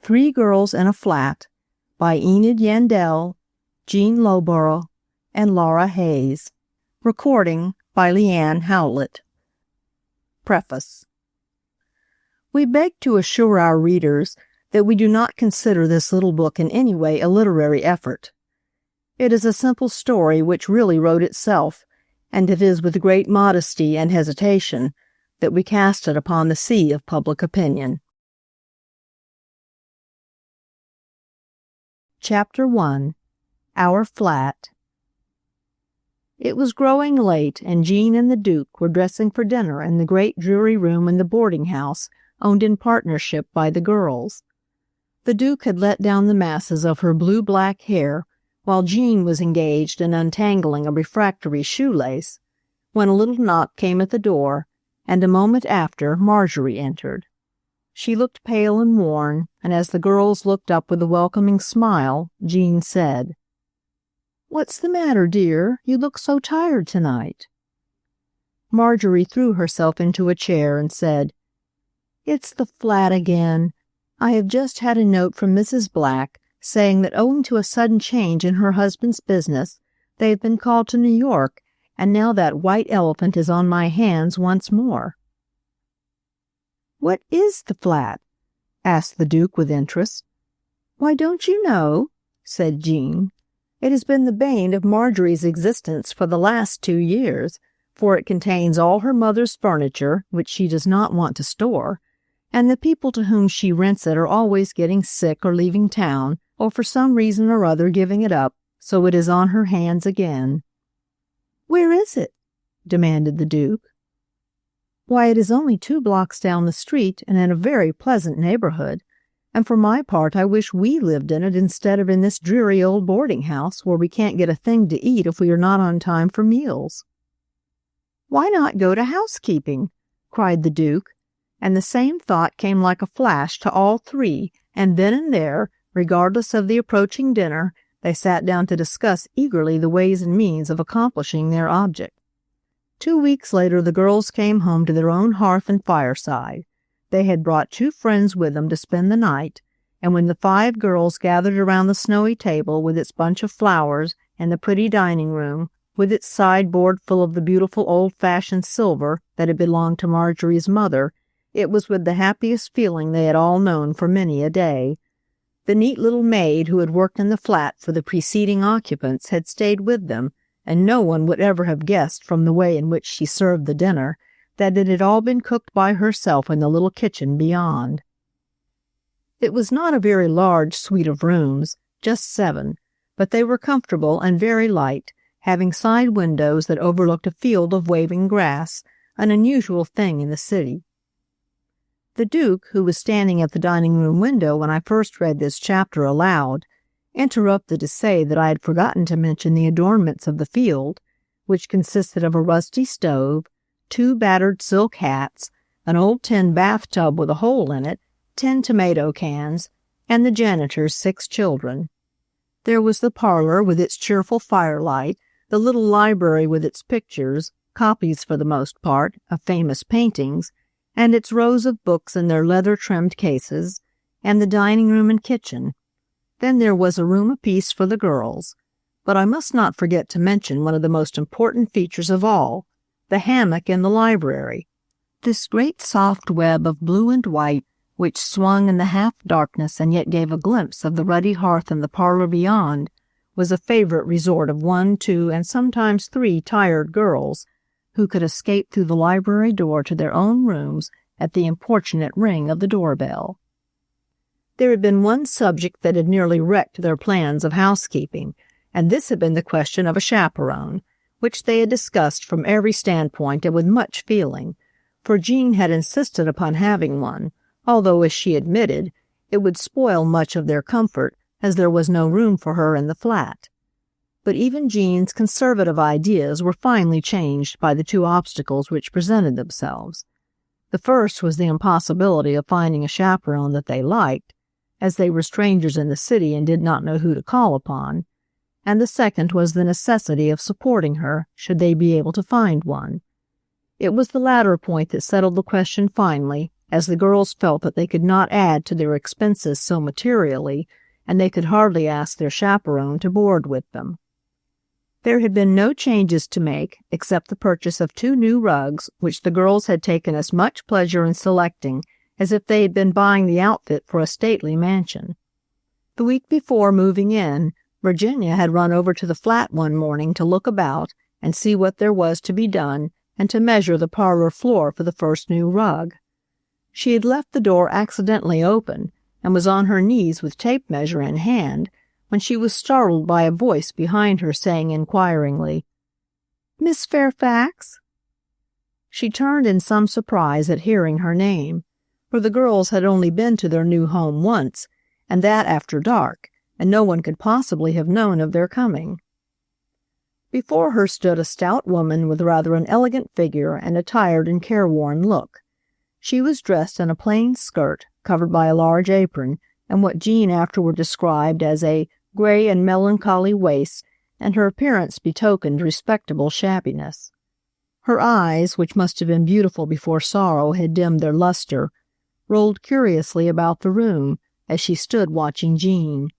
Three Girls in a Flat by Enid Yandell, Jean Loughborough, and Laura Hayes. Recording by Leanne Howlett. Preface. We beg to assure our readers that we do not consider this little book in any way a literary effort. It is a simple story which really wrote itself, and it is with great modesty and hesitation that we cast it upon the sea of public opinion. Chapter 1. Our Flat. It was growing late, and Jean and the Duke were dressing for dinner in the great dreary room in the boarding house owned in partnership by the girls. The Duke had let down the masses of her blue-black hair, while Jean was engaged in untangling a refractory shoelace, when a little knock came at the door, and a moment after Marjorie entered. She looked pale and worn, and as the girls looked up with a welcoming smile, Jean said, "What's the matter, dear? You look so tired tonight." Marjorie threw herself into a chair and said, "It's the flat again. I have just had a note from Mrs. Black saying that owing to a sudden change in her husband's business, they have been called to New York, and now that white elephant is on my hands once more." "What is the flat?" asked the Duke with interest. "Why, don't you know?" said Jean. "It has been the bane of Marjorie's existence for the last 2 years, for it contains all her mother's furniture, which she does not want to store, and the people to whom she rents it are always getting sick or leaving town, or for some reason or other giving it up, so it is on her hands again." "Where is it?" demanded the Duke. "Why, it is only 2 blocks down the street and in a very pleasant neighborhood, and for my part I wish we lived in it instead of in this dreary old boarding house where we can't get a thing to eat if we are not on time for meals." "Why not go to housekeeping?" cried the Duke, and the same thought came like a flash to all three, and then and there, regardless of the approaching dinner, they sat down to discuss eagerly the ways and means of accomplishing their object. 2 weeks later the girls came home to their own hearth and fireside. They had brought 2 friends with them to spend the night, and when the 5 girls gathered around the snowy table with its bunch of flowers and the pretty dining room, with its sideboard full of the beautiful old-fashioned silver that had belonged to Marjorie's mother, it was with the happiest feeling they had all known for many a day. The neat little maid who had worked in the flat for the preceding occupants had stayed with them, and no one would ever have guessed from the way in which she served the dinner that it had all been cooked by herself in the little kitchen beyond. It was not a very large suite of rooms, just 7, but they were comfortable and very light, having side windows that overlooked a field of waving grass, an unusual thing in the city. The Duke, who was standing at the dining-room window when I first read this chapter aloud, interrupted to say that I had forgotten to mention the adornments of the field, which consisted of a rusty stove, 2 battered silk hats, an old tin bathtub with a hole in it, 10 tomato cans, and the janitor's 6 children. There was the parlor with its cheerful firelight, the little library with its pictures, copies for the most part, of famous paintings, and its rows of books in their leather-trimmed cases, and the dining room and kitchen. Then there was a room apiece for the girls. But I must not forget to mention one of the most important features of all, the hammock in the library. This great soft web of blue and white, which swung in the half-darkness and yet gave a glimpse of the ruddy hearth in the parlor beyond, was a favorite resort of 1, 2, and sometimes 3 tired girls, who could escape through the library door to their own rooms at the importunate ring of the doorbell. There had been one subject that had nearly wrecked their plans of housekeeping, and this had been the question of a chaperone, which they had discussed from every standpoint and with much feeling, for Jean had insisted upon having one, although, as she admitted, it would spoil much of their comfort, as there was no room for her in the flat. But even Jean's conservative ideas were finally changed by the 2 obstacles which presented themselves. The first was the impossibility of finding a chaperone that they liked, as they were strangers in the city and did not know who to call upon, and the second was the necessity of supporting her, should they be able to find one. It was the latter point that settled the question finally, as the girls felt that they could not add to their expenses so materially, and they could hardly ask their chaperone to board with them. There had been no changes to make except the purchase of 2 new rugs, which the girls had taken as much pleasure in selecting as if they had been buying the outfit for a stately mansion. The week before moving in, Virginia had run over to the flat one morning to look about and see what there was to be done and to measure the parlor floor for the first new rug. She had left the door accidentally open and was on her knees with tape measure in hand when she was startled by a voice behind her saying inquiringly, "Miss Fairfax?" She turned in some surprise at hearing her name, for the girls had only been to their new home once, and that after dark, and no one could possibly have known of their coming. Before her stood a stout woman with rather an elegant figure and a tired and careworn look. She was dressed in a plain skirt covered by a large apron and what Jean afterward described as a gray and melancholy waist, and her appearance betokened respectable shabbiness. Her eyes, which must have been beautiful before sorrow had dimmed their luster, rolled curiously about the room as she stood watching Jean.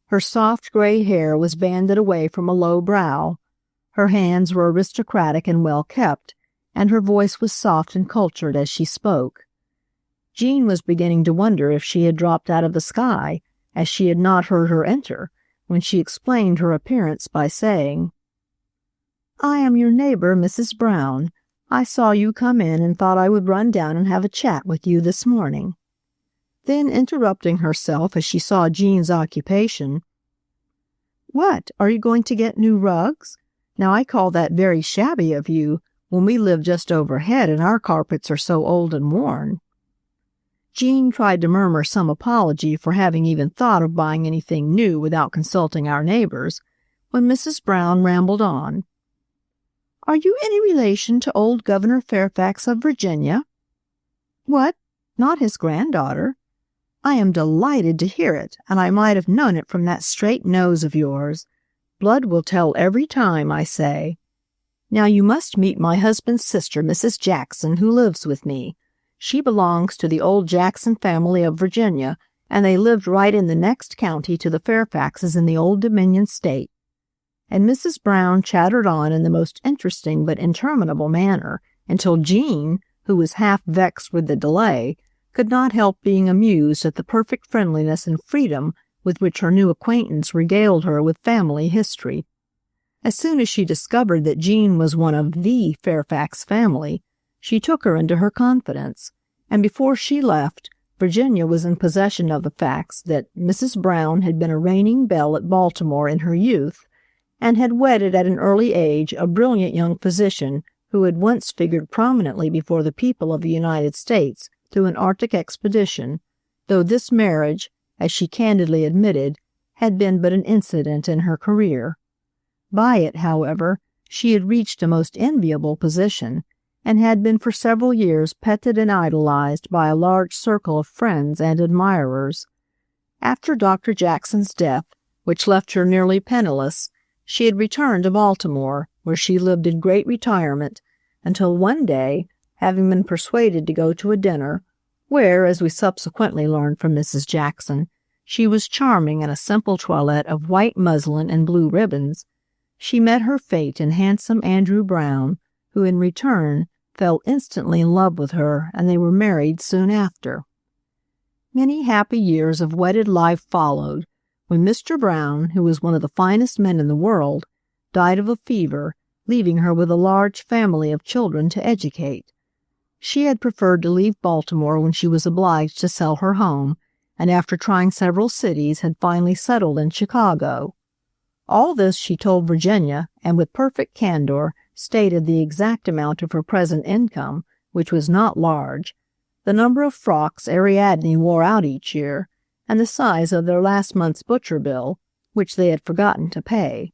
Her soft gray hair was banded away from a low brow. Her hands were aristocratic and well kept, and her voice was soft and cultured as she spoke. Jean was beginning to wonder if she had dropped out of the sky, as she had not heard her enter, when she explained her appearance by saying, "I am your neighbor, Mrs. Brown. I saw you come in and thought I would run down and have a chat with you this morning." Then, interrupting herself as she saw Jean's occupation, "What, are you going to get new rugs? Now I call that very shabby of you, when we live just overhead and our carpets are so old and worn." Jean tried to murmur some apology for having even thought of buying anything new without consulting our neighbors, when Mrs. Brown rambled on. "Are you any relation to old Governor Fairfax of Virginia?" "What, not his granddaughter? I am delighted to hear it, and I might have known it from that straight nose of yours. Blood will tell every time, I say. Now you must meet my husband's sister, Mrs. Jackson, who lives with me. She belongs to the old Jackson family of Virginia, and they lived right in the next county to the Fairfaxes in the Old Dominion state." And Mrs. Brown chattered on in the most interesting but interminable manner until Jean, who was half vexed with the delay, could not help being amused at the perfect friendliness and freedom with which her new acquaintance regaled her with family history. As soon as she discovered that Jean was one of the Fairfax family, she took her into her confidence, and before she left, Virginia was in possession of the facts that Mrs. Brown had been a reigning belle at Baltimore in her youth, and had wedded at an early age a brilliant young physician who had once figured prominently before the people of the United States through an Arctic expedition, though this marriage, as she candidly admitted, had been but an incident in her career. By it, however, she had reached a most enviable position, and had been for several years petted and idolized by a large circle of friends and admirers. After Dr. Jackson's death, which left her nearly penniless, she had returned to Baltimore, where she lived in great retirement, until one day, having been persuaded to go to a dinner, where, as we subsequently learned from Mrs. Jackson, she was charming in a simple toilette of white muslin and blue ribbons, she met her fate in handsome Andrew Brown, who in return fell instantly in love with her, and they were married soon after. Many happy years of wedded life followed, when Mr. Brown, who was one of the finest men in the world, died of a fever, leaving her with a large family of children to educate. She had preferred to leave Baltimore when she was obliged to sell her home, and after trying several cities had finally settled in Chicago. All this she told Virginia, and with perfect candor stated the exact amount of her present income, which was not large, the number of frocks Ariadne wore out each year, and the size of their last month's butcher bill, which they had forgotten to pay.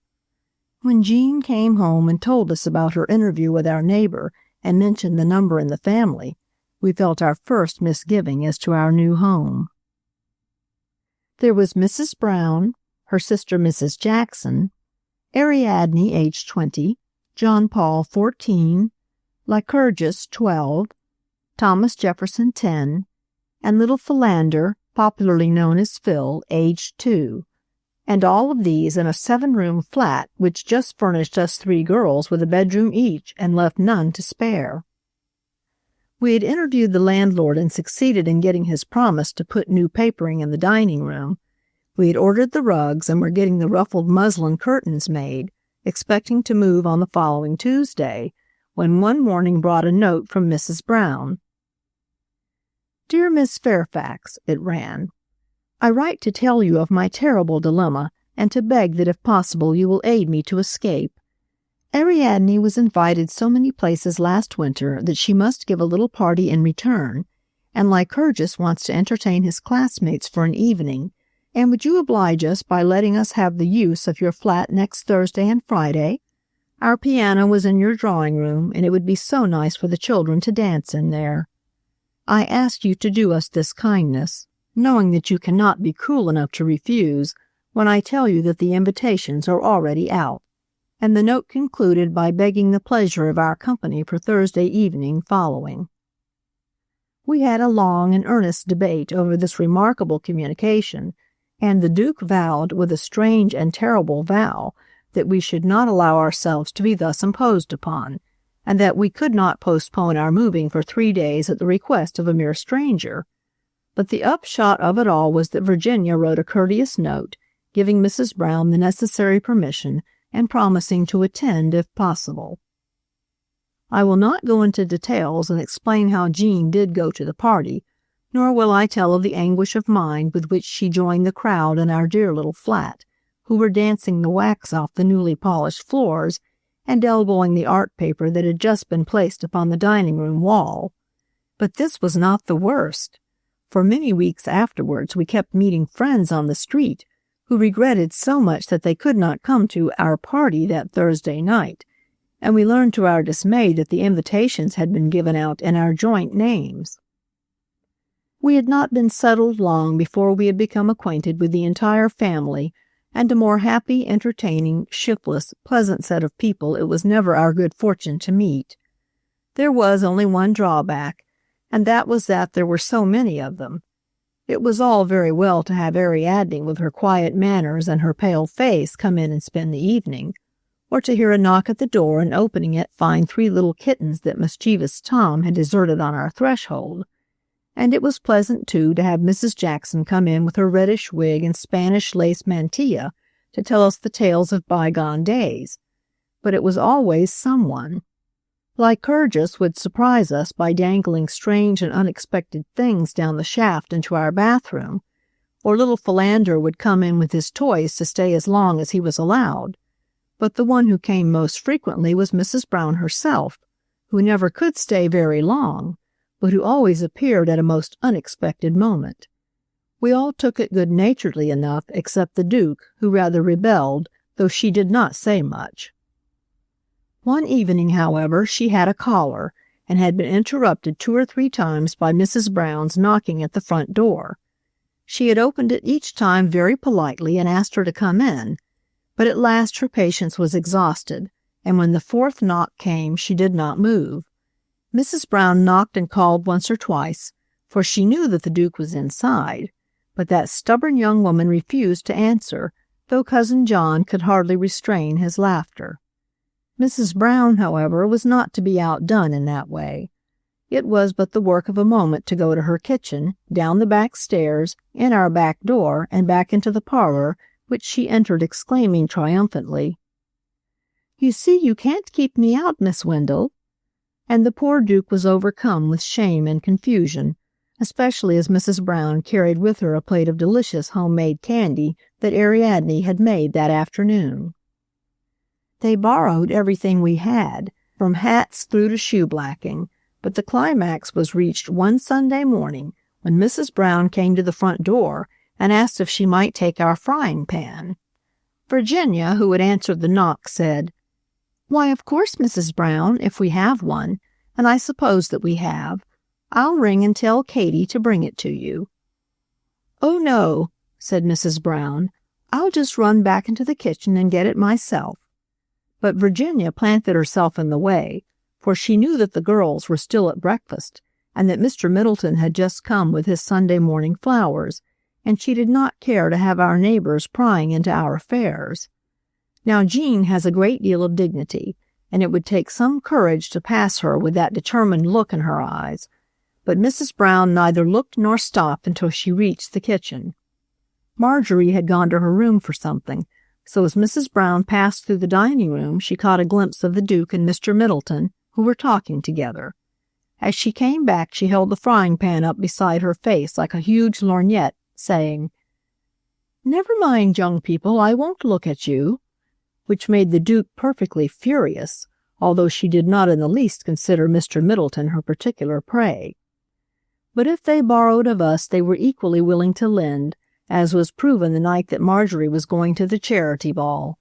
When Jean came home and told us about her interview with our neighbor and mentioned the number in the family, we felt our first misgiving as to our new home. There was Mrs. Brown, her sister Mrs. Jackson, Ariadne, aged 20, John Paul, 14, Lycurgus, 12, Thomas Jefferson, 10, and little Philander, popularly known as Phil, aged 2. And all of these in a 7-room flat which just furnished us 3 girls with a bedroom each and left none to spare. We had interviewed the landlord and succeeded in getting his promise to put new papering in the dining room. We had ordered the rugs and were getting the ruffled muslin curtains made, expecting to move on the following Tuesday, when one morning brought a note from Mrs. Brown. "Dear Miss Fairfax," it ran, "I write to tell you of my terrible dilemma and to beg that if possible you will aid me to escape. Ariadne was invited so many places last winter that she must give a little party in return, and Lycurgus wants to entertain his classmates for an evening, and would you oblige us by letting us have the use of your flat next Thursday and Friday? Our piano was in your drawing room, and it would be so nice for the children to dance in there. I ask you to do us this kindness, knowing that you cannot be cruel enough to refuse when I tell you that the invitations are already out." And the note concluded by begging the pleasure of our company for Thursday evening following. We had a long and earnest debate over this remarkable communication, and the Duke vowed, with a strange and terrible vow, that we should not allow ourselves to be thus imposed upon, and that we could not postpone our moving for 3 days at the request of a mere stranger. But the upshot of it all was that Virginia wrote a courteous note, giving Mrs. Brown the necessary permission and promising to attend if possible. I will not go into details and explain how Jean did go to the party, nor will I tell of the anguish of mind with which she joined the crowd in our dear little flat, who were dancing the wax off the newly polished floors and elbowing the art paper that had just been placed upon the dining-room wall. But this was not the worst. For many weeks afterwards we kept meeting friends on the street who regretted so much that they could not come to our party that Thursday night, and we learned to our dismay that the invitations had been given out in our joint names. We had not been settled long before we had become acquainted with the entire family, and a more happy, entertaining, shiftless, pleasant set of people it was never our good fortune to meet. There was only one drawback, and that was that there were so many of them. It was all very well to have Ariadne with her quiet manners and her pale face come in and spend the evening, or to hear a knock at the door and opening it find 3 little kittens that mischievous Tom had deserted on our threshold. And it was pleasant, too, to have Mrs. Jackson come in with her reddish wig and Spanish lace mantilla to tell us the tales of bygone days. But it was always someone. Lycurgus would surprise us by dangling strange and unexpected things down the shaft into our bathroom, or little Philander would come in with his toys to stay as long as he was allowed. But the one who came most frequently was Mrs. Brown herself, who never could stay very long, but who always appeared at a most unexpected moment. We all took it good-naturedly enough except the Duke, who rather rebelled, though she did not say much. One evening, however, she had a caller, and had been interrupted 2 or 3 times by Mrs. Brown's knocking at the front door. She had opened it each time very politely and asked her to come in, but at last her patience was exhausted, and when the 4th knock came she did not move. Mrs. Brown knocked and called once or twice, for she knew that the Duke was inside, but that stubborn young woman refused to answer, though Cousin John could hardly restrain his laughter. Mrs. Brown, however, was not to be outdone in that way. It was but the work of a moment to go to her kitchen, down the back stairs, in our back door, and back into the parlor, which she entered exclaiming triumphantly, "You see you can't keep me out, Miss Wendell." And the poor Duke was overcome with shame and confusion, especially as Mrs. Brown carried with her a plate of delicious homemade candy that Ariadne had made that afternoon. They borrowed everything we had, from hats through to shoe-blacking, but the climax was reached one Sunday morning when Mrs. Brown came to the front door and asked if she might take our frying pan. Virginia, who had answered the knock, said, "Why, of course, Mrs. Brown, if we have one, and I suppose that we have. I'll ring and tell Katie to bring it to you." "Oh, no," said Mrs. Brown. "I'll just run back into the kitchen and get it myself." But Virginia planted herself in the way, for she knew that the girls were still at breakfast, and that Mr. Middleton had just come with his Sunday morning flowers, and she did not care to have our neighbors prying into our affairs. Now Jean has a great deal of dignity, and it would take some courage to pass her with that determined look in her eyes, but Mrs. Brown neither looked nor stopped until she reached the kitchen. Marjorie had gone to her room for something, so as Mrs. Brown passed through the dining room, she caught a glimpse of the Duke and Mr. Middleton, who were talking together. As she came back, she held the frying pan up beside her face like a huge lorgnette, saying, "Never mind, young people, I won't look at you," which made the Duke perfectly furious, although she did not in the least consider Mr. Middleton her particular prey. But if they borrowed of us, they were equally willing to lend, as was proven the night that Marjorie was going to the charity ball.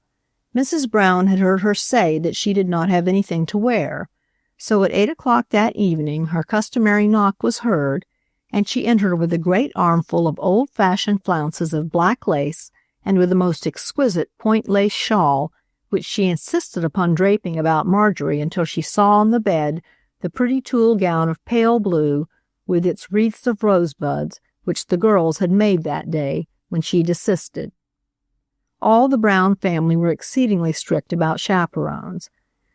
Mrs. Brown had heard her say that she did not have anything to wear, so at 8 o'clock that evening her customary knock was heard, and she entered with a great armful of old-fashioned flounces of black lace and with a most exquisite point-lace shawl, which she insisted upon draping about Marjorie until she saw on the bed the pretty tulle gown of pale blue, with its wreaths of rosebuds, which the girls had made that day when she desisted. All the Brown family were exceedingly strict about chaperones.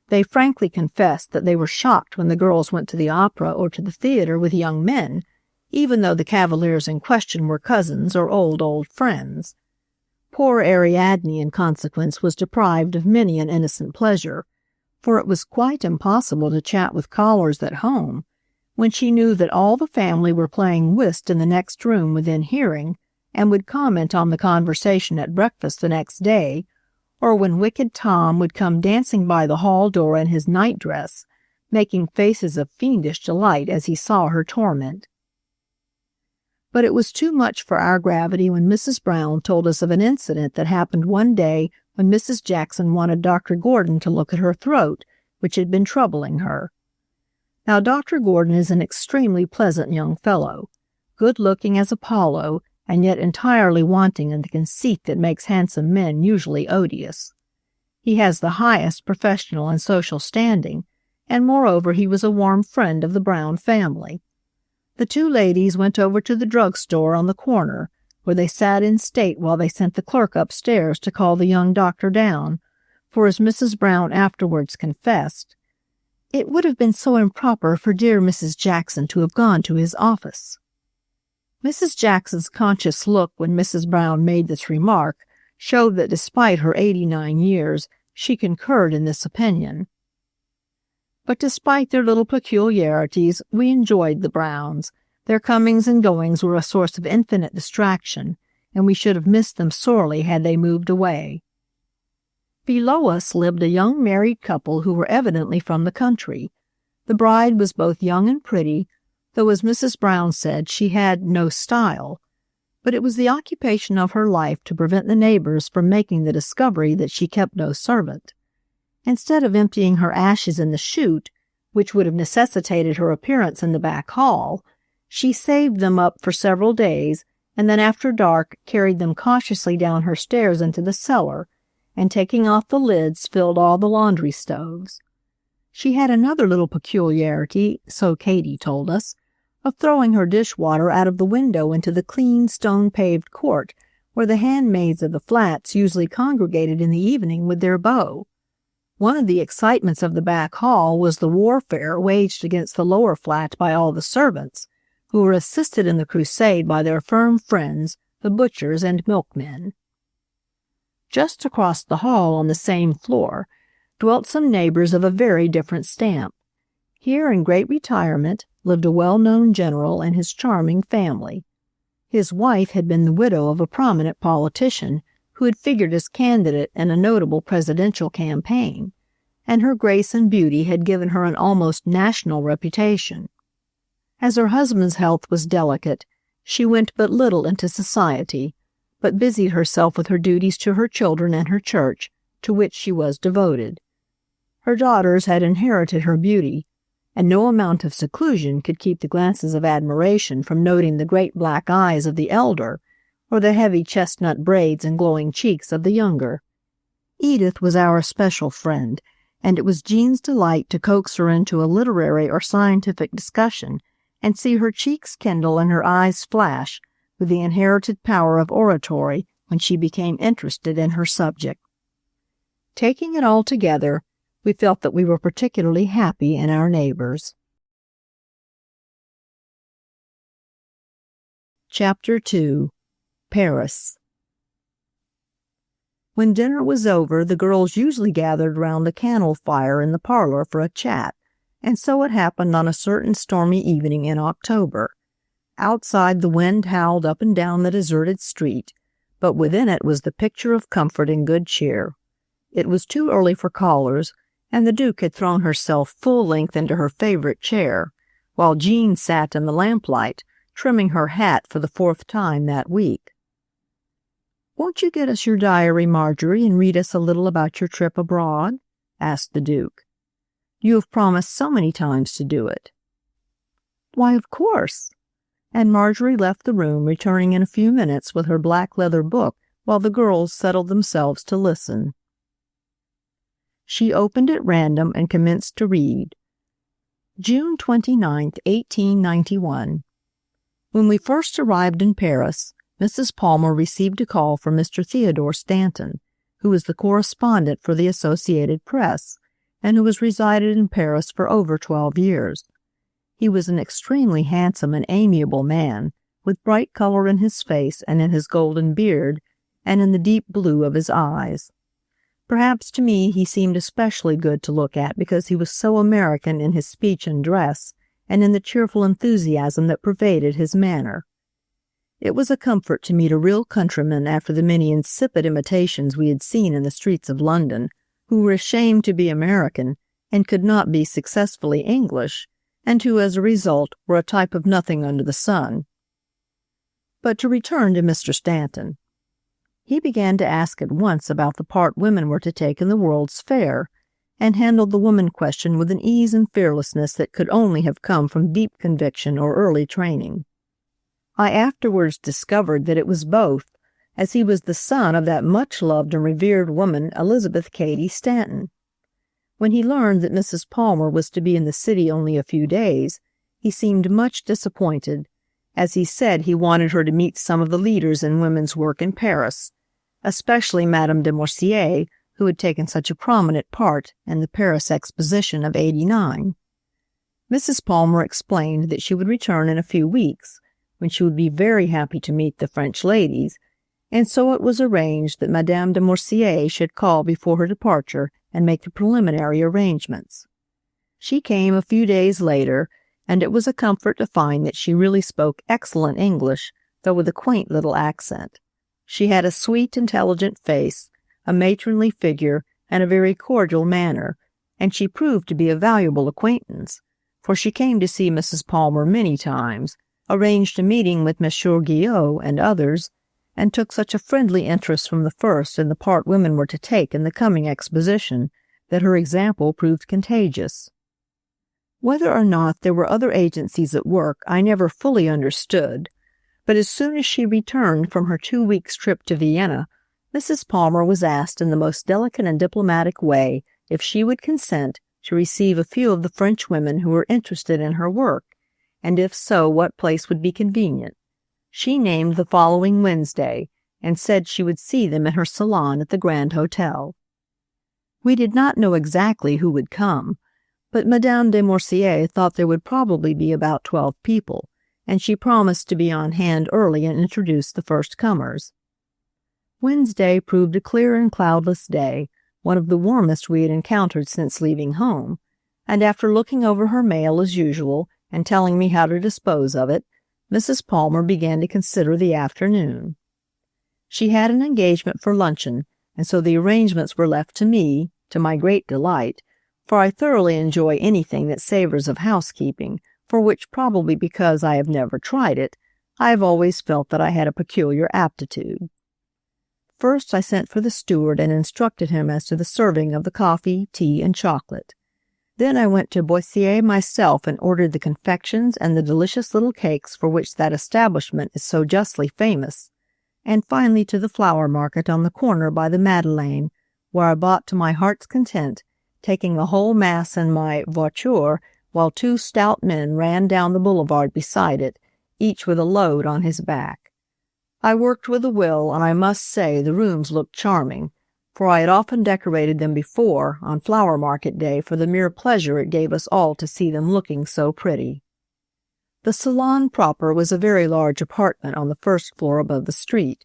They frankly confessed that they were shocked when the girls went to the opera or to the theater with young men, even though the cavaliers in question were cousins or old friends. Poor Ariadne, in consequence, was deprived of many an innocent pleasure, for it was quite impossible to chat with callers at home, when she knew that all the family were playing whist in the next room within hearing, and would comment on the conversation at breakfast the next day, or when wicked Tom would come dancing by the hall door in his night-dress, making faces of fiendish delight as he saw her torment. But it was too much for our gravity when Mrs. Brown told us of an incident that happened one day when Mrs. Jackson wanted Dr. Gordon to look at her throat, which had been troubling her. Now, Dr. Gordon is an extremely pleasant young fellow, good-looking as Apollo, and yet entirely wanting in the conceit that makes handsome men usually odious. He has the highest professional and social standing, and moreover he was a warm friend of the Brown family. The two ladies went over to the drug-store on the corner, where they sat in state while they sent the clerk upstairs to call the young doctor down, for as Mrs. Brown afterwards confessed, "It would have been so improper for dear Mrs. Jackson to have gone to his office." Mrs. Jackson's conscious look when Mrs. Brown made this remark showed that despite her 89 years, she concurred in this opinion. But despite their little peculiarities, we enjoyed the Browns. Their comings and goings were a source of infinite distraction, and we should have missed them sorely had they moved away. Below us lived a young married couple who were evidently from the country. The bride was both young and pretty, though, as Mrs. Brown said, she had no style, but it was the occupation of her life to prevent the neighbors from making the discovery that she kept no servant. Instead of emptying her ashes in the chute, which would have necessitated her appearance in the back hall, she saved them up for several days, and then after dark carried them cautiously down her stairs into the cellar, and taking off the lids, filled all the laundry stoves. She had another little peculiarity, so Katie told us, of throwing her dishwater out of the window into the clean stone-paved court where the handmaids of the flats usually congregated in the evening with their beaux. One of the excitements of the back hall was the warfare waged against the lower flat by all the servants, who were assisted in the crusade by their firm friends, the butchers and milkmen. Just across the hall on the same floor dwelt some neighbors of a very different stamp. Here, in great retirement, lived a well-known general and his charming family. His wife had been the widow of a prominent politician who had figured as candidate in a notable presidential campaign, and her grace and beauty had given her an almost national reputation. As her husband's health was delicate, she went but little into society, but busied herself with her duties to her children and her church, to which she was devoted. Her daughters had inherited her beauty, and no amount of seclusion could keep the glances of admiration from noting the great black eyes of the elder or the heavy chestnut braids and glowing cheeks of the younger. Edith was our special friend, and it was Jean's delight to coax her into a literary or scientific discussion and see her cheeks kindle and her eyes flash with the inherited power of oratory when she became interested in her subject. Taking it all together, we felt that we were particularly happy in our neighbors. Chapter 2. Paris. When dinner was over, the girls usually gathered round the candle fire in the parlor for a chat, and so it happened on a certain stormy evening in October. Outside, the wind howled up and down the deserted street, but within it was the picture of comfort and good cheer. It was too early for callers, and the Duke had thrown herself full length into her favorite chair, while Jean sat in the lamplight, trimming her hat for the 4th time that week. "Won't you get us your diary, Marjorie, and read us a little about your trip abroad?" asked the Duke. "You have promised so many times to do it." "Why, of course." And Marjorie left the room, returning in a few minutes with her black leather book while the girls settled themselves to listen. She opened at random and commenced to read. June 29, 1891. When we first arrived in Paris, Mrs. Palmer received a call from Mr. Theodore Stanton, who is the correspondent for the Associated Press, and who has resided in Paris for over 12 years. He was an extremely handsome and amiable man, with bright color in his face and in his golden beard, and in the deep blue of his eyes. Perhaps to me he seemed especially good to look at because he was so American in his speech and dress, and in the cheerful enthusiasm that pervaded his manner. It was a comfort to meet a real countryman after the many insipid imitations we had seen in the streets of London, who were ashamed to be American and could not be successfully English, and who, as a result, were a type of nothing under the sun. But to return to Mr. Stanton. He began to ask at once about the part women were to take in the World's Fair, and handled the woman question with an ease and fearlessness that could only have come from deep conviction or early training. I afterwards discovered that it was both, as he was the son of that much-loved and revered woman, Elizabeth Cady Stanton. When he learned that Mrs. Palmer was to be in the city only a few days, he seemed much disappointed, as he said he wanted her to meet some of the leaders in women's work in Paris, especially Madame de Morsier, who had taken such a prominent part in the Paris Exposition of '89. Mrs. Palmer explained that she would return in a few weeks, when she would be very happy to meet the French ladies, and so it was arranged that Madame de Morsier should call before her departure and make the preliminary arrangements. She came a few days later, and it was a comfort to find that she really spoke excellent English, though with a quaint little accent. She had a sweet, intelligent face, a matronly figure, and a very cordial manner, and she proved to be a valuable acquaintance, for she came to see Mrs. Palmer many times, arranged a meeting with Monsieur Guillot and others, and took such a friendly interest from the first in the part women were to take in the coming exposition that her example proved contagious. Whether or not there were other agencies at work I never fully understood, but as soon as she returned from her 2 weeks' trip to Vienna, Mrs. Palmer was asked in the most delicate and diplomatic way if she would consent to receive a few of the French women who were interested in her work, and if so, what place would be convenient. She named the following Wednesday, and said she would see them in her salon at the Grand Hotel. We did not know exactly who would come, but Madame de Morsier thought there would probably be about 12 people, and she promised to be on hand early and introduce the first comers. Wednesday proved a clear and cloudless day, one of the warmest we had encountered since leaving home, and after looking over her mail as usual and telling me how to dispose of it, Mrs. Palmer began to consider the afternoon. She had an engagement for luncheon, and so the arrangements were left to me, to my great delight, for I thoroughly enjoy anything that savors of housekeeping, for which, probably because I have never tried it, I have always felt that I had a peculiar aptitude. First I sent for the steward and instructed him as to the serving of the coffee, tea, and chocolate. Then I went to Boissier myself and ordered the confections and the delicious little cakes for which that establishment is so justly famous, and finally to the flower market on the corner by the Madeleine, where I bought to my heart's content, taking the whole mass in my voiture while two stout men ran down the boulevard beside it, each with a load on his back. I worked with a will, and I must say the rooms looked charming, for I had often decorated them before, on Flower Market Day, for the mere pleasure it gave us all to see them looking so pretty. The salon proper was a very large apartment on the first floor above the street,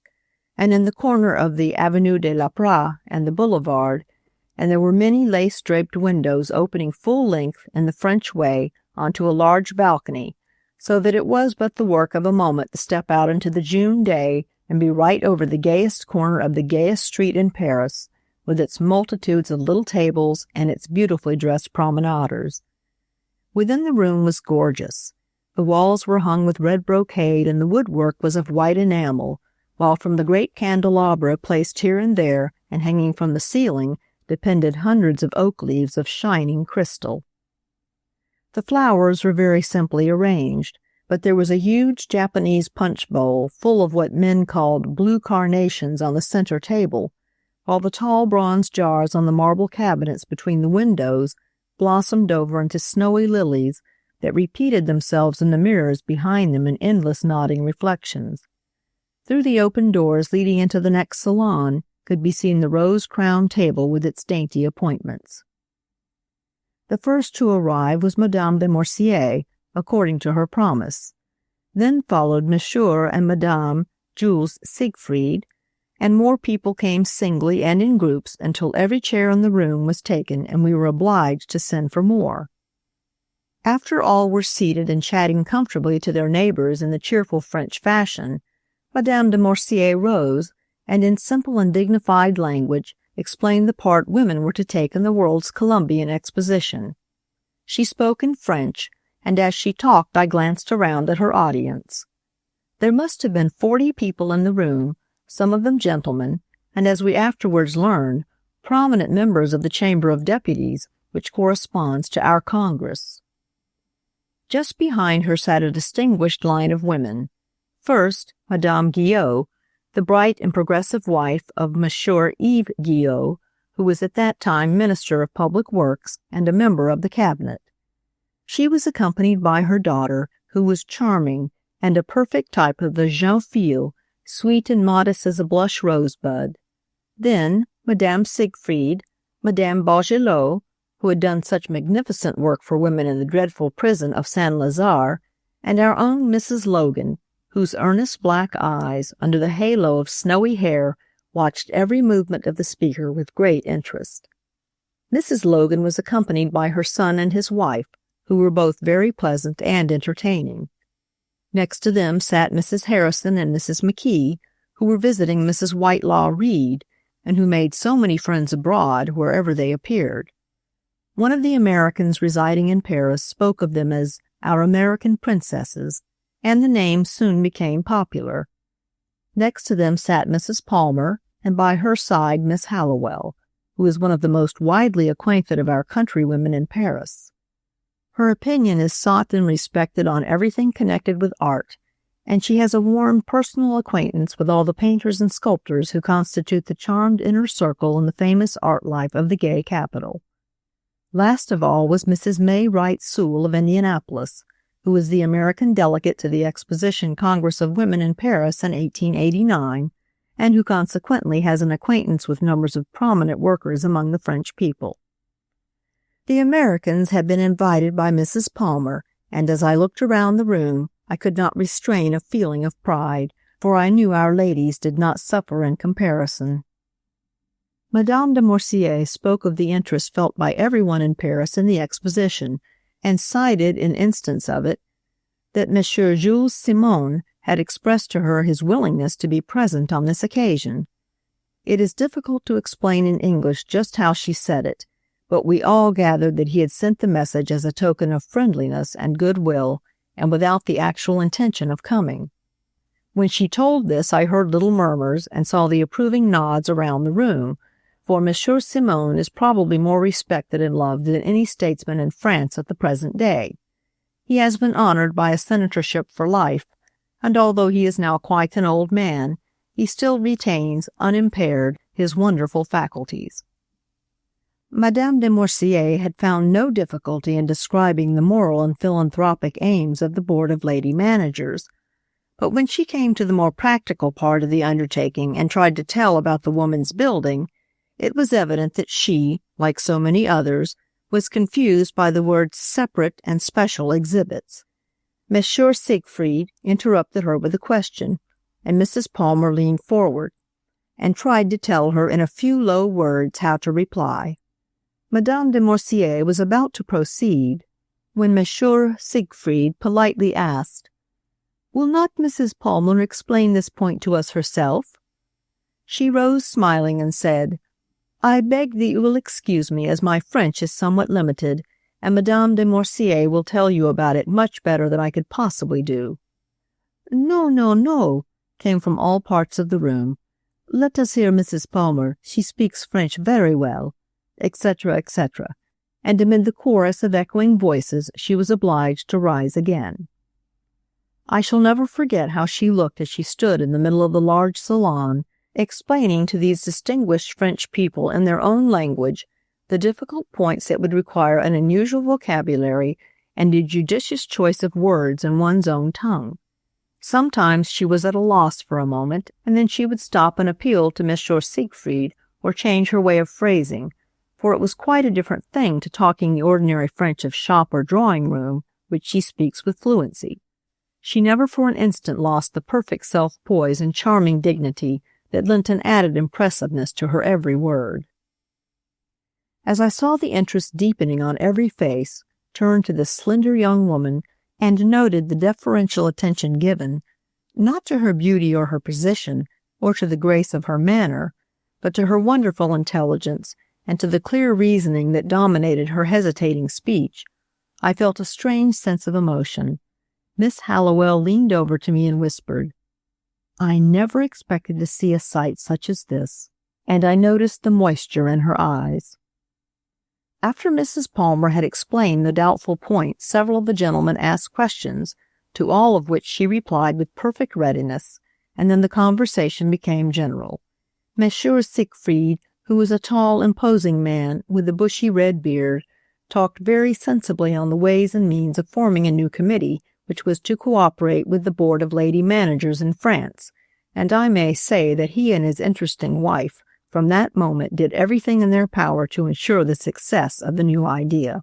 and in the corner of the Avenue de la Prée and the boulevard, and there were many lace-draped windows opening full length in the French way onto a large balcony, so that it was but the work of a moment to step out into the June day and be right over the gayest corner of the gayest street in Paris, with its multitudes of little tables and its beautifully dressed promenaders. Within the room was gorgeous. The walls were hung with red brocade, and the woodwork was of white enamel, while from the great candelabra placed here and there and hanging from the ceiling depended hundreds of oak leaves of shining crystal. The flowers were very simply arranged, but there was a huge Japanese punch bowl full of what men called blue carnations on the center table, while the tall bronze jars on the marble cabinets between the windows blossomed over into snowy lilies that repeated themselves in the mirrors behind them in endless nodding reflections. Through the open doors leading into the next salon could be seen the rose-crowned table with its dainty appointments. The first to arrive was Madame de Morsier, according to her promise. Then followed Monsieur and Madame Jules Siegfried, and more people came singly and in groups until every chair in the room was taken and we were obliged to send for more. After all were seated and chatting comfortably to their neighbors in the cheerful French fashion, Madame de Morsier rose, and in simple and dignified language explained the part women were to take in the World's Columbian Exposition. She spoke in French, and as she talked I glanced around at her audience. There must have been 40 people in the room, some of them gentlemen, and as we afterwards learned, prominent members of the Chamber of Deputies, which corresponds to our Congress. Just behind her sat a distinguished line of women. First, Madame Guillot, the bright and progressive wife of Monsieur Yves Guillot, who was at that time Minister of Public Works and a member of the Cabinet. She was accompanied by her daughter, who was charming and a perfect type of the jeune fille, sweet and modest as a blush rosebud. Then Madame Siegfried, Madame Bogelot, who had done such magnificent work for women in the dreadful prison of Saint-Lazare, and our own Mrs. Logan, whose earnest black eyes, under the halo of snowy hair, watched every movement of the speaker with great interest. Mrs. Logan was accompanied by her son and his wife, who were both very pleasant and entertaining. Next to them sat Mrs. Harrison and Mrs. McKee, who were visiting Mrs. Whitelaw Reid, and who made so many friends abroad wherever they appeared. One of the Americans residing in Paris spoke of them as our American princesses, and the name soon became popular. Next to them sat Mrs. Palmer, and by her side Miss Hallowell, who is one of the most widely acquainted of our countrywomen in Paris. Her opinion is sought and respected on everything connected with art, and she has a warm personal acquaintance with all the painters and sculptors who constitute the charmed inner circle in the famous art life of the gay capital. Last of all was Mrs. May Wright Sewell of Indianapolis, who was the American delegate to the Exposition Congress of Women in Paris in 1889, and who consequently has an acquaintance with numbers of prominent workers among the French people. The Americans had been invited by Mrs. Palmer, and as I looked around the room, I could not restrain a feeling of pride, for I knew our ladies did not suffer in comparison. Madame de Morsier spoke of the interest felt by everyone in Paris in the Exposition, and cited, in instance of it, that Monsieur Jules Simon had expressed to her his willingness to be present on this occasion. It is difficult to explain in English just how she said it, but we all gathered that he had sent the message as a token of friendliness and goodwill, and without the actual intention of coming. When she told this, I heard little murmurs and saw the approving nods around the room, for Monsieur Simon is probably more respected and loved than any statesman in France at the present day. He has been honored by a senatorship for life, and although he is now quite an old man, he still retains, unimpaired, his wonderful faculties. Madame de Morsier had found no difficulty in describing the moral and philanthropic aims of the Board of Lady Managers, but when she came to the more practical part of the undertaking and tried to tell about the woman's building, it was evident that she, like so many others, was confused by the words separate and special exhibits. Monsieur Siegfried interrupted her with a question, and Mrs. Palmer leaned forward and tried to tell her in a few low words how to reply. Madame de Morsier was about to proceed when Monsieur Siegfried politely asked, "Will not Mrs. Palmer explain this point to us herself?" She rose smiling and said, "I beg that you will excuse me, as my French is somewhat limited, and Madame de Morsier will tell you about it much better than I could possibly do." "No, no, no," came from all parts of the room. "Let us hear Mrs. Palmer. She speaks French very well," etc., etc., and amid the chorus of echoing voices she was obliged to rise again. I shall never forget how she looked as she stood in the middle of the large salon, explaining to these distinguished French people in their own language the difficult points that would require an unusual vocabulary and a judicious choice of words in one's own tongue. Sometimes she was at a loss for a moment, and then she would stop and appeal to Monsieur Siegfried or change her way of phrasing, for it was quite a different thing to talking the ordinary French of shop or drawing-room, which she speaks with fluency. She never for an instant lost the perfect self-poise and charming dignity that lent an added impressiveness to her every word. As I saw the interest deepening on every face, turned to this slender young woman, and noted the deferential attention given, not to her beauty or her position, or to the grace of her manner, but to her wonderful intelligence, and to the clear reasoning that dominated her hesitating speech, I felt a strange sense of emotion. Miss Hallowell leaned over to me and whispered, "I never expected to see a sight such as this," and I noticed the moisture in her eyes. After Mrs. Palmer had explained the doubtful points, several of the gentlemen asked questions, to all of which she replied with perfect readiness, and then the conversation became general. Monsieur Siegfried, who was a tall, imposing man with a bushy red beard, talked very sensibly on the ways and means of forming a new committee which was to cooperate with the Board of Lady Managers in France, and I may say that he and his interesting wife from that moment did everything in their power to ensure the success of the new idea.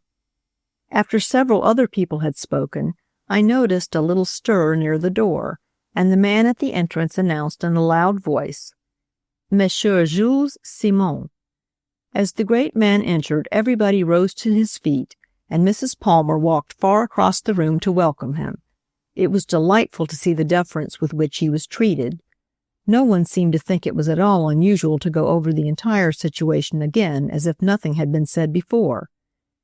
After several other people had spoken, I noticed a little stir near the door, and the man at the entrance announced in a loud voice, "Monsieur Jules Simon." As the great man entered, everybody rose to his feet, and Mrs. Palmer walked far across the room to welcome him. It was delightful to see the deference with which he was treated. No one seemed to think it was at all unusual to go over the entire situation again as if nothing had been said before,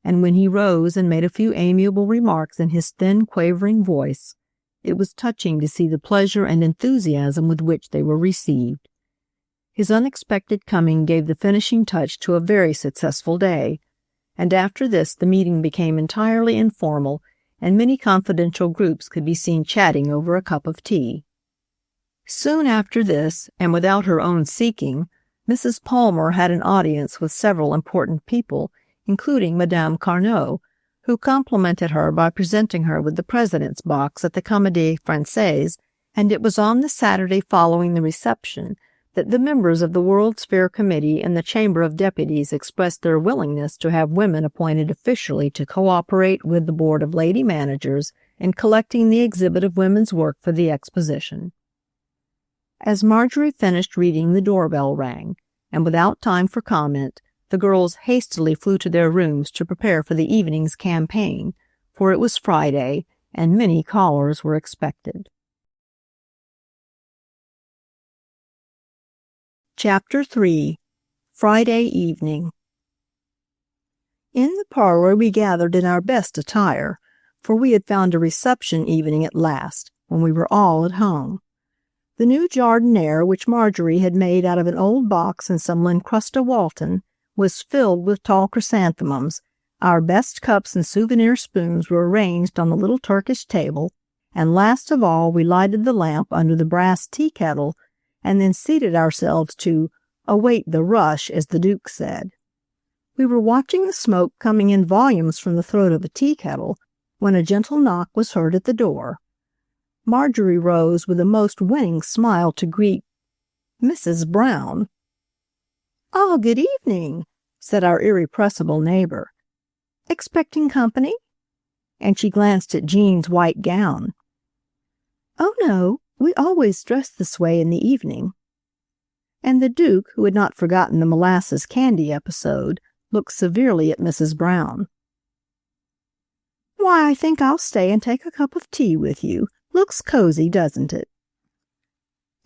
and when he rose and made a few amiable remarks in his thin, quavering voice, it was touching to see the pleasure and enthusiasm with which they were received. His unexpected coming gave the finishing touch to a very successful day, and after this the meeting became entirely informal, and many confidential groups could be seen chatting over a cup of tea. Soon after this, and without her own seeking, Mrs. Palmer had an audience with several important people, including Madame Carnot, who complimented her by presenting her with the President's box at the Comédie Française, and it was on the Saturday following the reception that the members of the World's Fair Committee and the Chamber of Deputies expressed their willingness to have women appointed officially to cooperate with the Board of Lady Managers in collecting the exhibit of women's work for the exposition. As Marjorie finished reading, the doorbell rang, and without time for comment, the girls hastily flew to their rooms to prepare for the evening's campaign, for it was Friday, and many callers were expected. Chapter 3. Friday Evening. In the parlor we gathered in our best attire, for we had found a reception evening at last, when we were all at home. The new jardiniere, which Marjorie had made out of an old box and some Lincrusta Walton, was filled with tall chrysanthemums. Our best cups and souvenir spoons were arranged on the little Turkish table, and last of all we lighted the lamp under the brass tea kettle, and then seated ourselves to "await the rush," as the Duke said. We were watching the smoke coming in volumes from the throat of the tea kettle when a gentle knock was heard at the door. Marjorie rose with a most winning smile to greet Mrs. Brown. "Ah, good evening," said our irrepressible neighbor. "Expecting company?" And she glanced at Jean's white gown. "Oh, no, we always dress this way in the evening." And the Duke, who had not forgotten the molasses candy episode, looked severely at Mrs. Brown. "Why, I think I'll stay and take a cup of tea with you. Looks cozy, doesn't it?"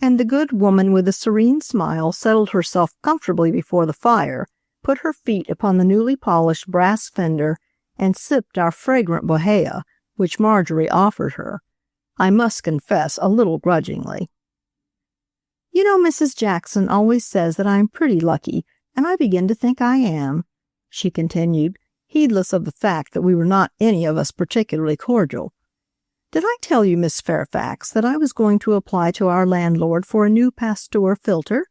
And the good woman with a serene smile settled herself comfortably before the fire, put her feet upon the newly polished brass fender, and sipped our fragrant bohea, which Marjorie offered her, I must confess, a little grudgingly. "You know, Mrs. Jackson always says that I am pretty lucky, and I begin to think I am," she continued, heedless of the fact that we were not any of us particularly cordial. "Did I tell you, Miss Fairfax, that I was going to apply to our landlord for a new Pasteur filter?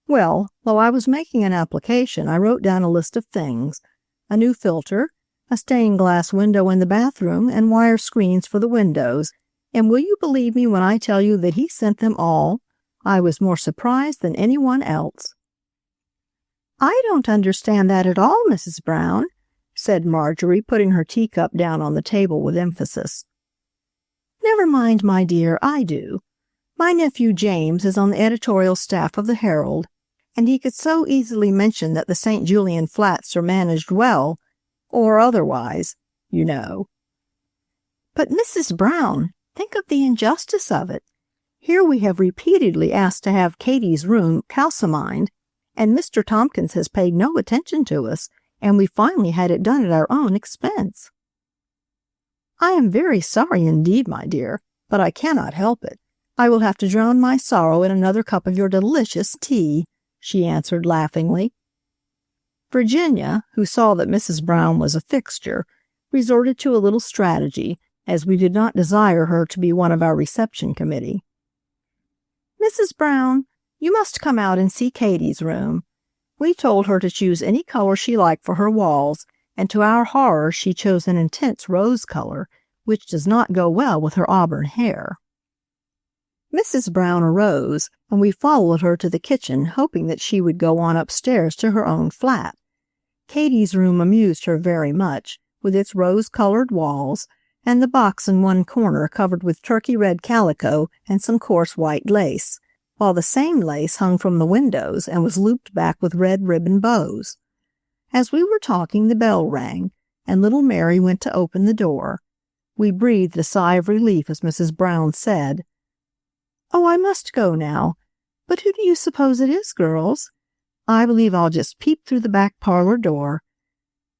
Well, while I was making an application, I wrote down a list of things: a new filter, a stained glass window in the bathroom, and wire screens for the windows, and will you believe me when I tell you that he sent them all? I was more surprised than anyone else." "I don't understand that at all, Mrs. Brown," said Marjorie, putting her teacup down on the table with emphasis. "Never mind, my dear, I do. My nephew James is on the editorial staff of the Herald, and he could so easily mention that the St. Julian flats are managed well, or otherwise, you know." "But, Mrs. Brown, think of the injustice of it. Here we have repeatedly asked to have Katie's room calcimined, and Mr. Tompkins has paid no attention to us, and we finally had it done at our own expense." "I am very sorry indeed, my dear, but I cannot help it. I will have to drown my sorrow in another cup of your delicious tea," she answered laughingly. Virginia, who saw that Mrs. Brown was a fixture, resorted to a little strategy, as we did not desire her to be one of our reception committee. "Mrs. Brown, you must come out and see Katie's room. We told her to choose any color she liked for her walls, and to our horror she chose an intense rose color, which does not go well with her auburn hair." Mrs. Brown arose, and we followed her to the kitchen, hoping that she would go on upstairs to her own flat. Katie's room amused her very much, with its rose-colored walls, and the box in one corner covered with turkey-red calico and some coarse white lace, while the same lace hung from the windows and was looped back with red ribbon bows. As we were talking, the bell rang, and little Mary went to open the door. We breathed a sigh of relief as Mrs. Brown said, "Oh, I must go now. But who do you suppose it is, girls? I believe I'll just peep through the back parlor door."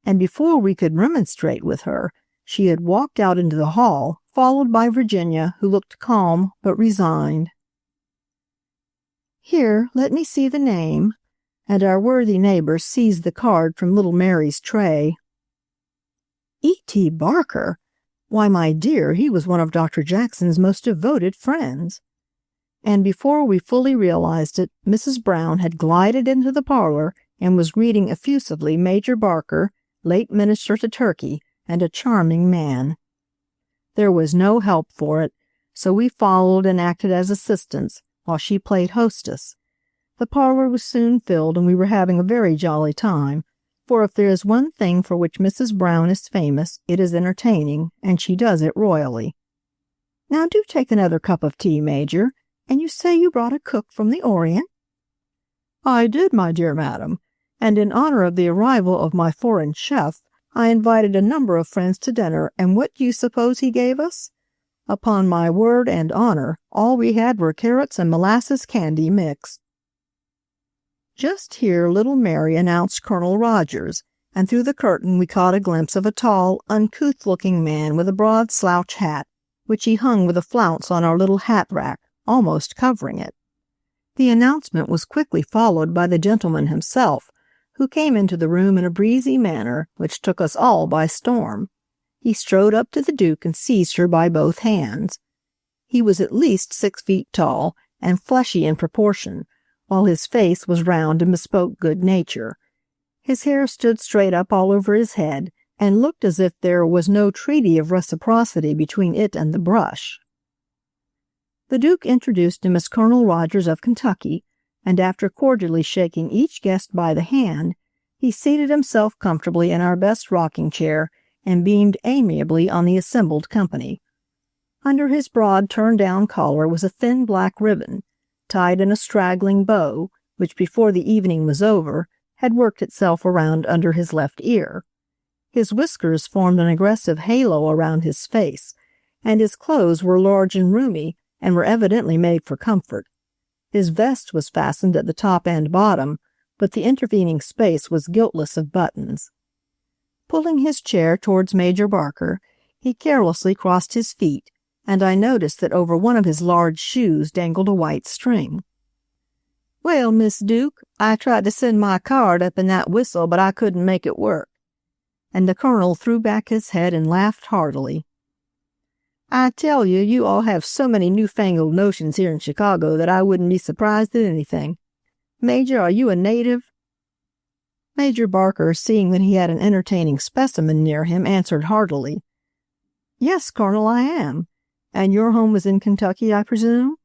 And before we could remonstrate with her, she had walked out into the hall, followed by Virginia, who looked calm but resigned. "Here, let me see the name," and our worthy neighbor seized the card from little Mary's tray. "E.T. Barker? Why, my dear, he was one of Dr. Jackson's most devoted friends." And before we fully realized it, Mrs. Brown had glided into the parlor and was greeting effusively Major Barker, late minister to Turkey, and a charming man. There was no help for it, so we followed and acted as assistants, while she played hostess. The parlor was soon filled, and we were having a very jolly time, for if there is one thing for which Mrs. Brown is famous, it is entertaining, and she does it royally. "Now do take another cup of tea, Major. And you say you brought a cook from the Orient?" "I did, my dear madam, and in honor of the arrival of my foreign chef, I invited a number of friends to dinner, and what do you suppose he gave us? Upon my word and honor, all we had were carrots and molasses candy mixed." Just here little Mary announced Colonel Rogers, and through the curtain we caught a glimpse of a tall, uncouth-looking man with a broad slouch hat, which he hung with a flounce on our little hat rack, almost covering it. The announcement was quickly followed by the gentleman himself, who came into the room in a breezy manner which took us all by storm. He strode up to the Duke and seized her by both hands. He was at least 6 feet tall and fleshy in proportion, while his face was round and bespoke good nature. His hair stood straight up all over his head and looked as if there was no treaty of reciprocity between it and the brush. The Duke introduced him as Colonel Rogers of Kentucky, and after cordially shaking each guest by the hand, he seated himself comfortably in our best rocking chair and beamed amiably on the assembled company. Under his broad turn-down collar was a thin black ribbon, tied in a straggling bow, which before the evening was over had worked itself around under his left ear. His whiskers formed an aggressive halo around his face, and his clothes were large and roomy and were evidently made for comfort. His vest was fastened at the top and bottom, but the intervening space was guiltless of buttons. Pulling his chair towards Major Barker, he carelessly crossed his feet, and I noticed that over one of his large shoes dangled a white string. "Well, Miss Duke, I tried to send my card up in that whistle, but I couldn't make it work." And the Colonel threw back his head and laughed heartily. "I tell you, you all have so many newfangled notions here in Chicago that I wouldn't be surprised at anything. Major, are you a native?" Major Barker, seeing that he had an entertaining specimen near him, answered heartily, "Yes, Colonel, I am. And your home is in Kentucky, I presume?"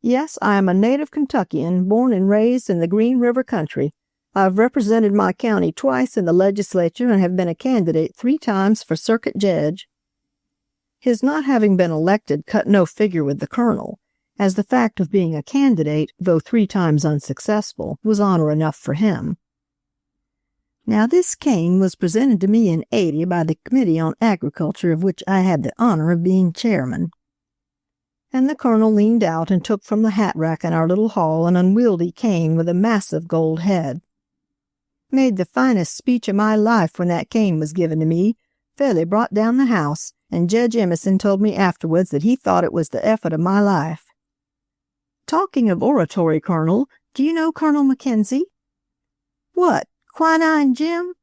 "Yes, I am a native Kentuckian, born and raised in the Green River country. I've represented my county twice in the legislature and have been a candidate 3 times for circuit judge." His not having been elected cut no figure with the Colonel, as the fact of being a candidate, though 3 times unsuccessful, was honor enough for him. "Now this cane was presented to me in '80 by the Committee on Agriculture, of which I had the honor of being chairman." And the Colonel leaned out and took from the hat rack in our little hall an unwieldy cane with a massive gold head. "Made the finest speech of my life when that cane was given to me, fairly brought down the house, and Judge Emerson told me afterwards that he thought it was the effort of my life." "Talking of oratory, Colonel, do you know Colonel Mackenzie?" "What, Quinine Jim?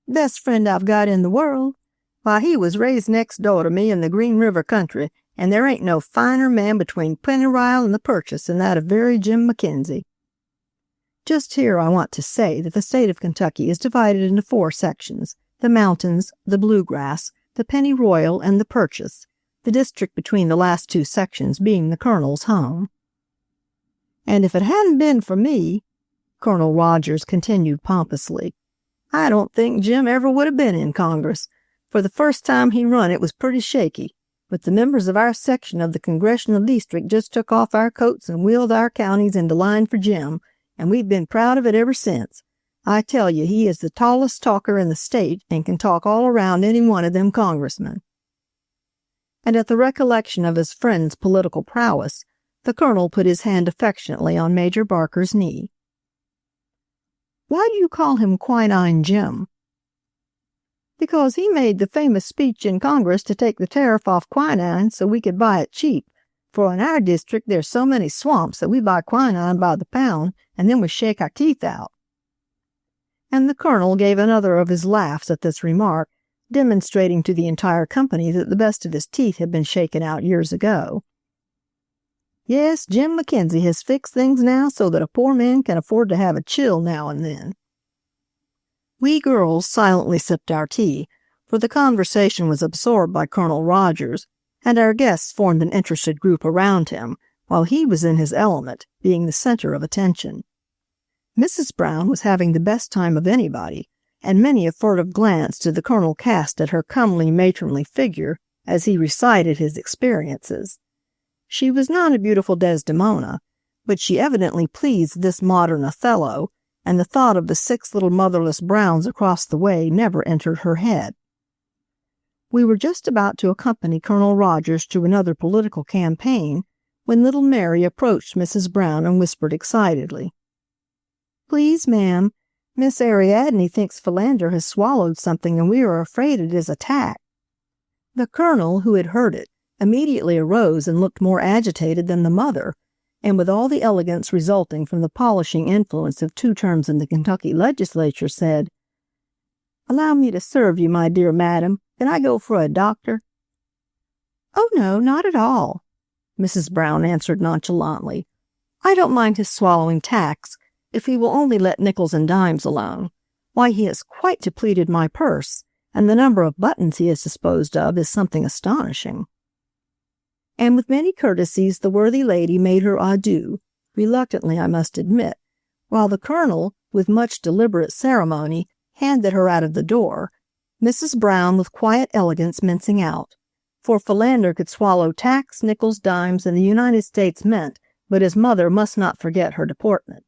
Best friend I've got in the world. Why, he was raised next door to me in the Green River country, and there ain't no finer man between Pennyrile and the Purchase than that of very Jim Mackenzie." Just here I want to say that the state of Kentucky is divided into 4 sections: the mountains, the bluegrass, the pennyroyal, and the Purchase, the district between the last 2 sections being the Colonel's home. "And if it hadn't been for me," Colonel Rogers continued pompously, "I don't think Jim ever would have been in Congress. For the first time he run it was pretty shaky, but the members of our section of the Congressional District just took off our coats and wheeled our counties into line for Jim, and we've been proud of it ever since. I tell you, he is the tallest talker in the state and can talk all around any one of them congressmen." And at the recollection of his friend's political prowess, the Colonel put his hand affectionately on Major Barker's knee. "Why do you call him Quinine Jim?" "Because he made the famous speech in Congress to take the tariff off quinine so we could buy it cheap, for in our district there's so many swamps that we buy quinine by the pound and then we shake our teeth out." And the Colonel gave another of his laughs at this remark, demonstrating to the entire company that the best of his teeth had been shaken out years ago. "Yes, Jim Mackenzie has fixed things now so that a poor man can afford to have a chill now and then." We girls silently sipped our tea, for the conversation was absorbed by Colonel Rogers, and our guests formed an interested group around him, while he was in his element, being the center of attention. Mrs. Brown was having the best time of anybody, and many a furtive glance did the Colonel cast at her comely matronly figure as he recited his experiences. She was not a beautiful Desdemona, but she evidently pleased this modern Othello, and the thought of the 6 little motherless Browns across the way never entered her head. We were just about to accompany Colonel Rogers to another political campaign when little Mary approached Mrs. Brown and whispered excitedly, "Please, ma'am, Miss Ariadne thinks Philander has swallowed something and we are afraid it is a tack." The Colonel, who had heard it, immediately arose and looked more agitated than the mother, and with all the elegance resulting from the polishing influence of 2 terms in the Kentucky legislature, said, "Allow me to serve you, my dear madam. Can I go for a doctor?" "Oh, no, not at all," Mrs. Brown answered nonchalantly. "I don't mind his swallowing tacks, if he will only let nickels and dimes alone. Why, he has quite depleted my purse, and the number of buttons he has disposed of is something astonishing." And with many courtesies the worthy lady made her adieu, reluctantly I must admit, while the Colonel, with much deliberate ceremony, handed her out of the door, Mrs. Brown with quiet elegance mincing out, for Philander could swallow tacks, nickels, dimes, and the United States Mint, but his mother must not forget her deportment.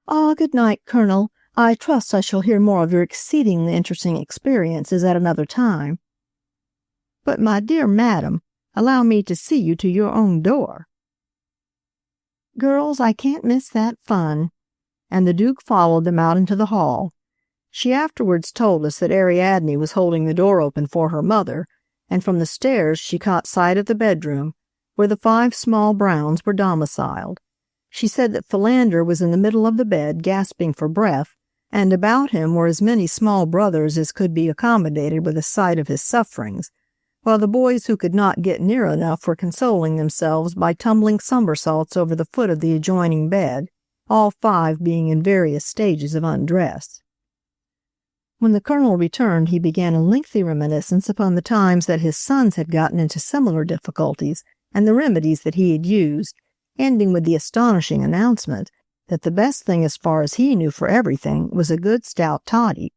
"Ah, good night, Colonel. I trust I shall hear more of your exceedingly interesting experiences at another time." "But, my dear madam, allow me to see you to your own door." "Girls, I can't miss that fun," and the Duke followed them out into the hall. She afterwards told us that Ariadne was holding the door open for her mother, and from the stairs she caught sight of the bedroom, where the 5 small Browns were domiciled. She said that Philander was in the middle of the bed, gasping for breath, and about him were as many small brothers as could be accommodated with a sight of his sufferings, while the boys who could not get near enough were consoling themselves by tumbling somersaults over the foot of the adjoining bed, all 5 being in various stages of undress. When the Colonel returned, he began a lengthy reminiscence upon the times that his sons had gotten into similar difficulties and the remedies that he had used, ending with the astonishing announcement that the best thing as far as he knew for everything was a good stout toddy.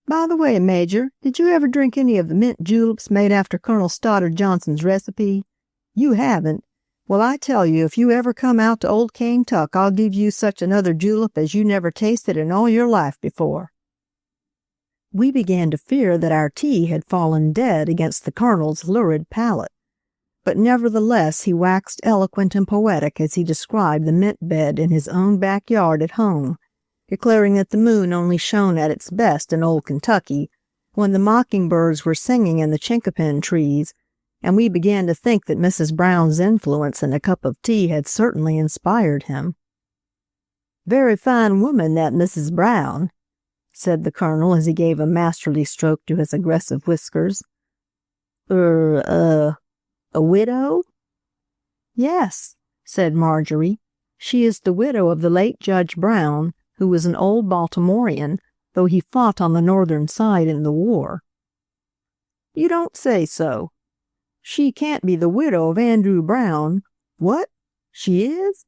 "By the way, Major, did you ever drink any of the mint juleps made after Colonel Stoddard Johnson's recipe? You haven't? Well, I tell you, if you ever come out to Old Cane Tuck, I'll give you such another julep as you never tasted in all your life before." We began to fear that our tea had fallen dead against the Colonel's lurid palate, but nevertheless he waxed eloquent and poetic as he described the mint bed in his own backyard at home, declaring that the moon only shone at its best in old Kentucky, when the mockingbirds were singing in the chinkapin trees, and we began to think that Mrs. Brown's influence in a cup of tea had certainly inspired him. "Very fine woman, that Mrs. Brown," said the Colonel as he gave a masterly stroke to his aggressive whiskers. A widow?" "Yes," said Marjorie. "She is the widow of the late Judge Brown, who was an old Baltimorean, though he fought on the northern side in the war." "You don't say so. She can't be the widow of Andrew Brown. What? She is?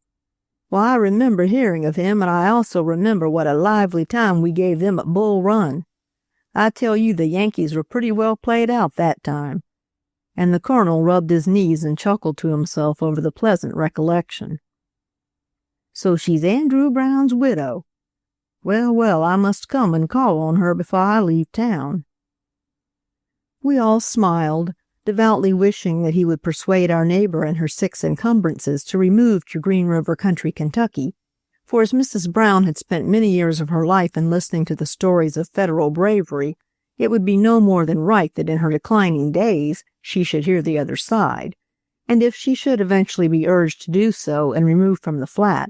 Well, I remember hearing of him, and I also remember what a lively time we gave them at Bull Run. I tell you the Yankees were pretty well played out that time." And the Colonel rubbed his knees and chuckled to himself over the pleasant recollection. "So she's Andrew Brown's widow. Well, well, I must come and call on her before I leave town." We all smiled, devoutly wishing that he would persuade our neighbor and her 6 encumbrances to remove to Green River Country, Kentucky, for as Mrs. Brown had spent many years of her life in listening to the stories of Federal bravery, it would be no more than right that in her declining days she should hear the other side, and if she should eventually be urged to do so and removed from the flat,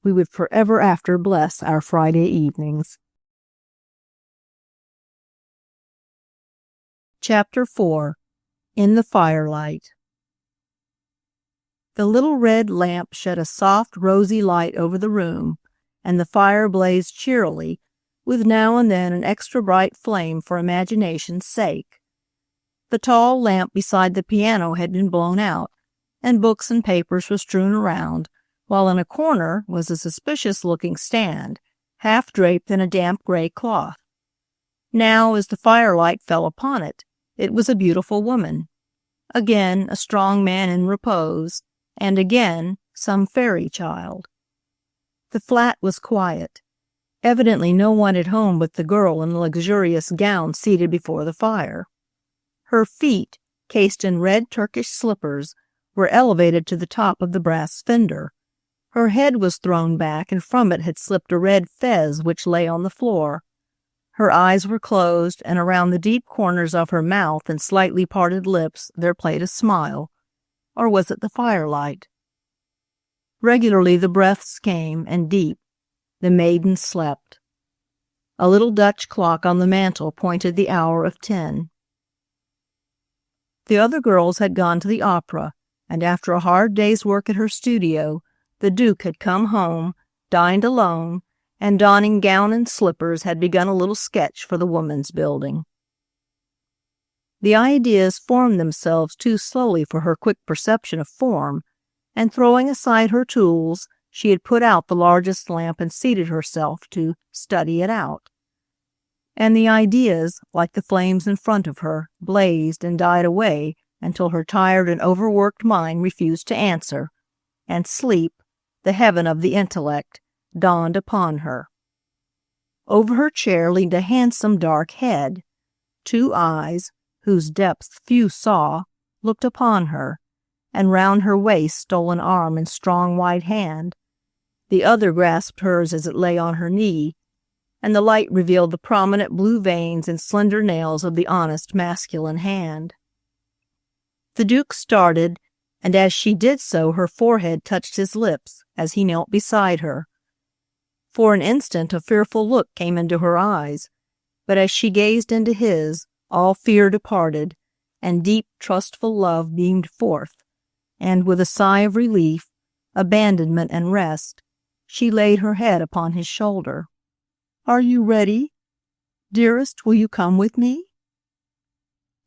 we would forever after bless our Friday evenings. Chapter 4. In the Firelight. The little red lamp shed a soft, rosy light over the room, and the fire blazed cheerily, with now and then an extra bright flame for imagination's sake. The tall lamp beside the piano had been blown out, and books and papers were strewn around, while in a corner was a suspicious-looking stand, half draped in a damp gray cloth. Now, as the firelight fell upon it, it was a beautiful woman. Again, a strong man in repose, and again, some fairy child. The flat was quiet. Evidently no one at home but the girl in the luxurious gown seated before the fire. Her feet, cased in red Turkish slippers, were elevated to the top of the brass fender. Her head was thrown back, and from it had slipped a red fez which lay on the floor. Her eyes were closed, and around the deep corners of her mouth and slightly parted lips there played a smile. Or was it the firelight? Regularly the breaths came, and deep. The maiden slept. A little Dutch clock on the mantel pointed the hour of 10. The other girls had gone to the opera, and after a hard day's work at her studio, the Duke had come home, dined alone, and donning gown and slippers had begun a little sketch for the woman's building. The ideas formed themselves too slowly for her quick perception of form, and throwing aside her tools, she had put out the largest lamp and seated herself to study it out. And the ideas, like the flames in front of her, blazed and died away until her tired and overworked mind refused to answer, and sleep, the heaven of the intellect, dawned upon her. Over her chair leaned a handsome dark head. 2 eyes, whose depths few saw, looked upon her, and round her waist stole an arm and strong white hand. The other grasped hers as it lay on her knee, and the light revealed the prominent blue veins and slender nails of the honest masculine hand. The Duke started, and as she did so her forehead touched his lips as he knelt beside her. For an instant a fearful look came into her eyes, but as she gazed into his, all fear departed, and deep, trustful love beamed forth, and with a sigh of relief, abandonment, and rest, she laid her head upon his shoulder. "Are you ready? Dearest, will you come with me?"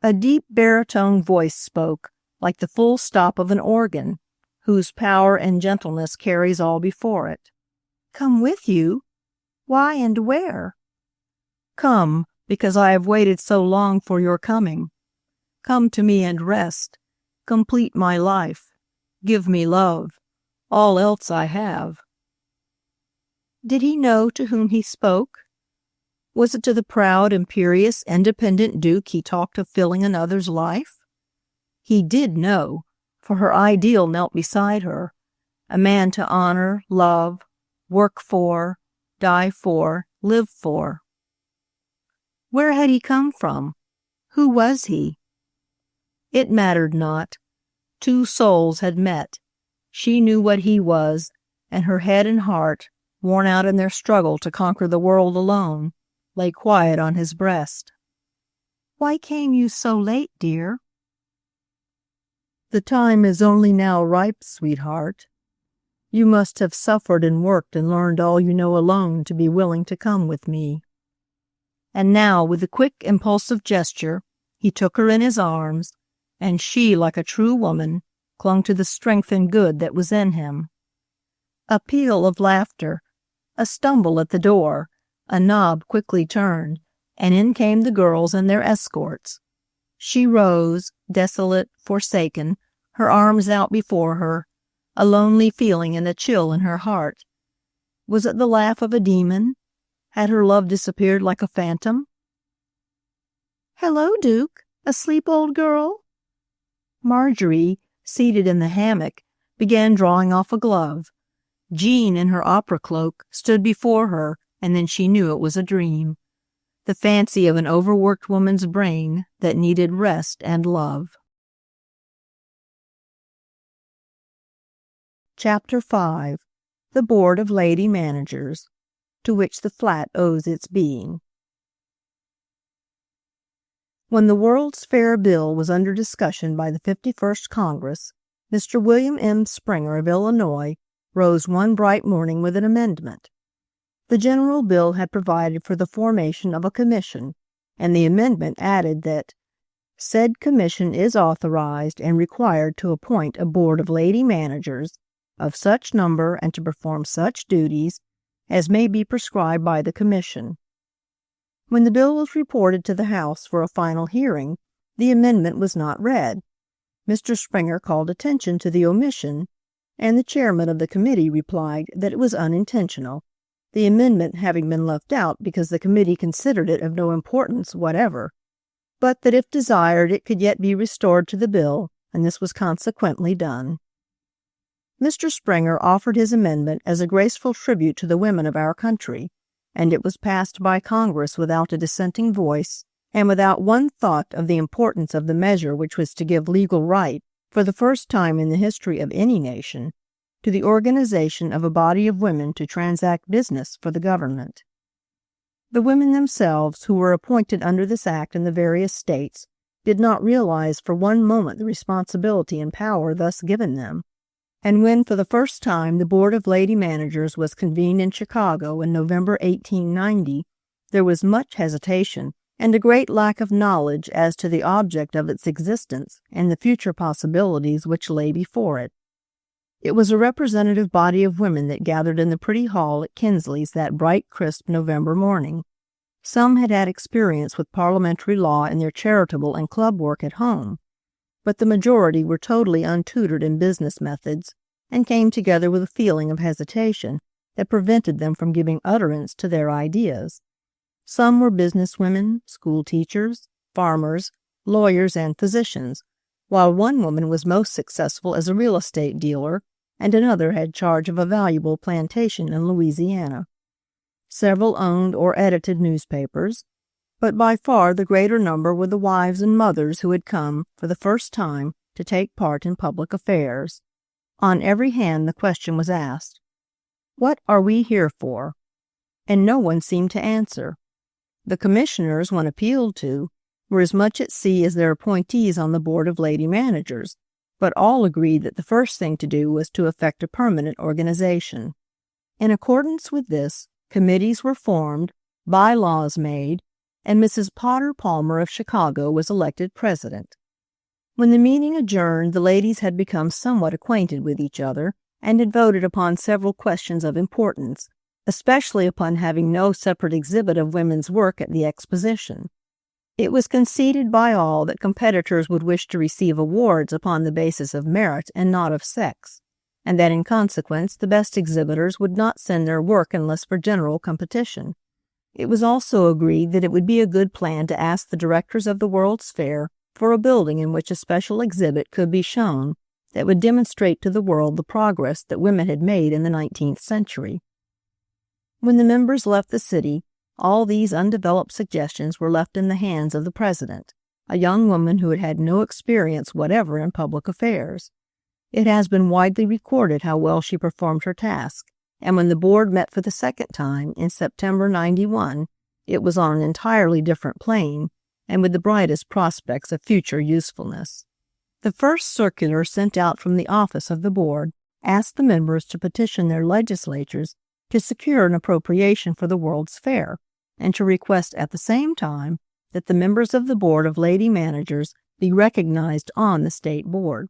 A deep baritone voice spoke, like the full stop of an organ, whose power and gentleness carries all before it. "Come with you? Why and where?" "Come, because I have waited so long for your coming. Come to me and rest. Complete my life. Give me love. All else I have." Did he know to whom he spoke? Was it to the proud, imperious, independent Duke he talked of filling another's life? He did know, for her ideal knelt beside her, a man to honor, love, work for, die for, live for. Where had he come from? Who was he? It mattered not. 2 souls had met. She knew what he was, and her head and heart, worn out in their struggle to conquer the world alone, lay quiet on his breast. "Why came you so late, dear?" "The time is only now ripe, sweetheart. You must have suffered and worked and learned all you know alone to be willing to come with me." And now, with a quick, impulsive gesture, he took her in his arms, and she, like a true woman, clung to the strength and good that was in him. A peal of laughter, a stumble at the door, a knob quickly turned, and in came the girls and their escorts. She rose, desolate, forsaken, her arms out before her, a lonely feeling and a chill in her heart. Was it the laugh of a demon? Had her love disappeared like a phantom? "Hello, Duke. Asleep, old girl?" Marjorie, seated in the hammock, began drawing off a glove. Jean, in her opera cloak, stood before her, and then she knew it was a dream, the fancy of an overworked woman's brain that needed rest and love. Chapter 5. The Board of Lady Managers, to which the flat owes its being. When the World's Fair Bill was under discussion by the 51st Congress, Mr. William M. Springer of Illinois rose one bright morning with an amendment. The general bill had provided for the formation of a commission, and the amendment added that said commission is authorized and required to appoint a board of lady managers of such number and to perform such duties as may be prescribed by the commission. When the bill was reported to the House for a final hearing, the amendment was not read. Mr. Springer called attention to the omission, and the chairman of the committee replied that it was unintentional, the amendment having been left out because the committee considered it of no importance whatever, but that if desired it could yet be restored to the bill, and this was consequently done. Mr. Springer offered his amendment as a graceful tribute to the women of our country, and it was passed by Congress without a dissenting voice, and without one thought of the importance of the measure which was to give legal right, for the first time in the history of any nation, to the organization of a body of women to transact business for the government. The women themselves, who were appointed under this act in the various states, did not realize for one moment the responsibility and power thus given them. And when for the first time the Board of Lady Managers was convened in Chicago in November 1890, there was much hesitation and a great lack of knowledge as to the object of its existence and the future possibilities which lay before it. It was a representative body of women that gathered in the pretty hall at Kinsley's that bright, crisp November morning. Some had had experience with parliamentary law in their charitable and club work at home, but the majority were totally untutored in business methods and came together with a feeling of hesitation that prevented them from giving utterance to their ideas. Some were business women, school teachers, farmers, lawyers, and physicians, while one woman was most successful as a real estate dealer and another had charge of a valuable plantation in Louisiana. Several owned or edited newspapers, but by far the greater number were the wives and mothers who had come, for the first time, to take part in public affairs. On every hand the question was asked, "What are we here for?" And no one seemed to answer. The commissioners, when appealed to, were as much at sea as their appointees on the Board of Lady Managers, but all agreed that the first thing to do was to effect a permanent organization. In accordance with this, committees were formed, by-laws made, and Mrs. Potter Palmer of Chicago was elected president. When the meeting adjourned, the ladies had become somewhat acquainted with each other and had voted upon several questions of importance, especially upon having no separate exhibit of women's work at the exposition. It was conceded by all that competitors would wish to receive awards upon the basis of merit and not of sex, and that in consequence the best exhibitors would not send their work unless for general competition. It was also agreed that it would be a good plan to ask the directors of the World's Fair for a building in which a special exhibit could be shown that would demonstrate to the world the progress that women had made in the 19th century. When the members left the city, all these undeveloped suggestions were left in the hands of the president, a young woman who had had no experience whatever in public affairs. It has been widely recorded how well she performed her task, and when the board met for the second time in September '91, it was on an entirely different plane and with the brightest prospects of future usefulness. The first circular sent out from the office of the board asked the members to petition their legislatures to secure an appropriation for the World's Fair, and to request at the same time that the members of the Board of Lady Managers be recognized on the state board.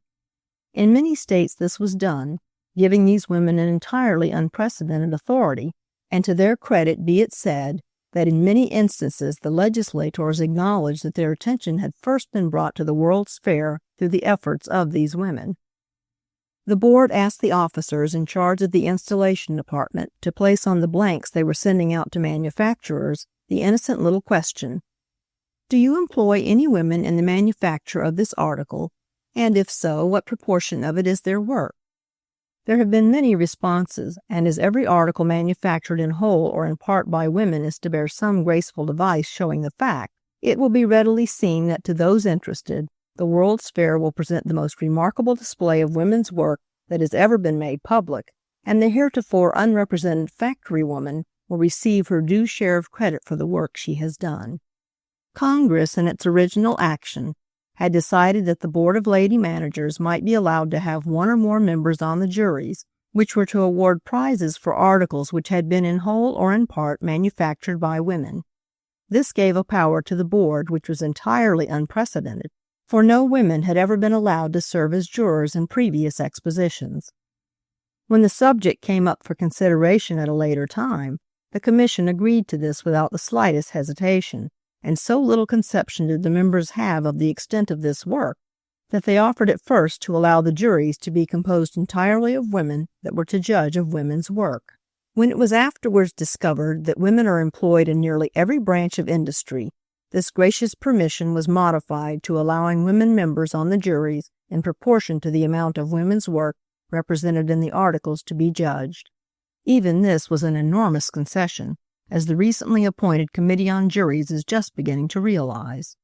In many states this was done, giving these women an entirely unprecedented authority, and to their credit be it said that in many instances the legislators acknowledged that their attention had first been brought to the World's Fair through the efforts of these women. The board asked the officers in charge of the installation department to place on the blanks they were sending out to manufacturers the innocent little question, "Do you employ any women in the manufacture of this article, and if so, what proportion of it is their work?" There have been many responses, and as every article manufactured in whole or in part by women is to bear some graceful device showing the fact, it will be readily seen that to those interested, the World's Fair will present the most remarkable display of women's work that has ever been made public, and the heretofore unrepresented factory woman will receive her due share of credit for the work she has done. Congress, in its original action, had decided that the Board of Lady Managers might be allowed to have one or more members on the juries, which were to award prizes for articles which had been in whole or in part manufactured by women. This gave a power to the board which was entirely unprecedented, for no women had ever been allowed to serve as jurors in previous expositions. When the subject came up for consideration at a later time, the commission agreed to this without the slightest hesitation, and so little conception did the members have of the extent of this work that they offered at first to allow the juries to be composed entirely of women that were to judge of women's work. When it was afterwards discovered that women are employed in nearly every branch of industry, this gracious permission was modified to allowing women members on the juries in proportion to the amount of women's work represented in the articles to be judged. Even this was an enormous concession, as the recently appointed Committee on Juries is just beginning to realize.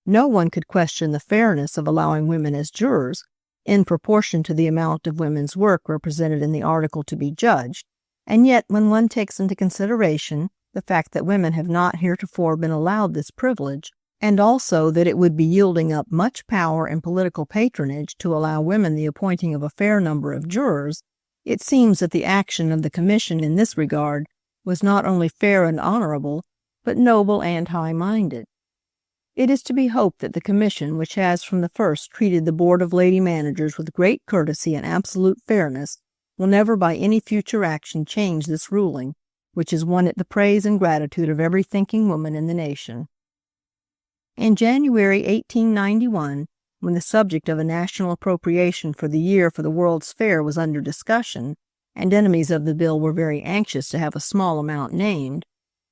No one could question the fairness of allowing women as jurors in proportion to the amount of women's work represented in the article to be judged, and yet when one takes into consideration the fact that women have not heretofore been allowed this privilege, and also that it would be yielding up much power and political patronage to allow women the appointing of a fair number of jurors, it seems that the action of the Commission in this regard was not only fair and honorable, but noble and high-minded. It is to be hoped that the Commission, which has from the first treated the Board of Lady Managers with great courtesy and absolute fairness, will never by any future action change this ruling, which has won it the praise and gratitude of every thinking woman in the nation. In January 1891, when the subject of a national appropriation for the year for the World's Fair was under discussion, and enemies of the bill were very anxious to have a small amount named,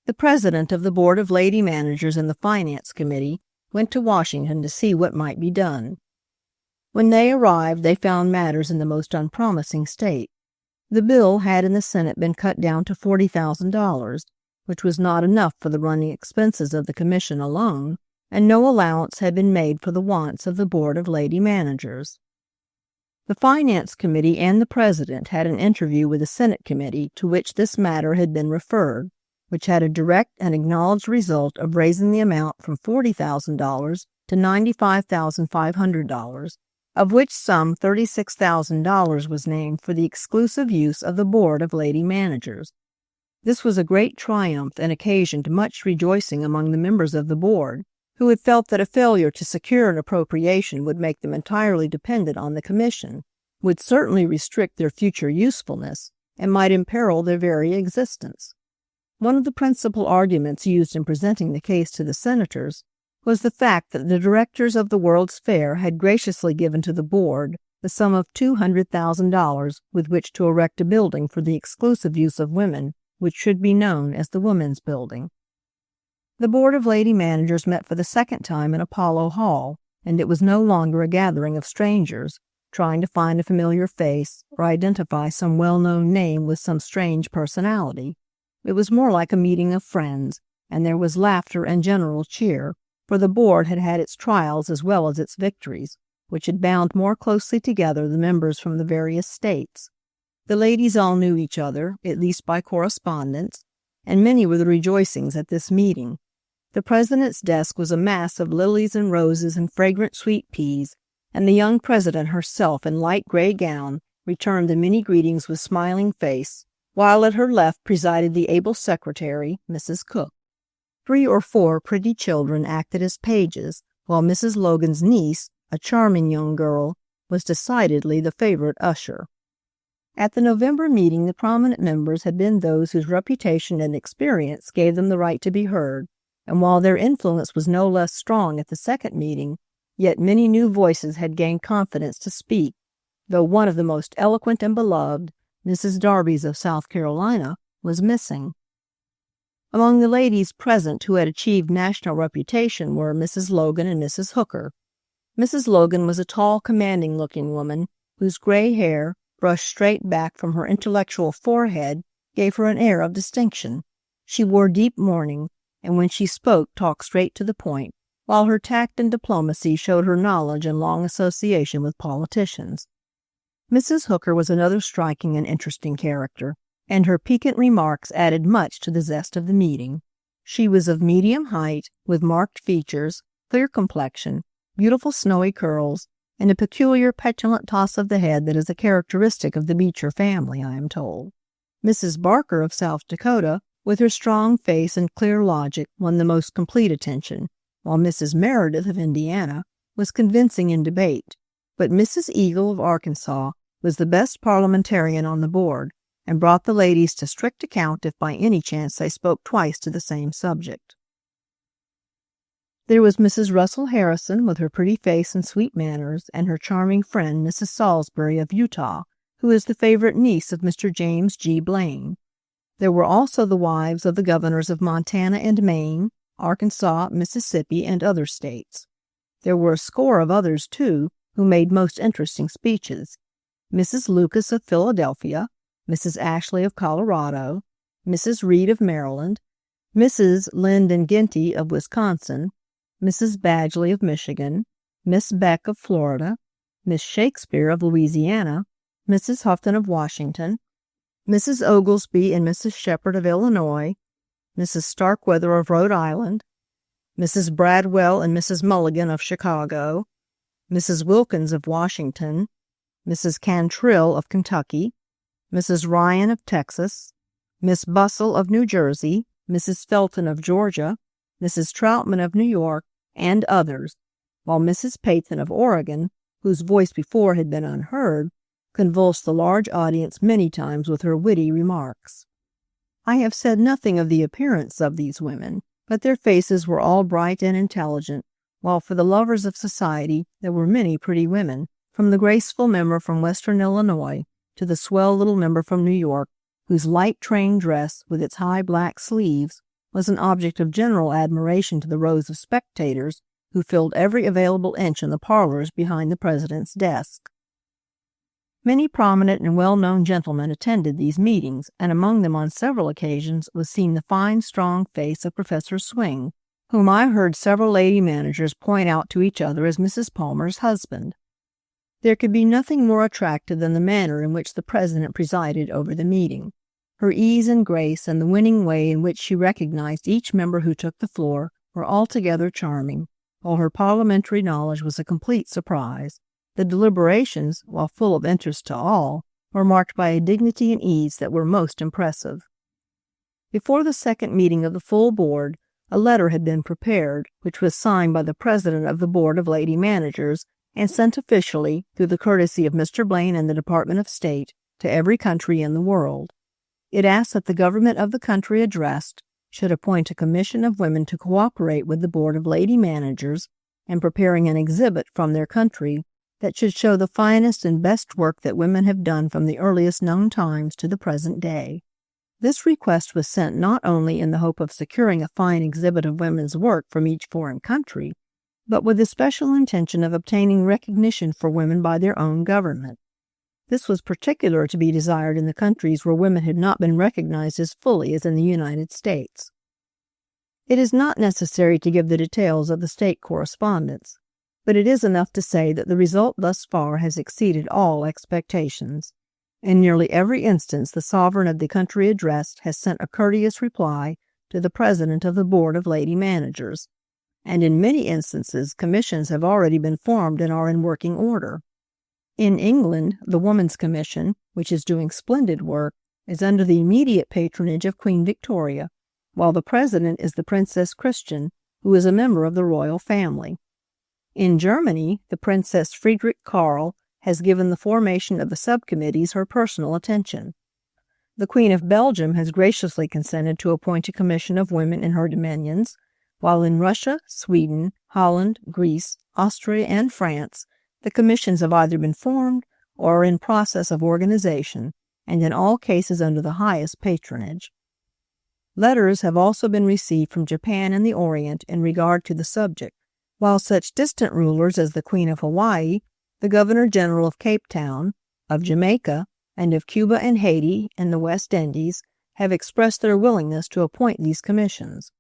the president of the Board of Lady Managers and the Finance Committee went to Washington to see what might be done. When they arrived, they found matters in the most unpromising state. The bill had in the Senate been cut down to $40,000, which was not enough for the running expenses of the Commission alone, and no allowance had been made for the wants of the Board of Lady Managers. The Finance Committee and the President had an interview with the Senate Committee to which this matter had been referred, which had a direct and acknowledged result of raising the amount from $40,000 to $95,500, of which sum $36,000 was named for the exclusive use of the Board of Lady Managers. This was a great triumph and occasioned much rejoicing among the members of the Board, who had felt that a failure to secure an appropriation would make them entirely dependent on the Commission, would certainly restrict their future usefulness, and might imperil their very existence. One of the principal arguments used in presenting the case to the senators was the fact that the directors of the World's Fair had graciously given to the Board the sum of $200,000 with which to erect a building for the exclusive use of women, which should be known as the Women's Building. The Board of Lady Managers met for the second time in Apollo Hall, and it was no longer a gathering of strangers, trying to find a familiar face or identify some well-known name with some strange personality. It was more like a meeting of friends, and there was laughter and general cheer, for the Board had had its trials as well as its victories, which had bound more closely together the members from the various states. The ladies all knew each other, at least by correspondence, and many were the rejoicings at this meeting. The President's desk was a mass of lilies and roses and fragrant sweet peas, and the young President herself in light gray gown returned the many greetings with smiling face, while at her left presided the able secretary, Mrs. Cook. 3 or 4 pretty children acted as pages, while Mrs. Logan's niece, a charming young girl, was decidedly the favorite usher. At the November meeting, the prominent members had been those whose reputation and experience gave them the right to be heard, and while their influence was no less strong at the second meeting, yet many new voices had gained confidence to speak, though one of the most eloquent and beloved, Mrs. Darby's of South Carolina, was missing. Among the ladies present who had achieved national reputation were Mrs. Logan and Mrs. Hooker. Mrs. Logan was a tall, commanding-looking woman, whose gray hair, brushed straight back from her intellectual forehead, gave her an air of distinction. She wore deep mourning, and when she spoke talked straight to the point, while her tact and diplomacy showed her knowledge and long association with politicians. Mrs. Hooker was another striking and interesting character, and her piquant remarks added much to the zest of the meeting. She was of medium height, with marked features, clear complexion, beautiful snowy curls, and a peculiar petulant toss of the head that is a characteristic of the Beecher family, I am told. Mrs. Barker of South Dakota, with her strong face and clear logic, won the most complete attention, while Mrs. Meredith of Indiana was convincing in debate, but Mrs. Eagle of Arkansas was the best parliamentarian on the board, and brought the ladies to strict account if by any chance they spoke twice to the same subject. There was Mrs. Russell Harrison, with her pretty face and sweet manners, and her charming friend, Mrs. Salisbury of Utah, who is the favorite niece of Mr. James G. Blaine. There were also the wives of the governors of Montana and Maine, Arkansas, Mississippi, and other states. There were a score of others, too, who made most interesting speeches. Mrs. Lucas of Philadelphia, Mrs. Ashley of Colorado, Mrs. Reed of Maryland, Mrs. Lyndon Ginty of Wisconsin, Mrs. Badgley of Michigan, Miss Beck of Florida, Miss Shakespeare of Louisiana, Mrs. Houghton of Washington, Mrs. Oglesby and Mrs. Shepherd of Illinois, Mrs. Starkweather of Rhode Island, Mrs. Bradwell and Mrs. Mulligan of Chicago, Mrs. Wilkins of Washington, Mrs. Cantrill of Kentucky, Mrs. Ryan of Texas, Miss Bussell of New Jersey, Mrs. Felton of Georgia, Mrs. Troutman of New York, and others, while Mrs. Payton of Oregon, whose voice before had been unheard, convulsed the large audience many times with her witty remarks. I have said nothing of the appearance of these women, but their faces were all bright and intelligent, while for the lovers of society there were many pretty women, from the graceful member from Western Illinois to the swell little member from New York, whose light train dress, with its high black sleeves, was an object of general admiration to the rows of spectators who filled every available inch in the parlors behind the president's desk. Many prominent and well-known gentlemen attended these meetings, and among them on several occasions was seen the fine, strong face of Professor Swing, whom I heard several lady managers point out to each other as Mrs. Palmer's husband. There could be nothing more attractive than the manner in which the president presided over the meeting. Her ease and grace and the winning way in which she recognized each member who took the floor were altogether charming, while her parliamentary knowledge was a complete surprise. The deliberations, while full of interest to all, were marked by a dignity and ease that were most impressive. Before the second meeting of the full board, a letter had been prepared, which was signed by the president of the Board of Lady Managers and sent officially, through the courtesy of Mr. Blaine and the Department of State, to every country in the world. It asked that the government of the country addressed should appoint a commission of women to cooperate with the Board of Lady Managers in preparing an exhibit from their country that should show the finest and best work that women have done from the earliest known times to the present day. This request was sent not only in the hope of securing a fine exhibit of women's work from each foreign country, but with the special intention of obtaining recognition for women by their own government. This was particular to be desired in the countries where women had not been recognized as fully as in the United States. It is not necessary to give the details of the state correspondence, but it is enough to say that the result thus far has exceeded all expectations. In nearly every instance the sovereign of the country addressed has sent a courteous reply to the president of the Board of Lady Managers, and in many instances commissions have already been formed and are in working order. In England, the Woman's Commission, which is doing splendid work, is under the immediate patronage of Queen Victoria, while the president is the Princess Christian, who is a member of the royal family. In Germany, the Princess Friedrich Karl has given the formation of the subcommittees her personal attention. The Queen of Belgium has graciously consented to appoint a commission of women in her dominions, while in Russia, Sweden, Holland, Greece, Austria, and France, the commissions have either been formed or are in process of organization, and in all cases under the highest patronage. Letters have also been received from Japan and the Orient in regard to the subject, while such distant rulers as the Queen of Hawaii, the Governor-General of Cape Town, of Jamaica, and of Cuba and Haiti and the West Indies have expressed their willingness to appoint these commissions.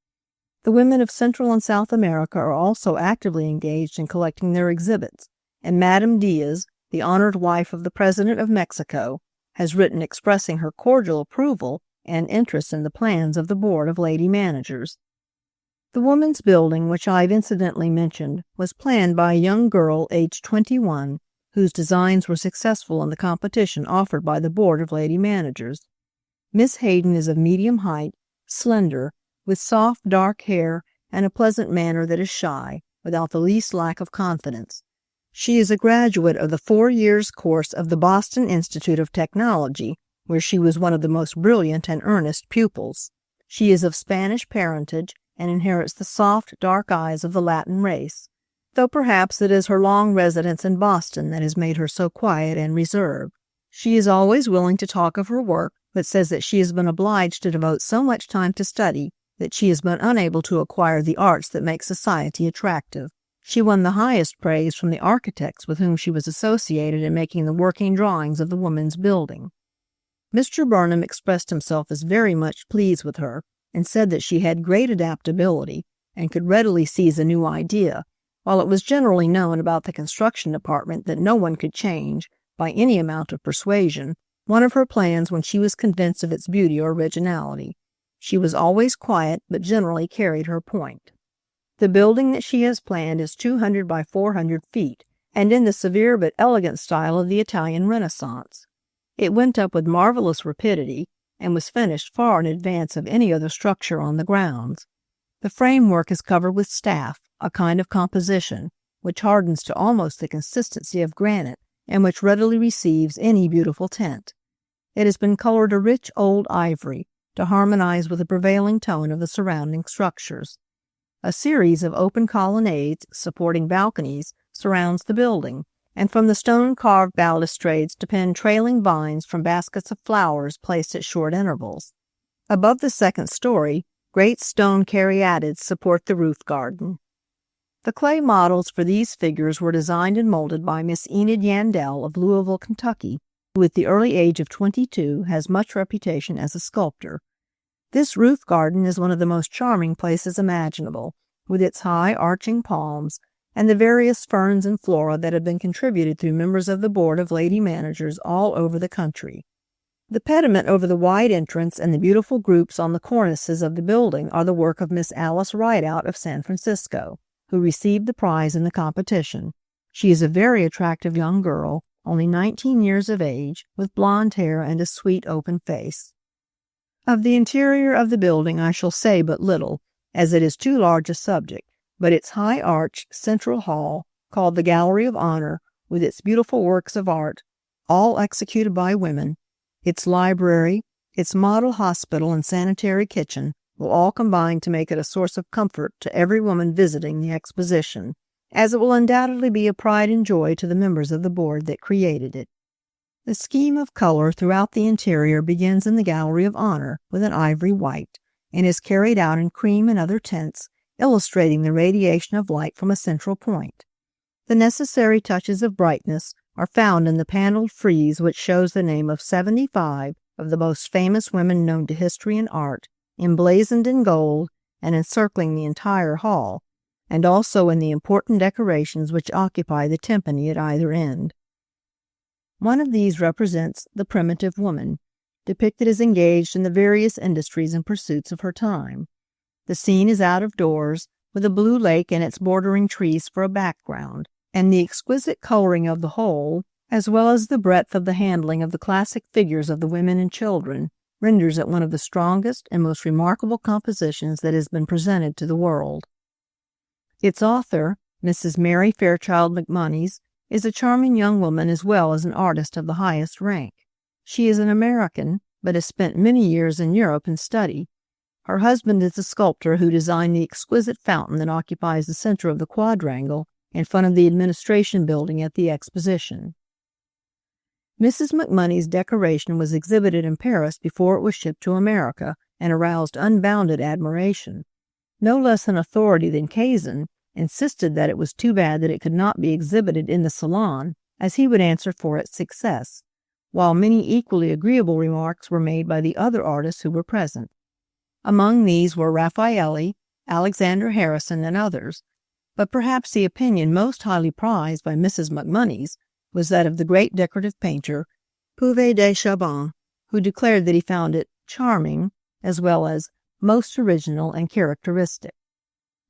The women of Central and South America are also actively engaged in collecting their exhibits, and Madame Diaz, the honored wife of the President of Mexico, has written expressing her cordial approval and interest in the plans of the Board of Lady Managers. The Woman's Building, which I have incidentally mentioned, was planned by a young girl aged 21, whose designs were successful in the competition offered by the Board of Lady Managers. Miss Hayden is of medium height, slender, with soft dark hair and a pleasant manner that is shy, without the least lack of confidence. She is a graduate of the 4 years' course of the Boston Institute of Technology, where she was one of the most brilliant and earnest pupils. She is of Spanish parentage and inherits the soft, dark eyes of the Latin race, though perhaps it is her long residence in Boston that has made her so quiet and reserved. She is always willing to talk of her work, but says that she has been obliged to devote so much time to study that she has been unable to acquire the arts that make society attractive. She won the highest praise from the architects with whom she was associated in making the working drawings of the Woman's Building. Mr. Burnham expressed himself as very much pleased with her, and said that she had great adaptability and could readily seize a new idea, while it was generally known about the construction department that no one could change, by any amount of persuasion, one of her plans when she was convinced of its beauty or originality. She was always quiet, but generally carried her point. The building that she has planned is 200 by 400 feet, and in the severe but elegant style of the Italian Renaissance. It went up with marvelous rapidity, and was finished far in advance of any other structure on the grounds. The framework is covered with staff, a kind of composition, which hardens to almost the consistency of granite, and which readily receives any beautiful tint. It has been colored a rich old ivory, to harmonize with the prevailing tone of the surrounding structures. A series of open colonnades, supporting balconies, surrounds the building, and from the stone-carved balustrades depend trailing vines from baskets of flowers placed at short intervals. Above the second story, great stone caryatids support the roof garden. The clay models for these figures were designed and molded by Miss Enid Yandell of Loughborough, Kentucky, who at the early age of 22 has much reputation as a sculptor. This roof garden is one of the most charming places imaginable, with its high arching palms and the various ferns and flora that have been contributed through members of the board of lady managers all over the country. The pediment over the wide entrance and the beautiful groups on the cornices of the building are the work of Miss Alice Rideout of San Francisco, who received the prize in the competition. She is a very attractive young girl, only 19 years of age, with blonde hair and a sweet, open face. Of the interior of the building I shall say but little, as it is too large a subject, but its high arched central hall, called the Gallery of Honor, with its beautiful works of art, all executed by women, its library, its model hospital and sanitary kitchen, will all combine to make it a source of comfort to every woman visiting the exposition, as it will undoubtedly be a pride and joy to the members of the board that created it. The scheme of color throughout the interior begins in the Gallery of Honor with an ivory white, and is carried out in cream and other tints, illustrating the radiation of light from a central point. The necessary touches of brightness are found in the paneled frieze which shows the name of 75 of the most famous women known to history and art, emblazoned in gold and encircling the entire hall, and also in the important decorations which occupy the timpani at either end. One of these represents the primitive woman, depicted as engaged in the various industries and pursuits of her time. The scene is out of doors, with a blue lake and its bordering trees for a background, and the exquisite coloring of the whole, as well as the breadth of the handling of the classic figures of the women and children, renders it one of the strongest and most remarkable compositions that has been presented to the world. Its author, Mrs. Mary Fairchild McMonnies, is a charming young woman as well as an artist of the highest rank. She is an American, but has spent many years in Europe in study. Her husband is the sculptor who designed the exquisite fountain that occupies the center of the quadrangle in front of the administration building at the exposition. Mrs. McMonnies' decoration was exhibited in Paris before it was shipped to America and aroused unbounded admiration. No less an authority than Kazin insisted that it was too bad that it could not be exhibited in the salon, as he would answer for its success, while many equally agreeable remarks were made by the other artists who were present. Among these were Raffaelli, Alexander Harrison, and others, but perhaps the opinion most highly prized by Mrs. McMonnies was that of the great decorative painter, Puvis de Chabannes, who declared that he found it charming, as well as most original and characteristic.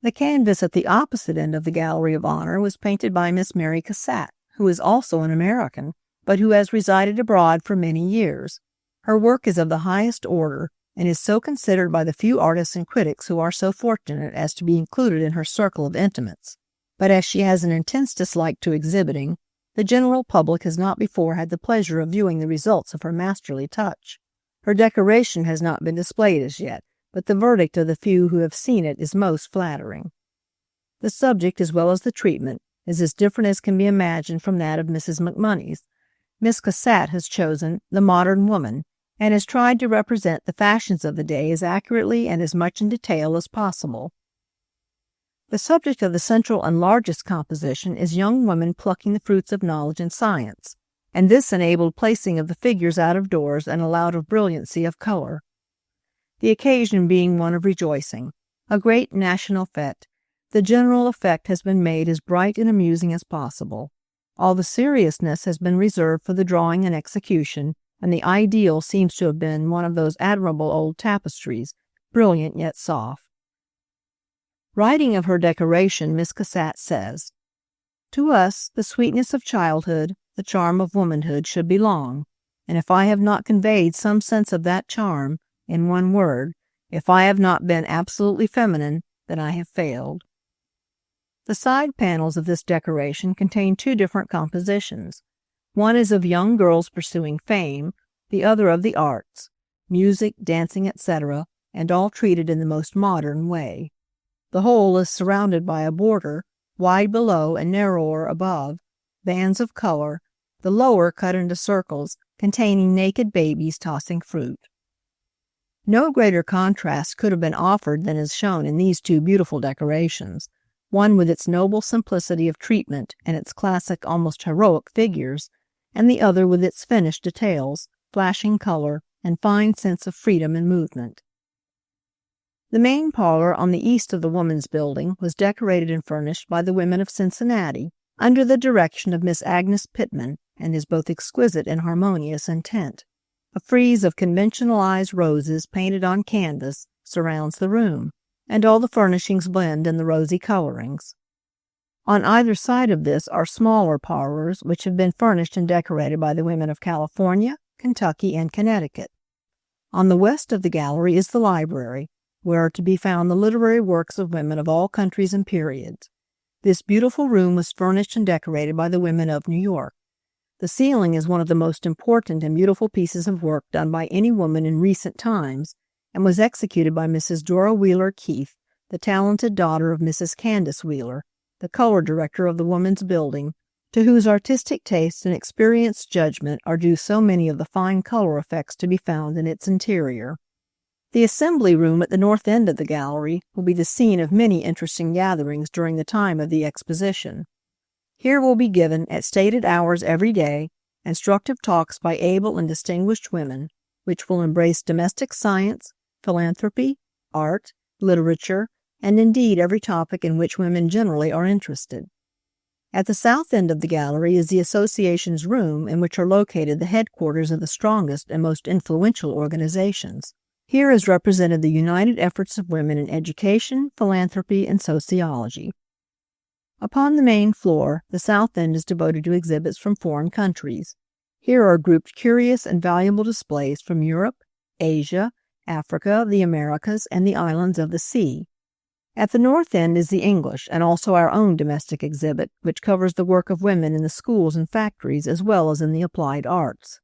The canvas at the opposite end of the Gallery of Honor was painted by Miss Mary Cassatt, who is also an American, but who has resided abroad for many years. Her work is of the highest order, and is so considered by the few artists and critics who are so fortunate as to be included in her circle of intimates. But as she has an intense dislike to exhibiting, the general public has not before had the pleasure of viewing the results of her masterly touch. Her decoration has not been displayed as yet, but the verdict of the few who have seen it is most flattering. The subject, as well as the treatment, is as different as can be imagined from that of Mrs. McMonnies. Miss Cassatt has chosen the modern woman, and has tried to represent the fashions of the day as accurately and as much in detail as possible. The subject of the central and largest composition is young women plucking the fruits of knowledge and science, and this enabled placing of the figures out of doors and allowed of brilliancy of color. The occasion being one of rejoicing, a great national fete, the general effect has been made as bright and amusing as possible. All the seriousness has been reserved for the drawing and execution, and the ideal seems to have been one of those admirable old tapestries, brilliant yet soft. Writing of her decoration, Miss Cassatt says, "To us, the sweetness of childhood, the charm of womanhood should belong, and if I have not conveyed some sense of that charm, in one word, if I have not been absolutely feminine, then I have failed." The side panels of this decoration contain two different compositions. One is of young girls pursuing fame, the other of the arts, music, dancing, etc., and all treated in the most modern way. The whole is surrounded by a border, wide below and narrower above, bands of color, the lower cut into circles containing naked babies tossing fruit. No greater contrast could have been offered than is shown in these two beautiful decorations, one with its noble simplicity of treatment and its classic, almost heroic figures, and the other with its finished details, flashing color, and fine sense of freedom and movement. The main parlor on the east of the Woman's Building was decorated and furnished by the women of Cincinnati, under the direction of Miss Agnes Pittman, and is both exquisite and harmonious in tint. A frieze of conventionalized roses painted on canvas surrounds the room, and all the furnishings blend in the rosy colorings. On either side of this are smaller parlors which have been furnished and decorated by the women of California, Kentucky, and Connecticut. On the west of the gallery is the library, where are to be found the literary works of women of all countries and periods. This beautiful room was furnished and decorated by the women of New York. The ceiling is one of the most important and beautiful pieces of work done by any woman in recent times, and was executed by Mrs. Dora Wheeler Keith, the talented daughter of Mrs. Candace Wheeler, the color director of the Woman's Building, to whose artistic taste and experienced judgment are due so many of the fine color effects to be found in its interior. The assembly room at the north end of the gallery will be the scene of many interesting gatherings during the time of the exposition. Here will be given, at stated hours every day, instructive talks by able and distinguished women, which will embrace domestic science, philanthropy, art, literature, and indeed every topic in which women generally are interested. At the south end of the gallery is the Association's room, in which are located the headquarters of the strongest and most influential organizations. Here is represented the united efforts of women in education, philanthropy, and sociology. Upon the main floor, the south end is devoted to exhibits from foreign countries. Here are grouped curious and valuable displays from Europe, Asia, Africa, the Americas, and the islands of the sea. At the north end is the English and also our own domestic exhibit, which covers the work of women in the schools and factories as well as in the applied arts.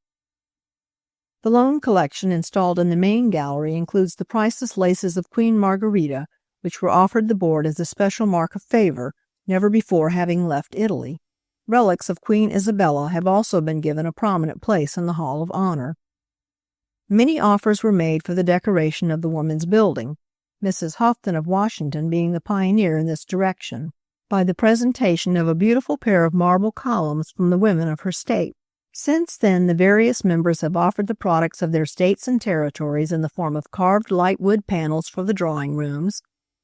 The loan collection installed in the main gallery includes the priceless laces of Queen Margherita, which were offered the board as a special mark of favor, never before having left Italy. Relics of Queen Isabella have also been given a prominent place in the Hall of Honor. Many offers were made for the decoration of the Woman's Building, Mrs. Houghton of Washington being the pioneer in this direction, by the presentation of a beautiful pair of marble columns from the women of her state. Since then, the various members have offered the products of their states and territories in the form of carved light wood panels for the drawing rooms,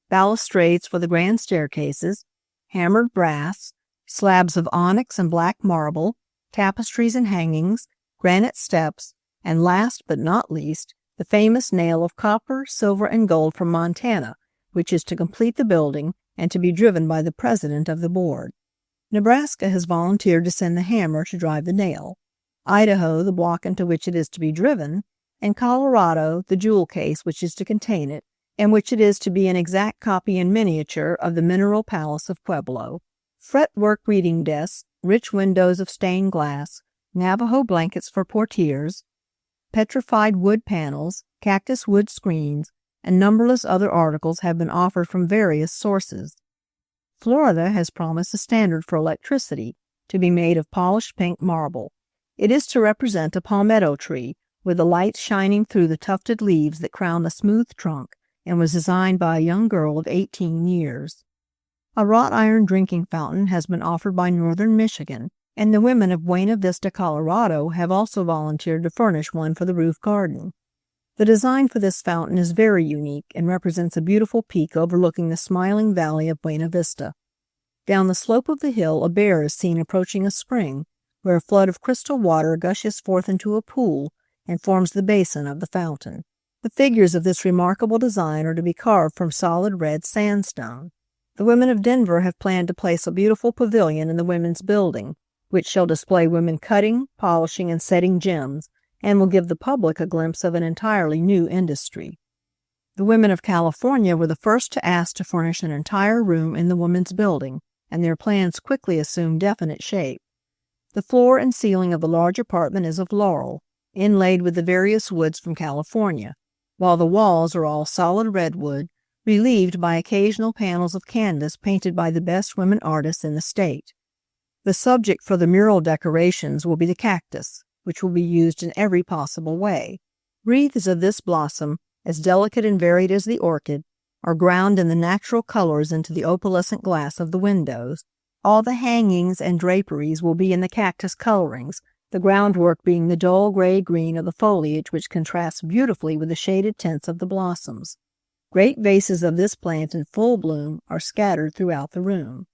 balustrades for the grand staircases, hammered brass, slabs of onyx and black marble, tapestries and hangings, granite steps, and last but not least, the famous nail of copper, silver, and gold from Montana, which is to complete the building and to be driven by the president of the board. Nebraska has volunteered to send the hammer to drive the nail, Idaho the block into which it is to be driven, and Colorado the jewel case which is to contain it, and which it is to be an exact copy in miniature of the Mineral Palace of Pueblo. Fretwork reading desks, rich windows of stained glass, Navajo blankets for portieres, petrified wood panels, cactus wood screens, and numberless other articles have been offered from various sources. Florida has promised a standard for electricity to be made of polished pink marble. It is to represent a palmetto tree, with the light shining through the tufted leaves that crown the smooth trunk, and was designed by a young girl of 18 years. A wrought iron drinking fountain has been offered by Northern Michigan, and the women of Buena Vista, Colorado, have also volunteered to furnish one for the roof garden. The design for this fountain is very unique and represents a beautiful peak overlooking the smiling valley of Buena Vista. Down the slope of the hill, a bear is seen approaching a spring, where a flood of crystal water gushes forth into a pool and forms the basin of the fountain. The figures of this remarkable design are to be carved from solid red sandstone. The women of Denver have planned to place a beautiful pavilion in the women's building, which shall display women cutting, polishing, and setting gems, and will give the public a glimpse of an entirely new industry. The women of California were the first to ask to furnish an entire room in the women's building, and their plans quickly assumed definite shape. The floor and ceiling of the large apartment is of laurel, inlaid with the various woods from California, while the walls are all solid redwood, relieved by occasional panels of canvas painted by the best women artists in the state. The subject for the mural decorations will be the cactus, which will be used in every possible way. Wreaths of this blossom, as delicate and varied as the orchid, are ground in the natural colors into the opalescent glass of the windows. All the hangings and draperies will be in the cactus colorings, the groundwork being the dull gray-green of the foliage, which contrasts beautifully with the shaded tints of the blossoms. Great vases of this plant in full bloom are scattered throughout the room.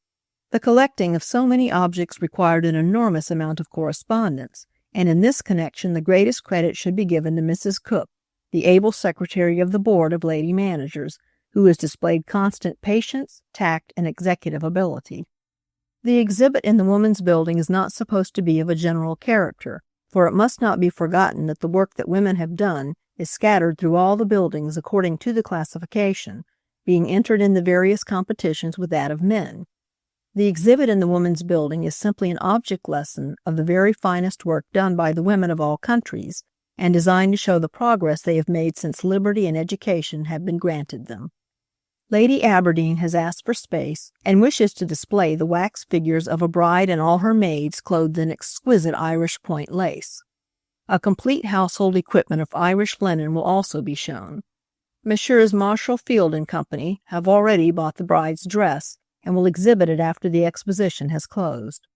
The collecting of so many objects required an enormous amount of correspondence, and in this connection the greatest credit should be given to Mrs. Cook, the able secretary of the Board of Lady Managers, who has displayed constant patience, tact, and executive ability. The exhibit in the women's building is not supposed to be of a general character, for it must not be forgotten that the work that women have done is scattered through all the buildings according to the classification, being entered in the various competitions with that of men. The exhibit in the women's building is simply an object lesson of the very finest work done by the women of all countries, and designed to show the progress they have made since liberty and education have been granted them. Lady Aberdeen has asked for space and wishes to display the wax figures of a bride and all her maids clothed in exquisite Irish point lace. A complete household equipment of Irish linen will also be shown. Messrs. Marshall Field and Company have already bought the bride's dress and will exhibit it after the exposition has closed.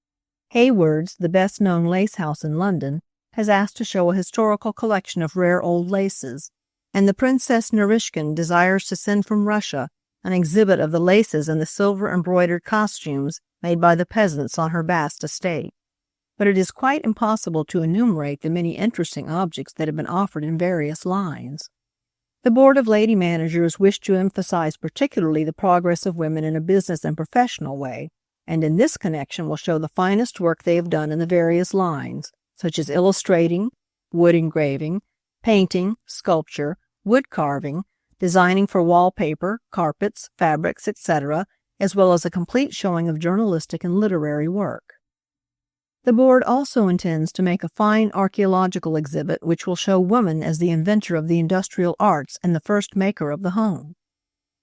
Hayward's, the best-known lace house in London, has asked to show a historical collection of rare old laces, and the Princess Narishkin desires to send from Russia an exhibit of the laces and the silver-embroidered costumes made by the peasants on her vast estate. But it is quite impossible to enumerate the many interesting objects that have been offered in various lines. The Board of Lady Managers wish to emphasize particularly the progress of women in a business and professional way, and in this connection will show the finest work they have done in the various lines, such as illustrating, wood engraving, painting, sculpture, wood carving, designing for wallpaper, carpets, fabrics, etc., as well as a complete showing of journalistic and literary work. The board also intends to make a fine archaeological exhibit which will show woman as the inventor of the industrial arts and the first maker of the home.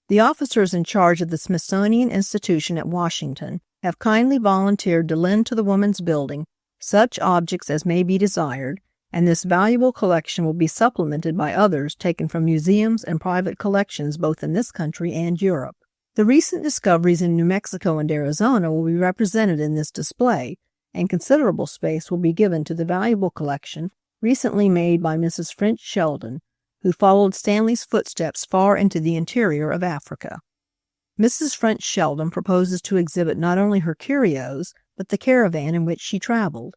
The officers in charge of the Smithsonian Institution at Washington have kindly volunteered to lend to the women's building such objects as may be desired, and this valuable collection will be supplemented by others taken from museums and private collections both in this country and Europe. The recent discoveries in New Mexico and Arizona will be represented in this display, and considerable space will be given to the valuable collection recently made by Mrs. French Sheldon, who followed Stanley's footsteps far into the interior of Africa. Mrs. French Sheldon proposes to exhibit not only her curios, but the caravan in which she traveled.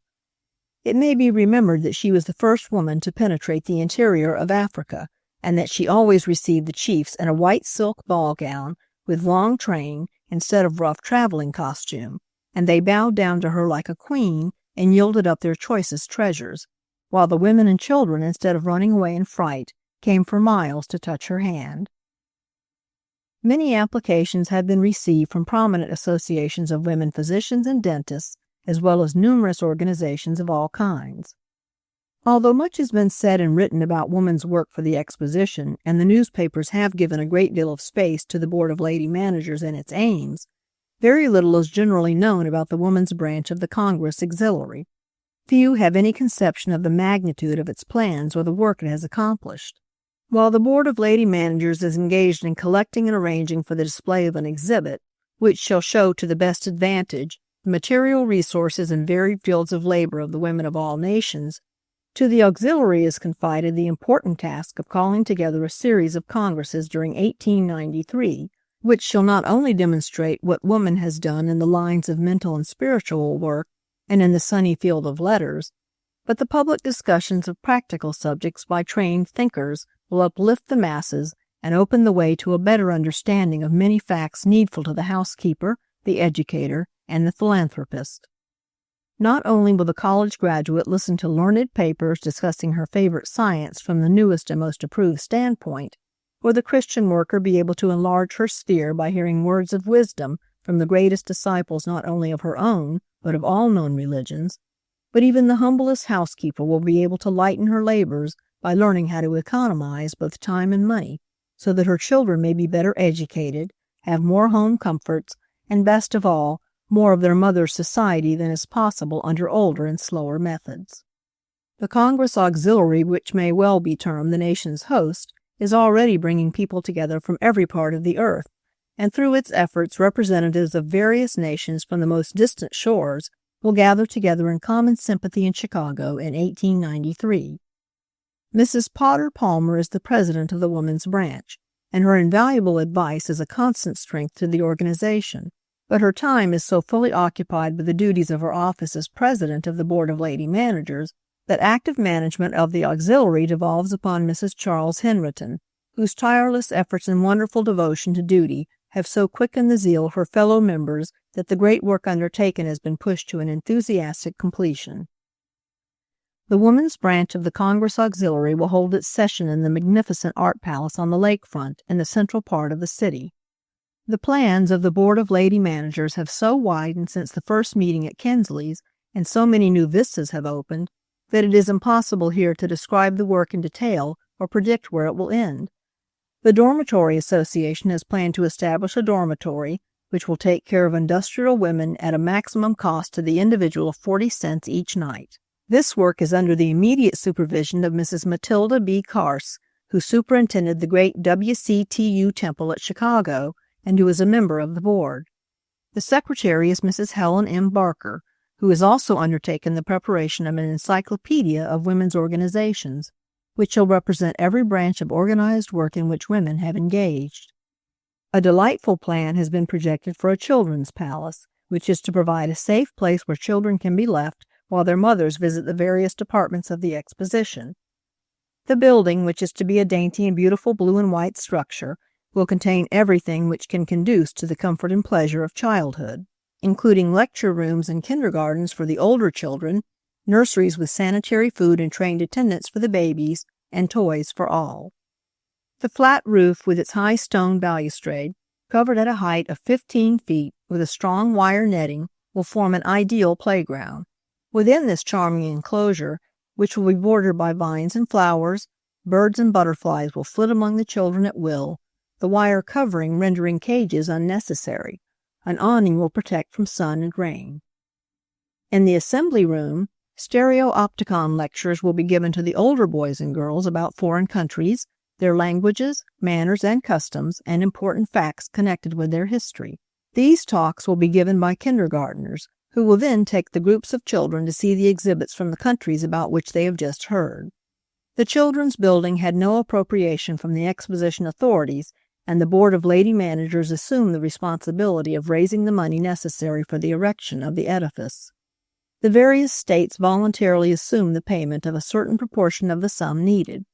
It may be remembered that she was the first woman to penetrate the interior of Africa, and that she always received the chiefs in a white silk ball gown with long train instead of rough traveling costume, and they bowed down to her like a queen and yielded up their choicest treasures, while the women and children, instead of running away in fright, came for miles to touch her hand. Many applications have been received from prominent associations of women physicians and dentists, as well as numerous organizations of all kinds. Although much has been said and written about women's work for the exposition, and the newspapers have given a great deal of space to the Board of Lady Managers and its aims, very little is generally known about the women's branch of the Congress Auxiliary. Few have any conception of the magnitude of its plans or the work it has accomplished. While the Board of Lady Managers is engaged in collecting and arranging for the display of an exhibit, which shall show to the best advantage the material resources and varied fields of labor of the women of all nations, to the auxiliary is confided the important task of calling together a series of congresses during 1893, which shall not only demonstrate what woman has done in the lines of mental and spiritual work and in the sunny field of letters, but the public discussions of practical subjects by trained thinkers will uplift the masses and open the way to a better understanding of many facts needful to the housekeeper, the educator, and the philanthropist. Not only will the college graduate listen to learned papers discussing her favorite science from the newest and most approved standpoint, or the Christian worker be able to enlarge her sphere by hearing words of wisdom from the greatest disciples not only of her own, but of all known religions, but even the humblest housekeeper will be able to lighten her labors by learning how to economize both time and money, so that her children may be better educated, have more home comforts, and best of all, more of their mother's society than is possible under older and slower methods. The Congress Auxiliary, which may well be termed the nation's host, is already bringing people together from every part of the earth, and through its efforts representatives of various nations from the most distant shores will gather together in common sympathy in Chicago in 1893. Mrs. Potter Palmer is the president of the Women's Branch, and her invaluable advice is a constant strength to the organization, but her time is so fully occupied with the duties of her office as president of the Board of Lady Managers that active management of the auxiliary devolves upon Mrs. Charles Henriton, whose tireless efforts and wonderful devotion to duty have so quickened the zeal of her fellow members that the great work undertaken has been pushed to an enthusiastic completion. The Women's Branch of the Congress Auxiliary will hold its session in the magnificent Art Palace on the lakefront in the central part of the city. The plans of the Board of Lady Managers have so widened since the first meeting at Kinsley's, and so many new vistas have opened, that it is impossible here to describe the work in detail or predict where it will end. The Dormitory Association has planned to establish a dormitory which will take care of industrial women at a maximum cost to the individual of 40 cents each night. This work is under the immediate supervision of Mrs. Matilda B. Carse, who superintended the great WCTU Temple at Chicago and who is a member of the board. The secretary is Mrs. Helen M. Barker, who has also undertaken the preparation of an encyclopedia of women's organizations, which shall represent every branch of organized work in which women have engaged. A delightful plan has been projected for a children's palace, which is to provide a safe place where children can be left while their mothers visit the various departments of the exposition. The building, which is to be a dainty and beautiful blue and white structure, will contain everything which can conduce to the comfort and pleasure of childhood, including lecture rooms and kindergartens for the older children, nurseries with sanitary food and trained attendants for the babies, and toys for all. The flat roof with its high stone balustrade, covered at a height of 15 feet with a strong wire netting, will form an ideal playground. Within this charming enclosure, which will be bordered by vines and flowers, birds and butterflies will flit among the children at will, the wire covering rendering cages unnecessary. An awning will protect from sun and rain. In the assembly room, stereopticon lectures will be given to the older boys and girls about foreign countries, their languages, manners, and customs, and important facts connected with their history. These talks will be given by kindergartners, who will then take the groups of children to see the exhibits from the countries about which they have just heard. The Children's Building had no appropriation from the exposition authorities, and the Board of Lady Managers assumed the responsibility of raising the money necessary for the erection of the edifice. The various states voluntarily assume the payment of a certain proportion of the sum needed.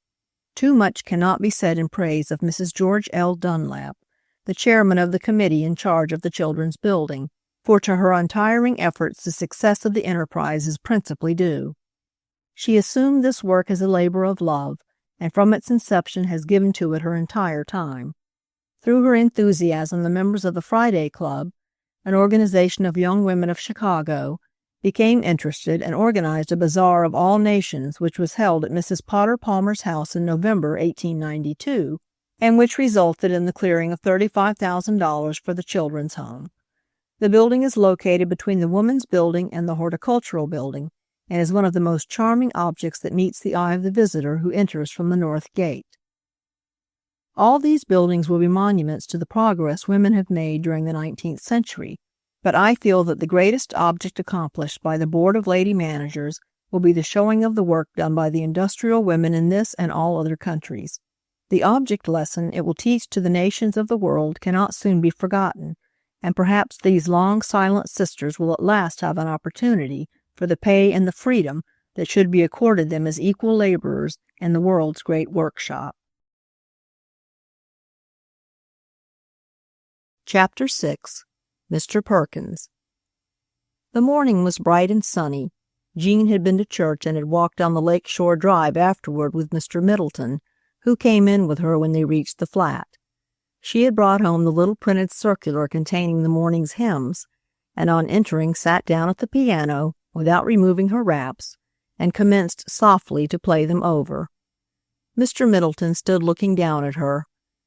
Too much cannot be said in praise of Mrs. George L. Dunlap, the chairman of the committee in charge of the Children's Building, for to her untiring efforts the success of the enterprise is principally due. She assumed this work as a labor of love, and from its inception has given to it her entire time. Through her enthusiasm, the members of the Friday Club, an organization of young women of Chicago, became interested and organized a bazaar of all nations which was held at Mrs. Potter Palmer's house in November 1892, and which resulted in the clearing of $35,000 for the children's home. The building is located between the Women's Building and the Horticultural Building, and is one of the most charming objects that meets the eye of the visitor who enters from the North Gate. All these buildings will be monuments to the progress women have made during the 19th century, but I feel that the greatest object accomplished by the Board of Lady Managers will be the showing of the work done by the industrial women in this and all other countries. The object lesson it will teach to the nations of the world cannot soon be forgotten, and perhaps these long silent sisters will at last have an opportunity for the pay and the freedom that should be accorded them as equal laborers in the world's great workshop. Chapter 6. Mr. Perkins. The morning was bright and sunny. Jean had been to church and had walked down the Lake Shore Drive afterward with Mr. Middleton, who came in with her when they reached the flat. She had brought home the little printed circular containing the morning's hymns, and on entering sat down at the piano without removing her wraps, and commenced softly to play them over. Mr. Middleton stood looking down at her,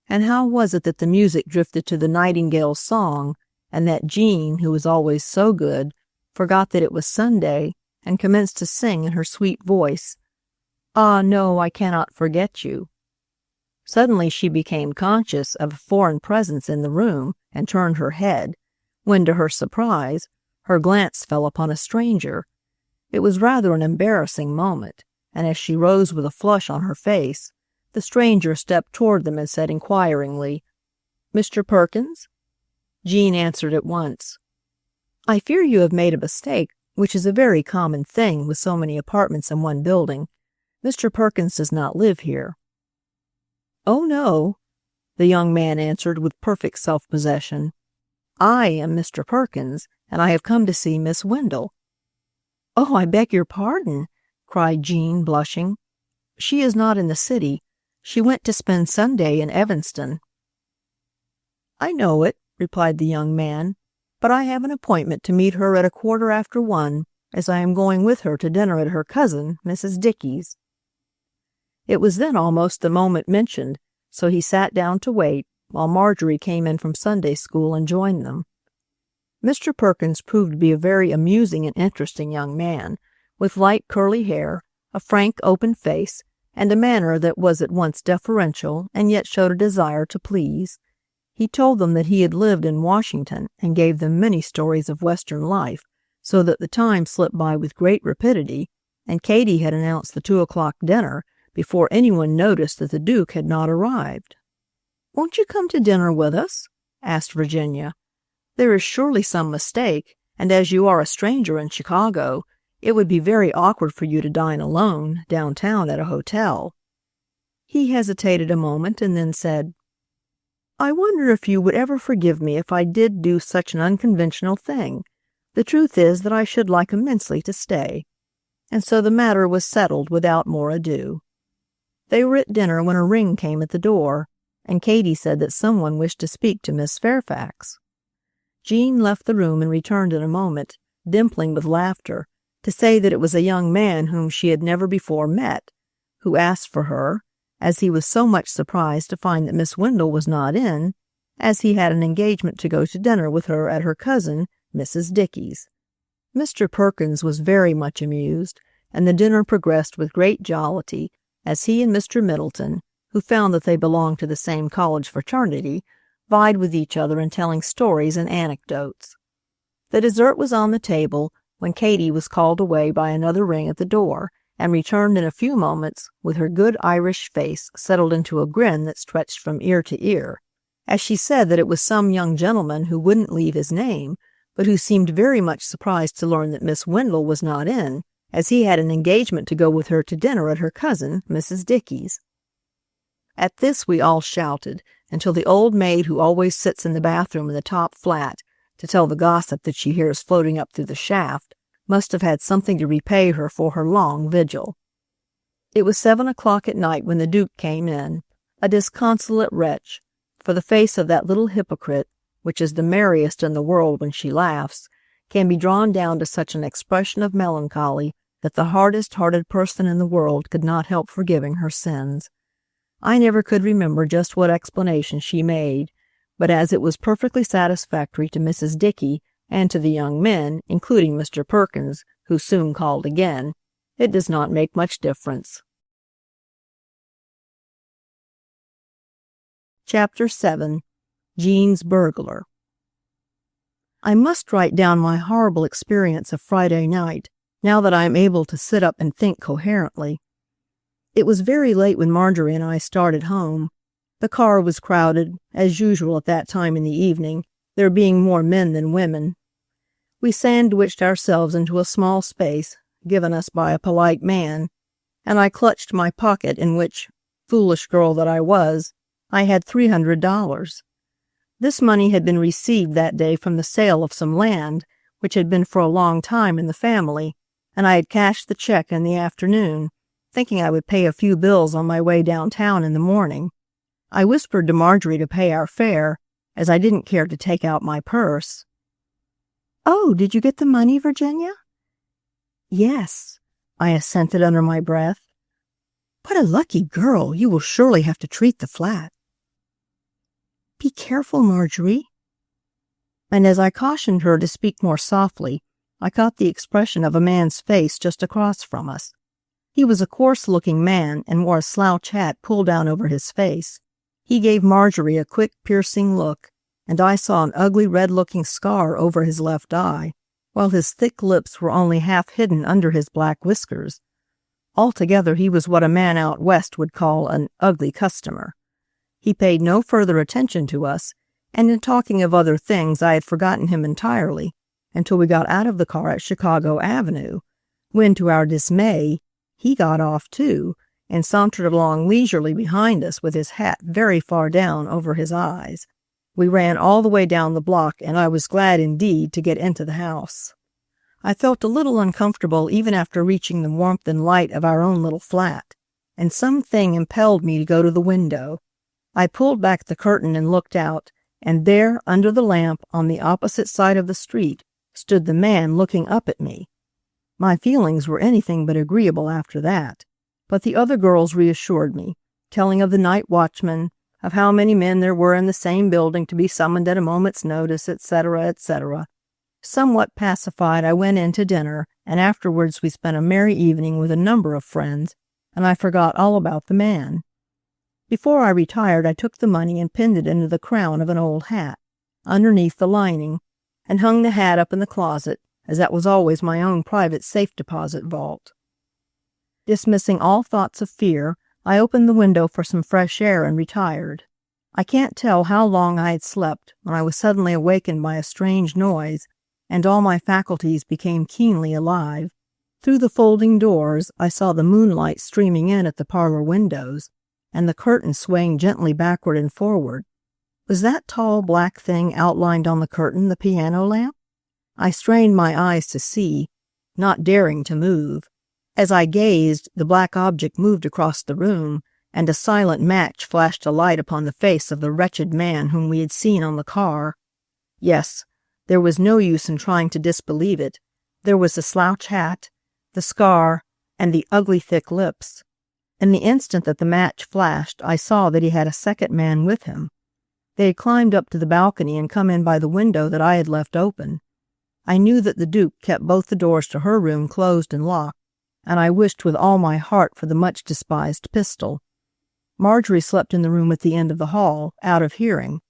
and how was it that the music drifted to the nightingale's song, and that Jean, who was always so good, forgot that it was Sunday, and commenced to sing in her sweet voice, "Ah, no, I cannot forget you." Suddenly she became conscious of a foreign presence in the room and turned her head, when, to her surprise, her glance fell upon a stranger. It was rather an embarrassing moment, and as she rose with a flush on her face, the stranger stepped toward them and said inquiringly, "Mr. Perkins?" Jean answered at once, "I fear you have made a mistake, which is a very common thing with so many apartments in one building. Mr. Perkins does not live here." "Oh, no," the young man answered with perfect self-possession. "I am Mr. Perkins, and I have come to see Miss Wendell." "Oh, I beg your pardon," cried Jean, blushing. "She is not in the city. She went to spend Sunday in Evanston." "I know it," replied the young man, "but I have an appointment to meet her at 1:15, as I am going with her to dinner at her cousin, Mrs. Dickey's." It was then almost the moment mentioned, so he sat down to wait, while Marjorie came in from Sunday school and joined them. Mr. Perkins proved to be a very amusing and interesting young man, with light curly hair, a frank, open face, and a manner that was at once deferential and yet showed a desire to please. He told them that he had lived in Washington and gave them many stories of Western life, so that the time slipped by with great rapidity, and Katie had announced the 2 o'clock dinner before anyone noticed that the Duke had not arrived. "Won't you come to dinner with us?" asked Virginia. "There is surely some mistake, and as you are a stranger in Chicago, it would be very awkward for you to dine alone downtown at a hotel." He hesitated a moment and then said, "I wonder if you would ever forgive me if I did do such an unconventional thing. The truth is that I should like immensely to stay." And so the matter was settled without more ado. They were at dinner when a ring came at the door, and Katie said that someone wished to speak to Miss Fairfax. Jean left the room and returned in a moment, dimpling with laughter, to say that it was a young man whom she had never before met, who asked for her, as he was so much surprised to find that Miss Wendell was not in, as he had an engagement to go to dinner with her at her cousin, Mrs. Dickey's. Mr. Perkins was very much amused, and the dinner progressed with great jollity, as he and Mr. Middleton, who found that they belonged to the same college fraternity, vied with each other in telling stories and anecdotes. The dessert was on the table when Katie was called away by another ring at the door, and returned in a few moments with her good Irish face settled into a grin that stretched from ear to ear, as she said that it was some young gentleman who wouldn't leave his name, but who seemed very much surprised to learn that Miss Wendell was not in, as he had an engagement to go with her to dinner at her cousin, Mrs. Dickey's. At this we all shouted, until the old maid who always sits in the bathroom in the top flat to tell the gossip that she hears floating up through the shaft must have had something to repay her for her long vigil. It was 7 o'clock at night when the Duke came in, a disconsolate wretch, for the face of that little hypocrite, which is the merriest in the world when she laughs, can be drawn down to such an expression of melancholy that the hardest-hearted person in the world could not help forgiving her sins. I never could remember just what explanation she made, but as it was perfectly satisfactory to Mrs. Dickey and to the young men, including Mr. Perkins, who soon called again, it does not make much difference. Chapter 7. Jean's Burglar. I must write down my horrible experience of Friday night, now that I am able to sit up and think coherently. It was very late when Marjorie and I started home. The car was crowded, as usual at that time in the evening, there being more men than women. We sandwiched ourselves into a small space, given us by a polite man, and I clutched my pocket in which, foolish girl that I was, I had $300. This money had been received that day from the sale of some land, which had been for a long time in the family, and I had cashed the check in the afternoon, thinking I would pay a few bills on my way downtown in the morning. I whispered to Marjorie to pay our fare, as I didn't care to take out my purse. "Oh, did you get the money, Virginia?" "Yes," I assented under my breath. "What a lucky girl! You will surely have to treat the flat." "Be careful, Marjorie." And as I cautioned her to speak more softly, I caught the expression of a man's face just across from us. He was a coarse-looking man and wore a slouch hat pulled down over his face. He gave Marjorie a quick, piercing look, and I saw an ugly red-looking scar over his left eye, while his thick lips were only half hidden under his black whiskers. Altogether, he was what a man out west would call an ugly customer. He paid no further attention to us, and in talking of other things I had forgotten him entirely until we got out of the car at Chicago Avenue, when, to our dismay, he got off too and sauntered along leisurely behind us with his hat very far down over his eyes. We ran all the way down the block, and I was glad indeed to get into the house. I felt a little uncomfortable even after reaching the warmth and light of our own little flat, and something impelled me to go to the window. I pulled back the curtain and looked out, and there, under the lamp, on the opposite side of the street, stood the man looking up at me. My feelings were anything but agreeable after that, but the other girls reassured me, telling of the night watchman, of how many men there were in the same building to be summoned at a moment's notice, etc., etc. Somewhat pacified, I went in to dinner, and afterwards we spent a merry evening with a number of friends, and I forgot all about the man. Before I retired, I took the money and pinned it into the crown of an old hat, underneath the lining, and hung the hat up in the closet, as that was always my own private safe deposit vault. Dismissing all thoughts of fear, I opened the window for some fresh air and retired. I can't tell how long I had slept when I was suddenly awakened by a strange noise, and all my faculties became keenly alive. Through the folding doors, I saw the moonlight streaming in at the parlor windows, and the curtain swaying gently backward and forward. Was that tall black thing outlined on the curtain the piano lamp? I strained my eyes to see, not daring to move. As I gazed, the black object moved across the room, and a silent match flashed a light upon the face of the wretched man whom we had seen on the car. Yes, there was no use in trying to disbelieve it. There was the slouch hat, the scar, and the ugly thick lips. In the instant that the match flashed, I saw that he had a second man with him. They had climbed up to the balcony and come in by the window that I had left open. I knew that the Duke kept both the doors to her room closed and locked, and I wished with all my heart for the much-despised pistol. Marjorie slept in the room at the end of the hall, out of hearing,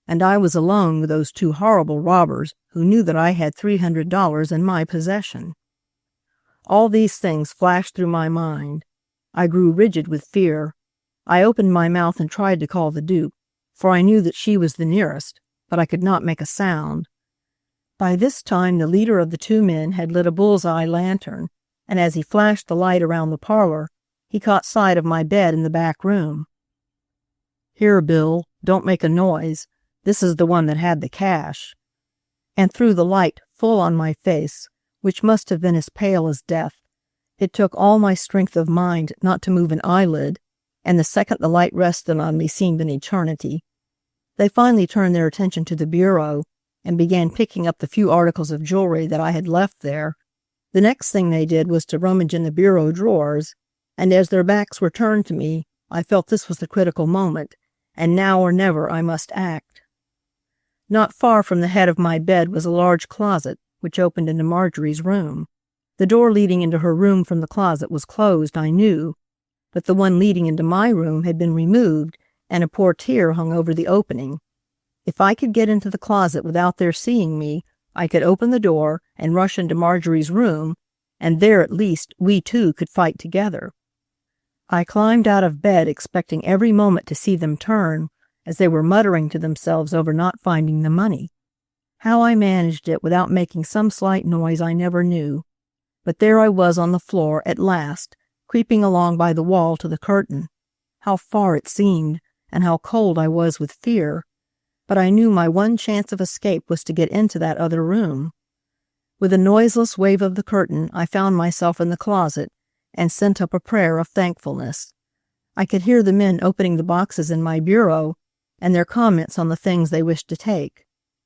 and I was alone with those two horrible robbers who knew that I had $300 in my possession. All these things flashed through my mind. I grew rigid with fear. I opened my mouth and tried to call the Duke, for I knew that she was the nearest, but I could not make a sound. By this time the leader of the two men had lit a bull's-eye lantern, and as he flashed the light around the parlor, he caught sight of my bed in the back room. "Here, Bill, don't make a noise. This is the one that had the cash." And threw the light full on my face, which must have been as pale as death. It took all my strength of mind not to move an eyelid, and the second the light rested on me seemed an eternity. They finally turned their attention to the bureau, and began picking up the few articles of jewelry that I had left there. The next thing they did was to rummage in the bureau drawers, and as their backs were turned to me, I felt this was the critical moment, and now or never I must act. Not far from the head of my bed was a large closet, which opened into Marjorie's room. The door leading into her room from the closet was closed, I knew, but the one leading into my room had been removed, and a portiere hung over the opening. If I could get into the closet without their seeing me, I could open the door and rush into Marjorie's room, and there at least we two could fight together. I climbed out of bed expecting every moment to see them turn, as they were muttering to themselves over not finding the money. How I managed it without making some slight noise I never knew. But there I was on the floor at last, creeping along by the wall to the curtain. How far it seemed, and how cold I was with fear. but I knew my one chance of escape was to get into that other room. With a noiseless wave of the curtain, I found myself in the closet and sent up a prayer of thankfulness. I could hear the men opening the boxes in my bureau and their comments on the things they wished to take.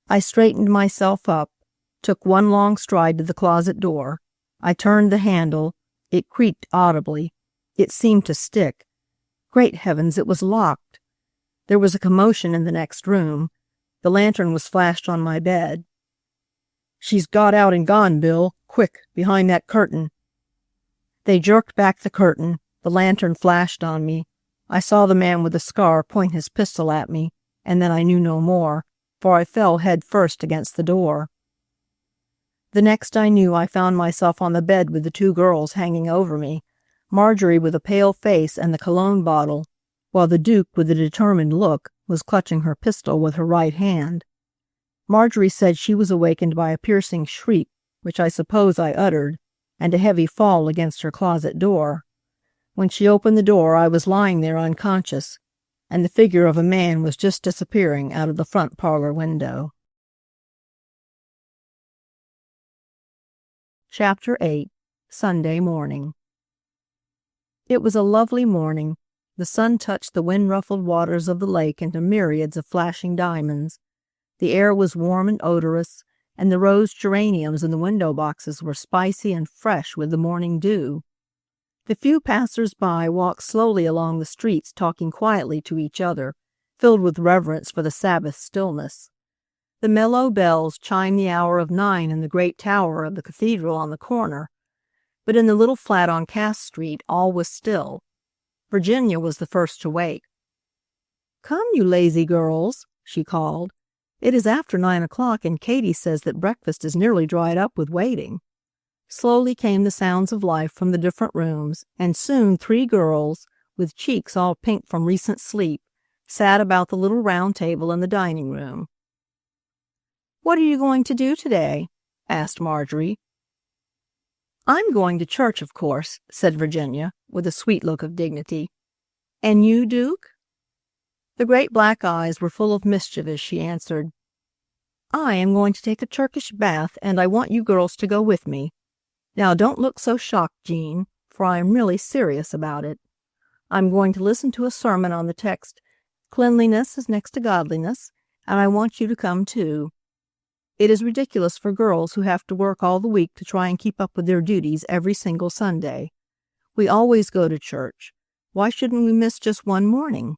I straightened myself up, took one long stride to the closet door. I turned the handle. It creaked audibly. It seemed to stick. Great heavens, it was locked. There was a commotion in the next room. The lantern was flashed on my bed. "She's got out and gone, Bill. Quick, behind that curtain." They jerked back the curtain. The lantern flashed on me. I saw the man with the scar point his pistol at me, and then I knew no more, for I fell head first against the door. The next I knew, I found myself on the bed with the two girls hanging over me, Marjorie with a pale face and the cologne bottle, while the Duke, with a determined look, was clutching her pistol with her right hand. Marjorie said she was awakened by a piercing shriek, which I suppose I uttered, and a heavy fall against her closet door. When she opened the door, I was lying there unconscious, and the figure of a man was just disappearing out of the front parlor window. Chapter 8. Sunday Morning. It was a lovely morning. The sun touched the wind-ruffled waters of the lake into myriads of flashing diamonds. The air was warm and odorous, and the rose geraniums in the window boxes were spicy and fresh with the morning dew. The few passers-by walked slowly along the streets, talking quietly to each other, filled with reverence for the Sabbath stillness. The mellow bells chimed the hour of 9 in the great tower of the cathedral on the corner, but in the little flat on Cass Street all was still. Virginia was the first to wake. "Come, you lazy girls," she called. "It is after 9 o'clock, and Katie says that breakfast is nearly dried up with waiting." Slowly came the sounds of life from the different rooms, and soon 3 girls, with cheeks all pink from recent sleep, sat about the little round table in the dining room. "What are you going to do today?" asked Marjorie. "I'm going to church, of course," said Virginia, with a sweet look of dignity. "And you, Duke?" The great black eyes were full of mischief as she answered, "I am going to take a Turkish bath, and I want you girls to go with me. Now don't look so shocked, Jean, for I am really serious about it. I'm going to listen to a sermon on the text, 'Cleanliness is next to godliness,' and I want you to come too. It is ridiculous for girls who have to work all the week to try and keep up with their duties every single Sunday. We always go to church. Why shouldn't we miss just one morning?"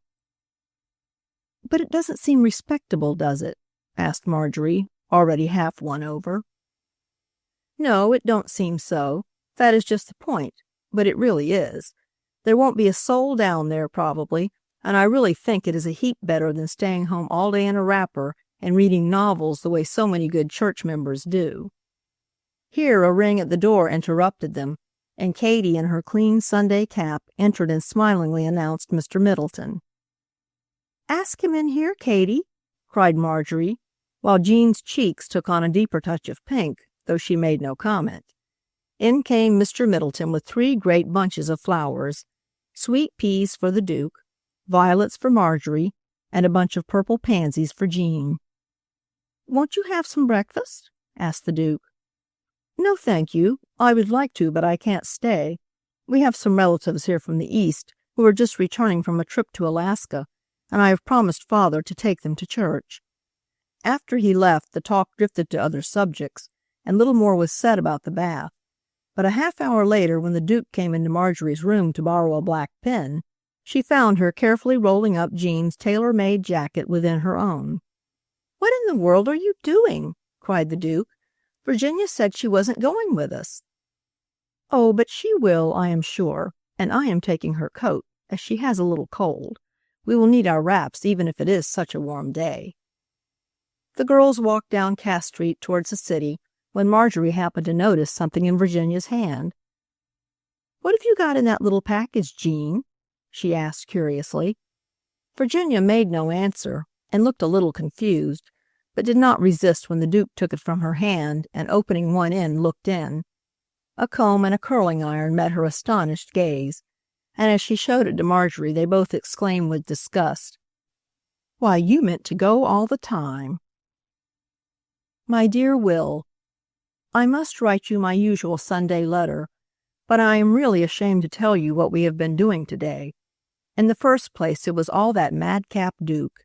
"But it doesn't seem respectable, does it?" asked Marjorie, already half won over. "No, it don't seem so. That is just the point, but it really is. There won't be a soul down there, probably, and I really think it is a heap better than staying home all day in a wrapper and reading novels the way so many good church members do." Here a ring at the door interrupted them, and Katie, in her clean Sunday cap, entered and smilingly announced Mr. Middleton. "Ask him in here, Katie," cried Marjorie, while Jean's cheeks took on a deeper touch of pink, though she made no comment. In came Mr. Middleton with 3 great bunches of flowers, sweet peas for the Duke, violets for Marjorie, and a bunch of purple pansies for Jean. "Won't you have some breakfast?" asked the Duke. "No, thank you. I would like to, but I can't stay. We have some relatives here from the East who are just returning from a trip to Alaska, and I have promised Father to take them to church." After he left, the talk drifted to other subjects, and little more was said about the bath. But a half-hour later, when the Duke came into Marjorie's room to borrow a black pen, she found her carefully rolling up Jean's tailor-made jacket within her own. "What in the world are you doing?" cried the Duke. "Virginia said she wasn't going with us." "Oh, but she will, I am sure, and I am taking her coat, as she has a little cold. We will need our wraps even if it is such a warm day." The girls walked down Cass Street towards the city, when Marjorie happened to notice something in Virginia's hand. "What have you got in that little package, Jean?" she asked curiously. Virginia made no answer, and looked a little confused, but did not resist when the Duke took it from her hand and, opening one end, looked in. A comb and a curling iron met her astonished gaze, and as she showed it to Marjorie, they both exclaimed with disgust, Why, you meant to go all the time. My dear Will, I must write you my usual Sunday letter, but I am really ashamed to tell you what we have been doing today. In the first place, it was all that madcap Duke.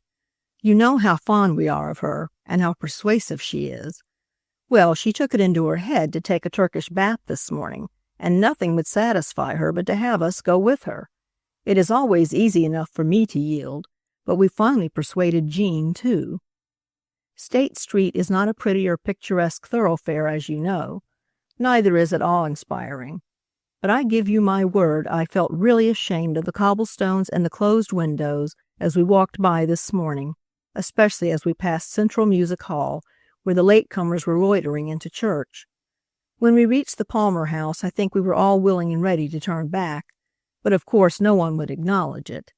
You know how fond we are of her, and how persuasive she is. Well, she took it into her head to take a Turkish bath this morning, and nothing would satisfy her but to have us go with her. It is always easy enough for me to yield, but we finally persuaded Jean, too. State Street is not a pretty or picturesque thoroughfare, as you know. Neither is it awe-inspiring. But I give you my word I felt really ashamed of the cobblestones and the closed windows as we walked by this morning, especially as we passed Central Music Hall, where the latecomers were loitering into church. When we reached the Palmer House, I think we were all willing and ready to turn back, but of course no one would acknowledge it.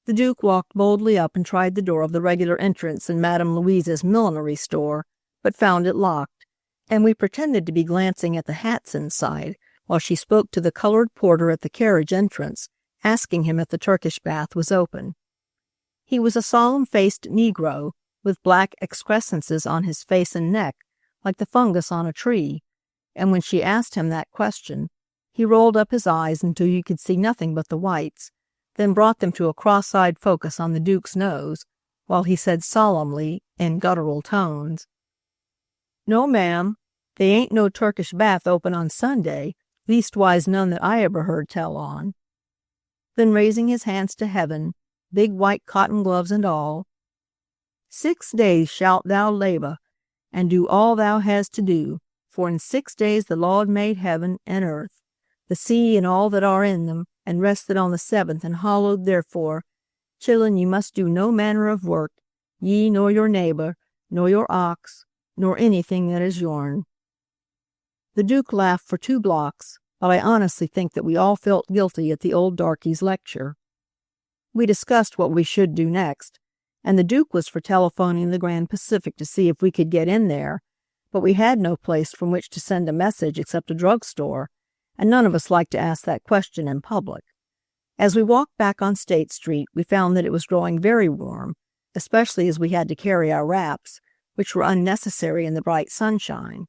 The Duke walked boldly up and tried the door of the regular entrance in Madame Louise's millinery store, but found it locked, and we pretended to be glancing at the hats inside, while she spoke to the colored porter at the carriage entrance, asking him if the Turkish bath was open. He was a solemn-faced Negro, with black excrescences on his face and neck, like the fungus on a tree, and when she asked him that question, he rolled up his eyes until you could see nothing but the whites, then brought them to a cross-eyed focus on the Duke's nose, while he said solemnly, in guttural tones, "No, ma'am, they ain't no Turkish bath open on Sunday, leastwise none that I ever heard tell on." Then raising his hands to heaven, big white cotton gloves and all, "6 days shalt thou labor, and do all thou hast to do, for in 6 days the Lord made heaven and earth, the sea and all that are in them, and rested on the seventh, and hallowed therefore. Children, ye must do no manner of work, ye nor your neighbor, nor your ox, nor anything that is yourn." The Duke laughed for 2 blocks, but I honestly think that we all felt guilty at the old darky's lecture. We discussed what we should do next, and the Duke was for telephoning the Grand Pacific to see if we could get in there, but we had no place from which to send a message except a drugstore, and none of us liked to ask that question in public. As we walked back on State Street, we found that it was growing very warm, especially as we had to carry our wraps, which were unnecessary in the bright sunshine.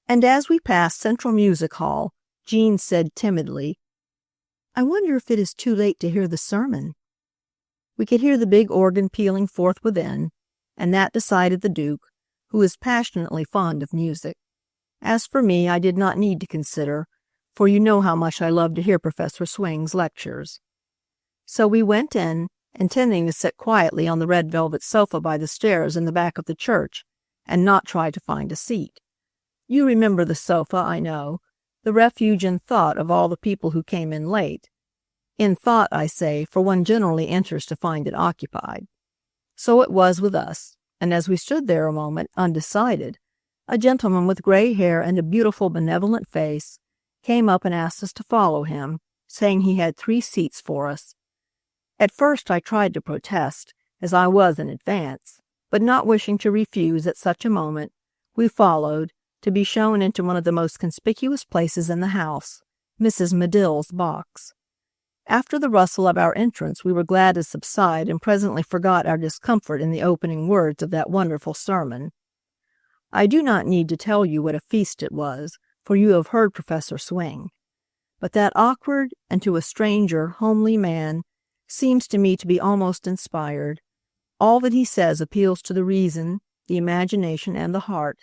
And as we passed Central Music Hall, Jean said timidly, "I wonder if it is too late to hear the sermon." We could hear the big organ pealing forth within, and that decided the Duke, who is passionately fond of music. As for me, I did not need to consider, for you know how much I love to hear Professor Swing's lectures. So we went in, intending to sit quietly on the red velvet sofa by the stairs in the back of the church, and not try to find a seat. You remember the sofa, I know, the refuge in thought of all the people who came in late. In thought, I say, for one generally enters to find it occupied. So it was with us, and as we stood there a moment, undecided, a gentleman with gray hair and a beautiful benevolent face came up and asked us to follow him, saying he had 3 seats for us. At first I tried to protest, as I was in advance, but not wishing to refuse at such a moment, we followed, to be shown into one of the most conspicuous places in the house, Mrs. Medill's box. After the rustle of our entrance, we were glad to subside and presently forgot our discomfort in the opening words of that wonderful sermon. I do not need to tell you what a feast it was, for you have heard Professor Swing. But that awkward and to a stranger homely man seems to me to be almost inspired. All that he says appeals to the reason, the imagination, and the heart.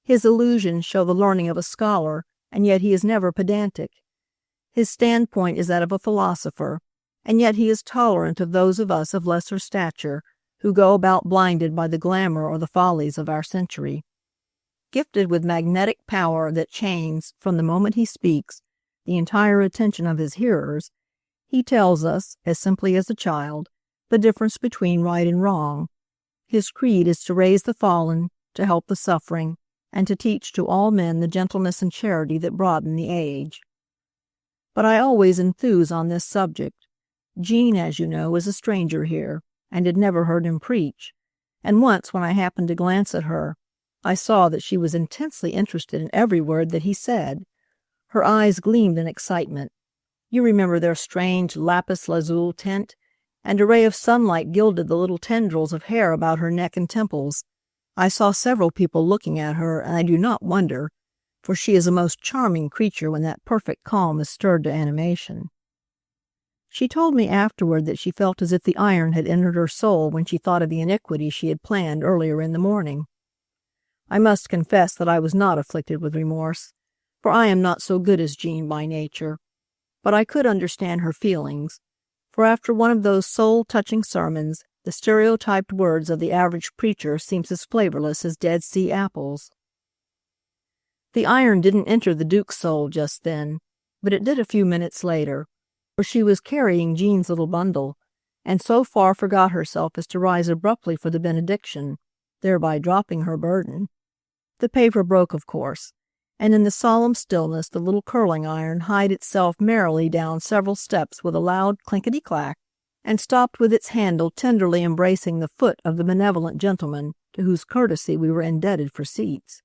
His allusions show the learning of a scholar, and yet he is never pedantic. His standpoint is that of a philosopher, and yet he is tolerant of those of us of lesser stature who go about blinded by the glamour or the follies of our century. Gifted with magnetic power that chains, from the moment he speaks, the entire attention of his hearers, he tells us, as simply as a child, the difference between right and wrong. His creed is to raise the fallen, to help the suffering, and to teach to all men the gentleness and charity that broaden the age. But I always enthuse on this subject. Jean, as you know, is a stranger here, and had never heard him preach, and once when I happened to glance at her, I saw that she was intensely interested in every word that he said. Her eyes gleamed in excitement. You remember their strange lapis lazuli tint, and a ray of sunlight gilded the little tendrils of hair about her neck and temples. I saw several people looking at her, and I do not wonder, for she is a most charming creature when that perfect calm is stirred to animation. She told me afterward that she felt as if the iron had entered her soul when she thought of the iniquity she had planned earlier in the morning. I must confess that I was not afflicted with remorse, for I am not so good as Jean by nature, but I could understand her feelings, for after one of those soul-touching sermons, the stereotyped words of the average preacher seems as flavorless as Dead Sea apples. The iron didn't enter the Duke's soul just then, but it did a few minutes later, for she was carrying Jean's little bundle, and so far forgot herself as to rise abruptly for the benediction, thereby dropping her burden. The paper broke, of course, and in the solemn stillness the little curling iron hied itself merrily down several steps with a loud clinkety-clack, and stopped with its handle tenderly embracing the foot of the benevolent gentleman to whose courtesy we were indebted for seats.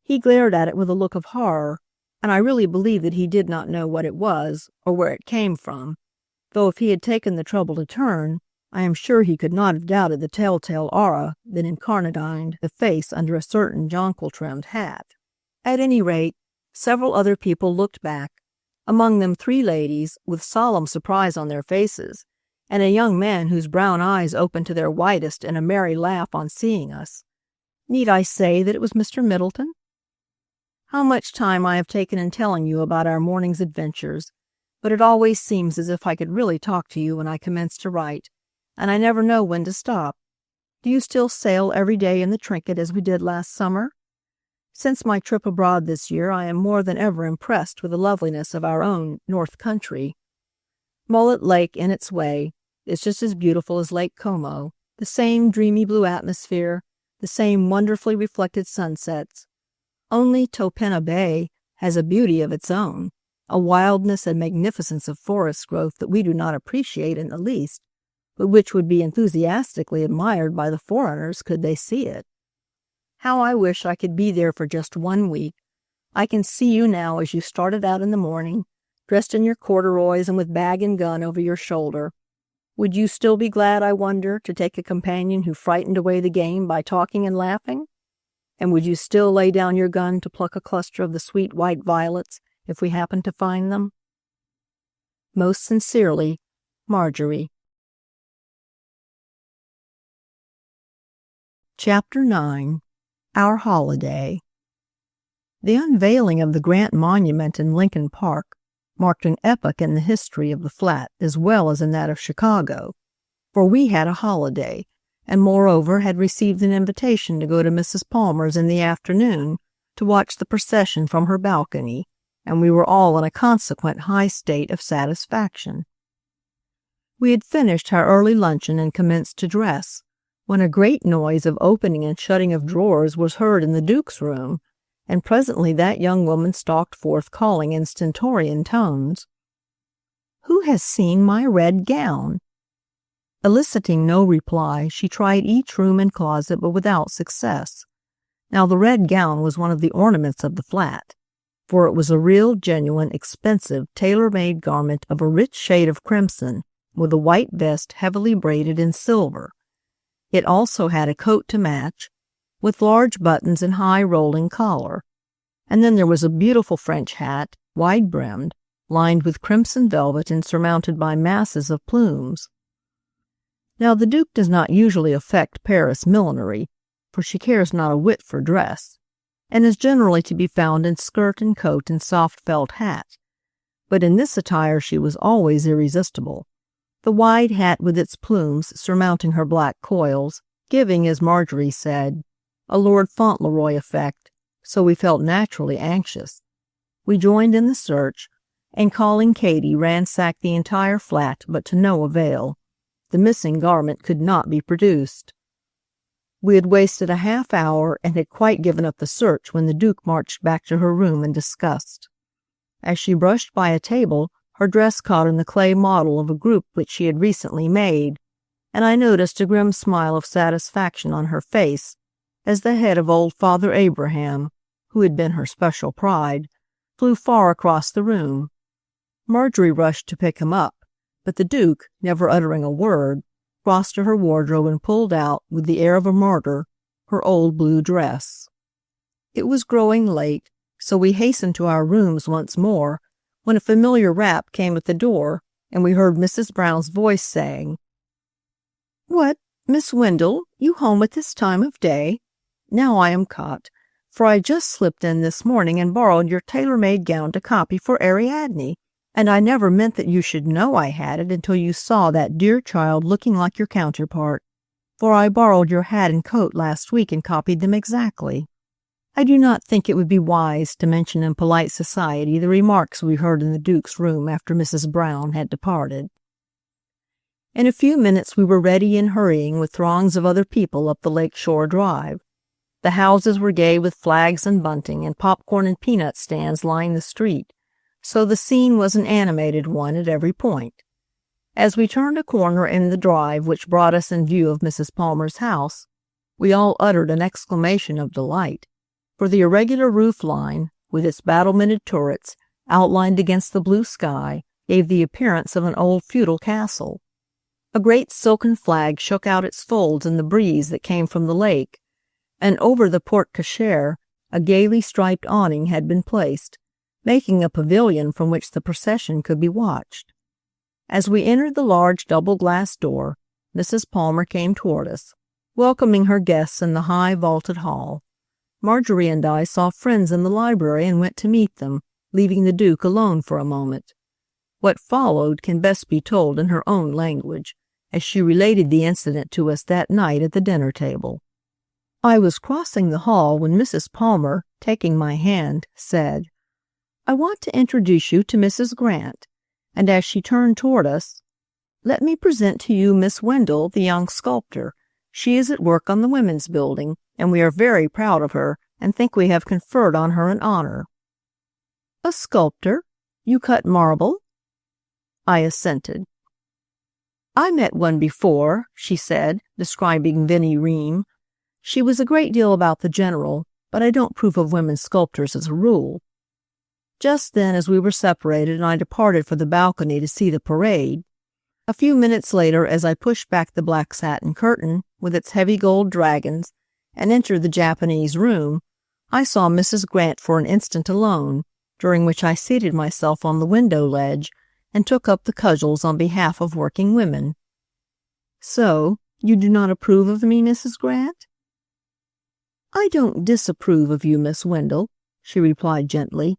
He glared at it with a look of horror, and I really believe that he did not know what it was or where it came from, though if he had taken the trouble to turn, I am sure he could not have doubted the telltale aura that incarnadined the face under a certain jonquil-trimmed hat. At any rate, several other people looked back, among them 3 ladies with solemn surprise on their faces, and a young man whose brown eyes opened to their widest in a merry laugh on seeing us. Need I say that it was Mr. Middleton? How much time I have taken in telling you about our morning's adventures, but it always seems as if I could really talk to you when I commence to write, and I never know when to stop. Do you still sail every day in the Trinket as we did last summer? Since my trip abroad this year, I am more than ever impressed with the loveliness of our own North Country. Mullet Lake, in its way, is just as beautiful as Lake Como, the same dreamy blue atmosphere, the same wonderfully reflected sunsets. Only Topena Bay has a beauty of its own, a wildness and magnificence of forest growth that we do not appreciate in the least, but which would be enthusiastically admired by the foreigners could they see it. How I wish I could be there for just 1 week. I can see you now as you started out in the morning, dressed in your corduroys and with bag and gun over your shoulder. Would you still be glad, I wonder, to take a companion who frightened away the game by talking and laughing? And would you still lay down your gun to pluck a cluster of the sweet white violets if we happened to find them? Most sincerely, Marjorie. Chapter 9. Our Holiday. The unveiling of the Grant Monument in Lincoln Park marked an epoch in the history of the flat as well as in that of Chicago, for we had a holiday, and moreover had received an invitation to go to Mrs. Palmer's in the afternoon to watch the procession from her balcony, and we were all in a consequent high state of satisfaction. We had finished our early luncheon and commenced to dress, when a great noise of opening and shutting of drawers was heard in the Duke's room, and presently that young woman stalked forth calling in stentorian tones, "Who has seen my red gown?" Eliciting no reply, she tried each room and closet, but without success. Now the red gown was one of the ornaments of the flat, for it was a real, genuine, expensive, tailor-made garment of a rich shade of crimson, with a white vest heavily braided in silver. It also had a coat to match, with large buttons and high rolling collar, and then there was a beautiful French hat, wide-brimmed, lined with crimson velvet and surmounted by masses of plumes. Now the Duke does not usually affect Paris millinery, for she cares not a whit for dress, and is generally to be found in skirt and coat and soft felt hat, but in this attire she was always irresistible, the wide hat with its plumes surmounting her black coils, giving, as Marjorie said, a Lord Fauntleroy effect, so we felt naturally anxious. We joined in the search, and calling Katie, ransacked the entire flat, but to no avail. The missing garment could not be produced. We had wasted a half hour and had quite given up the search when the Duke marched back to her room in disgust. As she brushed by a table, her dress caught in the clay model of a group which she had recently made, and I noticed a grim smile of satisfaction on her face as the head of old Father Abraham, who had been her special pride, flew far across the room. Marjorie rushed to pick him up, but the Duke, never uttering a word, crossed to her wardrobe and pulled out, with the air of a martyr, her old blue dress. It was growing late, so we hastened to our rooms once more, when a familiar rap came at the door, and we heard Mrs. Brown's voice saying, "What, Miss Wendell, you home at this time of day? Now I am caught, for I just slipped in this morning and borrowed your tailor-made gown to copy for Ariadne, and I never meant that you should know I had it until you saw that dear child looking like your counterpart, for I borrowed your hat and coat last week and copied them exactly. I do not think it would be wise to mention in polite society the remarks we heard in the Duke's room after Mrs. Brown had departed." In a few minutes we were ready and hurrying with throngs of other people up the Lake Shore Drive. The houses were gay with flags and bunting, and popcorn and peanut stands lined the street, so the scene was an animated one at every point. As we turned a corner in the drive which brought us in view of Mrs. Palmer's house, we all uttered an exclamation of delight, for the irregular roof line, with its battlemented turrets outlined against the blue sky, gave the appearance of an old feudal castle. A great silken flag shook out its folds in the breeze that came from the lake, and over the porte cochere a gaily striped awning had been placed, making a pavilion from which the procession could be watched. As we entered the large double-glass door, Mrs. Palmer came toward us, welcoming her guests in the high vaulted hall. Marjorie and I saw friends in the library and went to meet them, leaving the Duke alone for a moment. What followed can best be told in her own language, as she related the incident to us that night at the dinner table. I was crossing the hall when Mrs. Palmer, taking my hand, said, "I want to introduce you to Mrs. Grant," and as she turned toward us, "Let me present to you Miss Wendell, the young sculptor. She is at work on the Women's Building, and we are very proud of her and think we have conferred on her an honor." "A sculptor? You cut marble?" I assented. "I met one before," she said, describing Vinnie Ream. "She was a great deal about the general, but I don't approve of women sculptors as a rule." Just then, as we were separated and I departed for the balcony to see the parade, a few minutes later, as I pushed back the black satin curtain with its heavy gold dragons and entered the Japanese room, I saw Mrs. Grant for an instant alone, during which I seated myself on the window ledge and took up the cudgels on behalf of working women. "So, you do not approve of me, Mrs. Grant?" "I don't disapprove of you, Miss Wendell," she replied gently,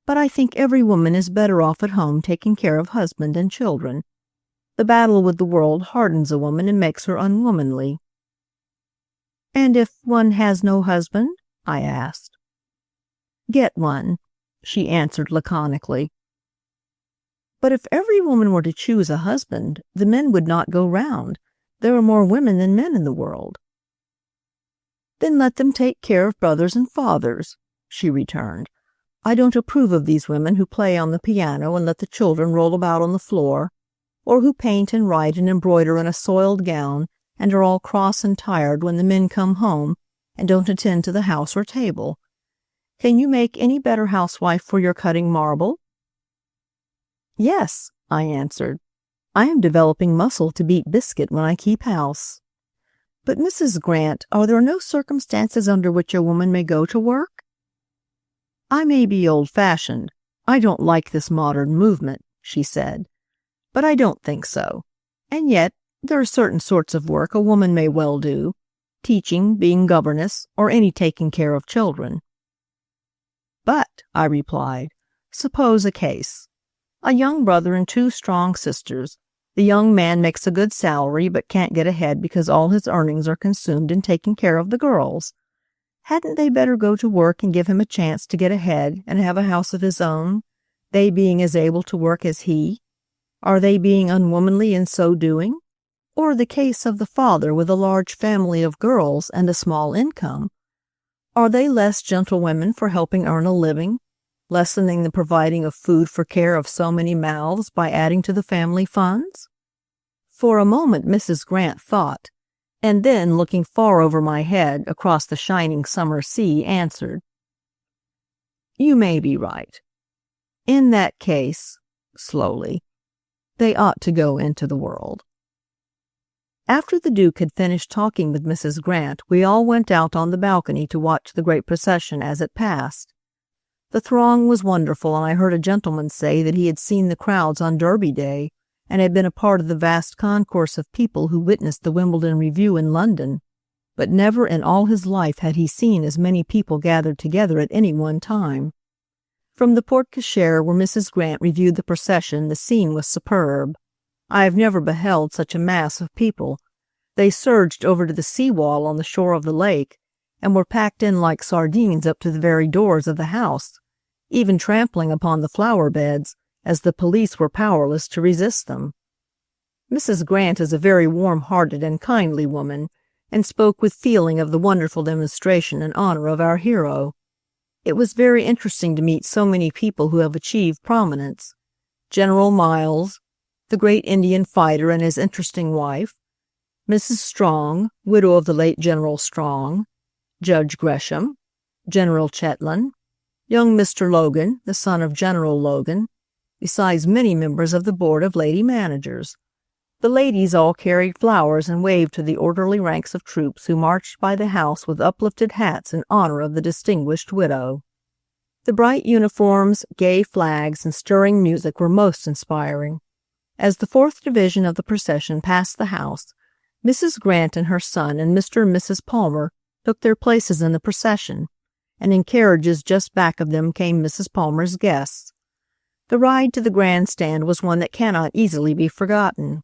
"but I think every woman is better off at home taking care of husband and children. The battle with the world hardens a woman and makes her unwomanly." "And if one has no husband?" I asked. "Get one," she answered laconically. "But if every woman were to choose a husband, the men would not go round. There are more women than men in the world." "Then let them take care of brothers and fathers," she returned. "I don't approve of these women who play on the piano and let the children roll about on the floor, or who paint and write and embroider in a soiled gown and are all cross and tired when the men come home and don't attend to the house or table. Can you make any better housewife for your cutting marble?" "Yes," I answered. "I am developing muscle to beat biscuit when I keep house." "But, Mrs. Grant, are there no circumstances under which a woman may go to work?" "I may be old-fashioned. I don't like this modern movement," she said, "but I don't think so. And yet, there are certain sorts of work a woman may well do, teaching, being governess, or any taking care of children." "But," I replied, "suppose a case. A young brother and two strong sisters. The young man makes a good salary but can't get ahead because all his earnings are consumed in taking care of the girls. Hadn't they better go to work and give him a chance to get ahead and have a house of his own, they being as able to work as he? Are they being unwomanly in so doing? Or the case of the father with a large family of girls and a small income. Are they less gentlewomen for helping earn a living, lessening the providing of food for care of so many mouths by adding to the family funds?" For a moment Mrs. Grant thought, and then, looking far over my head across the shining summer sea, answered, "You may be right. In that case," slowly, They ought to go into the world. After the Duke had finished talking with Mrs. Grant, we all went out on the balcony to watch the great procession as it passed. The throng was wonderful, and I heard a gentleman say that he had seen the crowds on Derby Day, and had been a part of the vast concourse of people who witnessed the Wimbledon Review in London, but never in all his life had he seen as many people gathered together at any one time. From the porte-cochere where Mrs. Grant reviewed the procession, the scene was superb. I have never beheld such a mass of people. They surged over to the sea-wall on the shore of the lake, and were packed in like sardines up to the very doors of the house, even trampling upon the flower beds, as the police were powerless to resist them. Mrs. Grant is a very warm-hearted and kindly woman, and spoke with feeling of the wonderful demonstration in honor of our hero. It was very interesting to meet so many people who have achieved prominence. General Miles, the great Indian fighter and his interesting wife, Mrs. Strong, widow of the late General Strong, Judge Gresham, General Chetland, young Mr. Logan, the son of General Logan, besides many members of the Board of Lady Managers. The ladies all carried flowers and waved to the orderly ranks of troops who marched by the house with uplifted hats in honor of the distinguished widow. The bright uniforms, gay flags, and stirring music were most inspiring. As the 4th Division of the procession passed the house, Mrs. Grant and her son and Mr. and Mrs. Palmer took their places in the procession, and in carriages just back of them came Mrs. Palmer's guests. The ride to the grandstand was one that cannot easily be forgotten.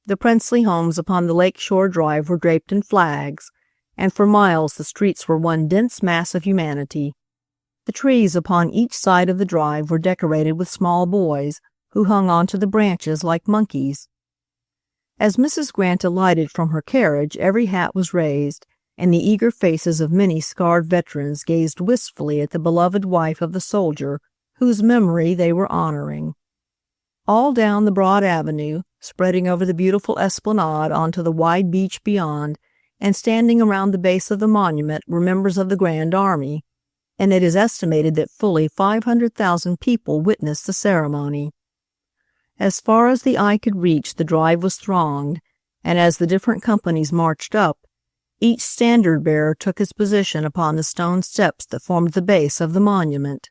The princely homes upon the Lake Shore Drive were draped in flags, and for miles the streets were one dense mass of humanity. The trees upon each side of the drive were decorated with small boys, who hung onto the branches like monkeys. As Mrs. Grant alighted from her carriage, every hat was raised, and the eager faces of many scarred veterans gazed wistfully at the beloved wife of the soldier whose memory they were honoring. All down the broad avenue, spreading over the beautiful esplanade onto the wide beach beyond, and standing around the base of the monument were members of the Grand Army, and it is estimated that fully 500,000 people witnessed the ceremony. As far as the eye could reach, the drive was thronged, and as the different companies marched up, each standard-bearer took his position upon the stone steps that formed the base of the monument.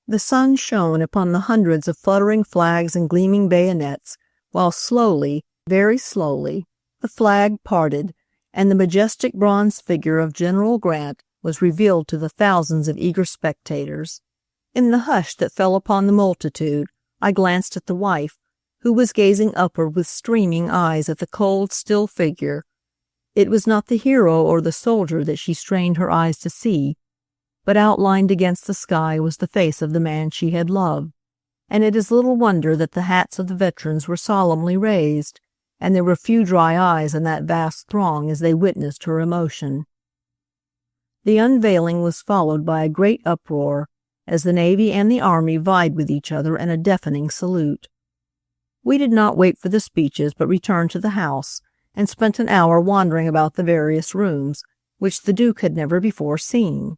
The sun shone upon the hundreds of fluttering flags and gleaming bayonets, while slowly, very slowly, the flag parted, and the majestic bronze figure of General Grant was revealed to the thousands of eager spectators. In the hush that fell upon the multitude, I glanced at the wife, who was gazing upward with streaming eyes at the cold, still figure. It was not the hero or the soldier that she strained her eyes to see, but outlined against the sky was the face of the man she had loved, and it is little wonder that the hats of the veterans were solemnly raised, and there were few dry eyes in that vast throng as they witnessed her emotion. The unveiling was followed by a great uproar, as the Navy and the Army vied with each other in a deafening salute. We did not wait for the speeches, but returned to the house, and spent an hour wandering about the various rooms, which the Duke had never before seen.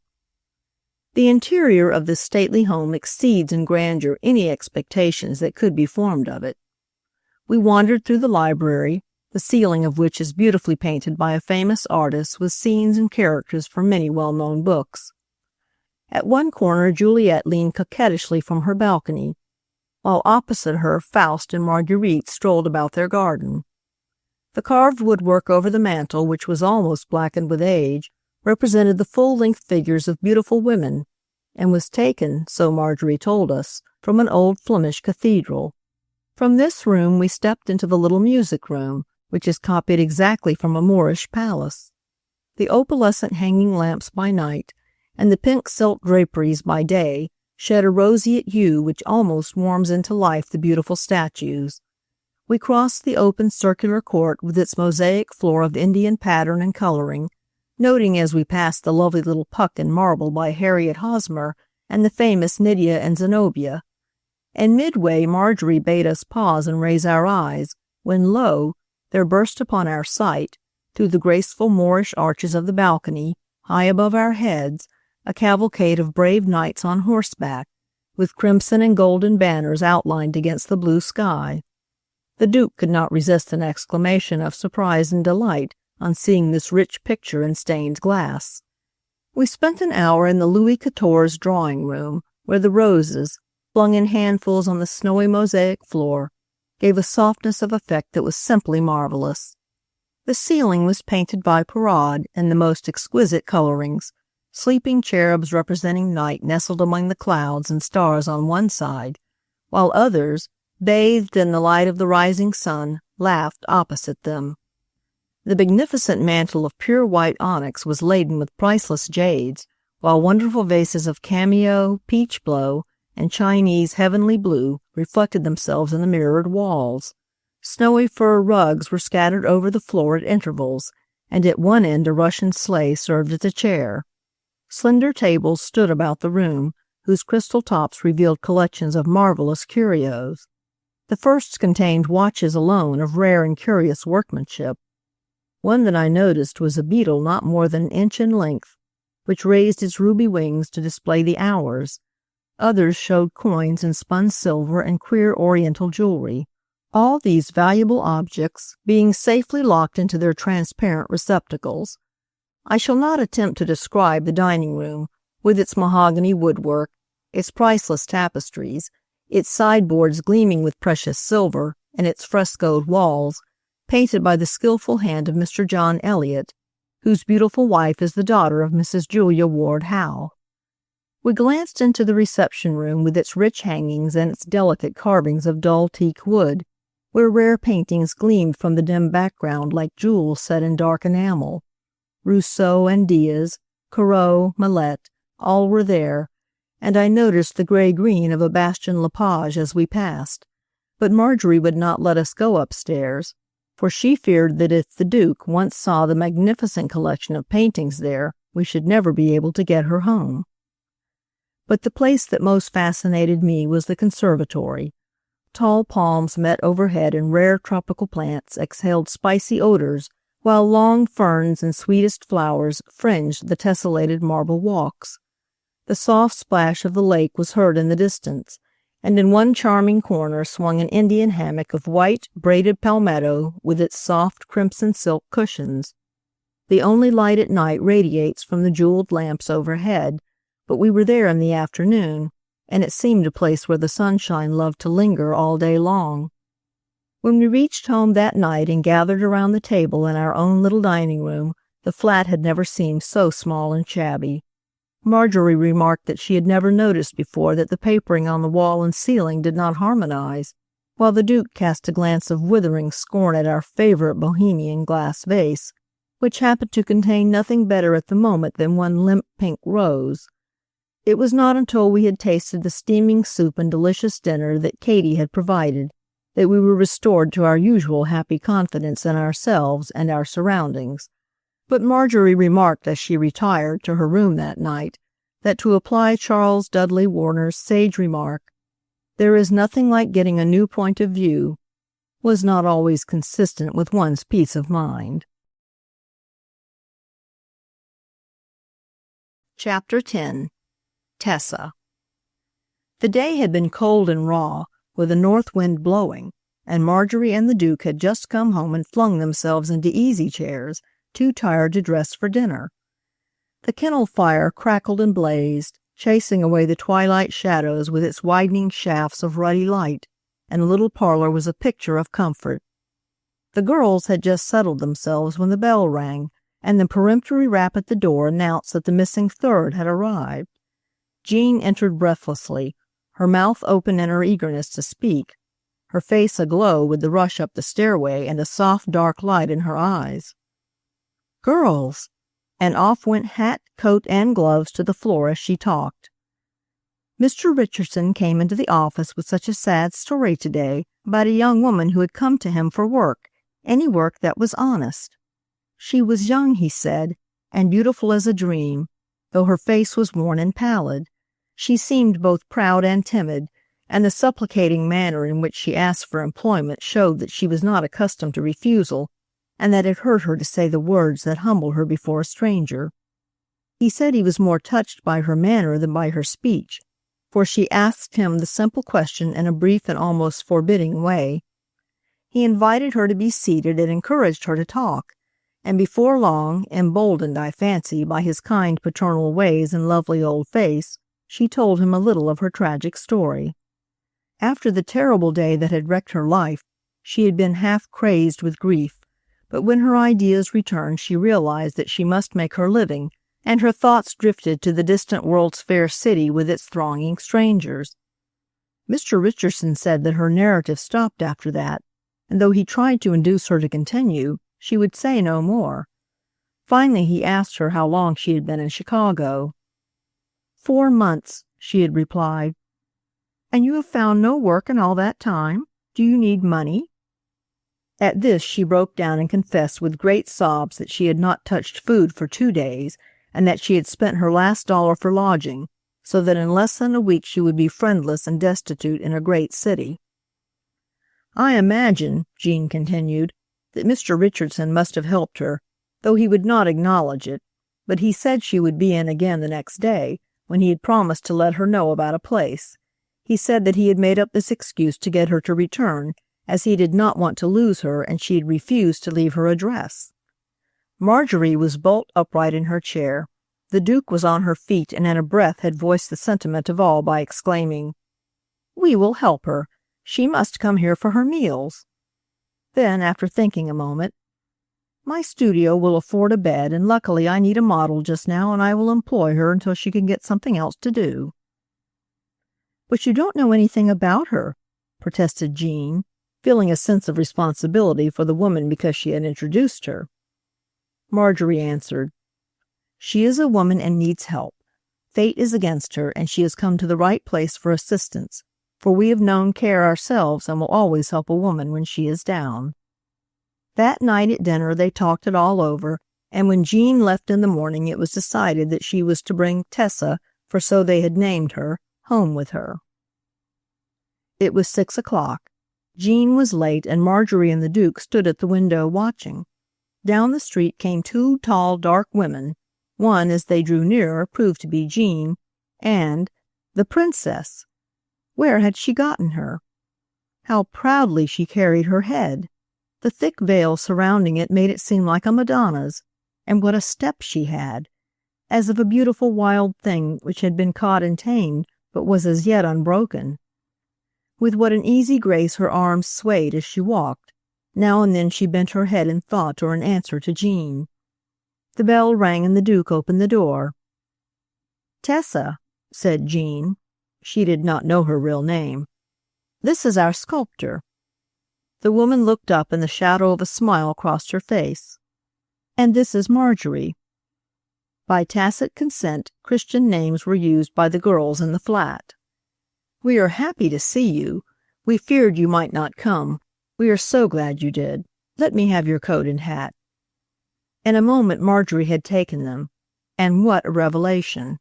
The interior of this stately home exceeds in grandeur any expectations that could be formed of it. We wandered through the library, the ceiling of which is beautifully painted by a famous artist with scenes and characters from many well-known books. At one corner Juliet leaned coquettishly from her balcony, while opposite her Faust and Marguerite strolled about their garden. The carved woodwork over the mantel, which was almost blackened with age, represented the full-length figures of beautiful women, and was taken, so Marjorie told us, from an old Flemish cathedral. From this room we stepped into the little music room, which is copied exactly from a Moorish palace. The opalescent hanging lamps by night, and the pink silk draperies by day, shed a roseate hue which almost warms into life the beautiful statues. We crossed the open circular court with its mosaic floor of Indian pattern and coloring, noting as we passed the lovely little Puck in marble by Harriet Hosmer and the famous Nydia and Zenobia. And midway Marjorie bade us pause and raise our eyes, when lo, there burst upon our sight, through the graceful Moorish arches of the balcony, high above our heads, a cavalcade of brave knights on horseback, with crimson and golden banners outlined against the blue sky. The Duke could not resist an exclamation of surprise and delight on seeing this rich picture in stained glass. We spent an hour in the Louis XIV's drawing room, where the roses, flung in handfuls on the snowy mosaic floor, gave a softness of effect that was simply marvelous. The ceiling was painted by Perraud in the most exquisite colorings, sleeping cherubs representing night nestled among the clouds and stars on one side, while others, bathed in the light of the rising sun, laughed opposite them. The magnificent mantle of pure white onyx was laden with priceless jades, while wonderful vases of cameo, peach blow, and Chinese heavenly blue reflected themselves in the mirrored walls. Snowy fur rugs were scattered over the floor at intervals, and at one end a Russian sleigh served as a chair. Slender tables stood about the room, whose crystal tops revealed collections of marvelous curios. The first contained watches alone of rare and curious workmanship. One that I noticed was a beetle not more than an inch in length, which raised its ruby wings to display the hours. Others showed coins in spun silver and queer oriental jewelry, all these valuable objects being safely locked into their transparent receptacles. I shall not attempt to describe the dining room, with its mahogany woodwork, its priceless tapestries, its sideboards gleaming with precious silver, and its frescoed walls, painted by the skillful hand of Mr. John Eliot, whose beautiful wife is the daughter of Mrs. Julia Ward Howe. We glanced into the reception room with its rich hangings and its delicate carvings of dull teak wood, where rare paintings gleamed from the dim background like jewels set in dark enamel. Rousseau and Diaz, Corot, Millet, all were there, and I noticed the gray-green of a Bastien Lepage as we passed, but Marjorie would not let us go upstairs, for she feared that if the Duke once saw the magnificent collection of paintings there, we should never be able to get her home. But the place that most fascinated me was the conservatory. Tall palms met overhead and rare tropical plants exhaled spicy odors, while long ferns and sweetest flowers fringed the tessellated marble walks. The soft splash of the lake was heard in the distance, and in one charming corner swung an Indian hammock of white, braided palmetto with its soft crimson silk cushions. The only light at night radiates from the jeweled lamps overhead, but we were there in the afternoon, and it seemed a place where the sunshine loved to linger all day long. When we reached home that night and gathered around the table in our own little dining room, the flat had never seemed so small and shabby. Marjorie remarked that she had never noticed before that the papering on the wall and ceiling did not harmonize, while the Duke cast a glance of withering scorn at our favorite Bohemian glass vase, which happened to contain nothing better at the moment than one limp pink rose. It was not until we had tasted the steaming soup and delicious dinner that Katie had provided that we were restored to our usual happy confidence in ourselves and our surroundings. But Marjorie remarked as she retired to her room that night that, to apply Charles Dudley Warner's sage remark, "There is nothing like getting a new point of view," was not always consistent with one's peace of mind. Chapter 10. Tessa. The day had been cold and raw, with a north wind blowing, and Marjorie and the Duke had just come home and flung themselves into easy chairs, too tired to dress for dinner. The kennel fire crackled and blazed, chasing away the twilight shadows with its widening shafts of ruddy light, and the little parlor was a picture of comfort. The girls had just settled themselves when the bell rang, and the peremptory rap at the door announced that the missing third had arrived. Jean entered breathlessly, her mouth open in her eagerness to speak, her face aglow with the rush up the stairway and the soft dark light in her eyes. "Girls!" And off went hat, coat, and gloves to the floor as she talked. Mr. Richardson came into the office with such a sad story today about a young woman who had come to him for work, any work that was honest. She was young, he said, and beautiful as a dream, though her face was worn and pallid. She seemed both proud and timid, and the supplicating manner in which she asked for employment showed that she was not accustomed to refusal, and that it hurt her to say the words that humbled her before a stranger. He said he was more touched by her manner than by her speech, for she asked him the simple question in a brief and almost forbidding way. He invited her to be seated and encouraged her to talk, and before long, emboldened, I fancy, by his kind paternal ways and lovely old face, she told him a little of her tragic story. After the terrible day that had wrecked her life, she had been half crazed with grief, but when her ideas returned she realized that she must make her living, and her thoughts drifted to the distant World's Fair city with its thronging strangers. Mr. Richardson said that her narrative stopped after that, and though he tried to induce her to continue, she would say no more. Finally he asked her how long she had been in Chicago. 4 months, she had replied. And you have found no work in all that time? Do you need money? At this she broke down and confessed with great sobs that she had not touched food for 2 days, and that she had spent her last dollar for lodging, so that in less than a week she would be friendless and destitute in a great city. I imagine, Jean continued, that Mr. Richardson must have helped her, though he would not acknowledge it, but he said she would be in again the next day, when he had promised to let her know about a place. He said that he had made up this excuse to get her to return, as he did not want to lose her and she had refused to leave her address. Marjorie was bolt upright in her chair. The Duke was on her feet and in a breath had voiced the sentiment of all by exclaiming, "We will help her. She must come here for her meals." Then, after thinking a moment, "My studio will afford a bed, and luckily I need a model just now, and I will employ her until she can get something else to do." "But you don't know anything about her," protested Jean, feeling a sense of responsibility for the woman because she had introduced her. Marjorie answered, "She is a woman and needs help. Fate is against her, and she has come to the right place for assistance, for we have known care ourselves and will always help a woman when she is down." That night at dinner they talked it all over, and when Jean left in the morning it was decided that she was to bring Tessa, for so they had named her, home with her. It was 6 o'clock. Jean was late, and Marjorie and the Duke stood at the window watching. Down the street came 2 tall, dark women. One, as they drew nearer, proved to be Jean, and the Princess. Where had she gotten her? How proudly she carried her head! The thick veil surrounding it made it seem like a Madonna's, and what a step she had, as of a beautiful wild thing which had been caught and tamed, but was as yet unbroken. With what an easy grace her arms swayed as she walked. Now and then she bent her head in thought or in answer to Jean. The bell rang and the Duke opened the door. "Tessa," said Jean. She did not know her real name. "This is our sculptor." The woman looked up and the shadow of a smile crossed her face. "And this is Marjorie." By tacit consent, Christian names were used by the girls in the flat. "We are happy to see you. We feared you might not come. We are so glad you did. Let me have your coat and hat." In a moment Marjorie had taken them, and what a revelation!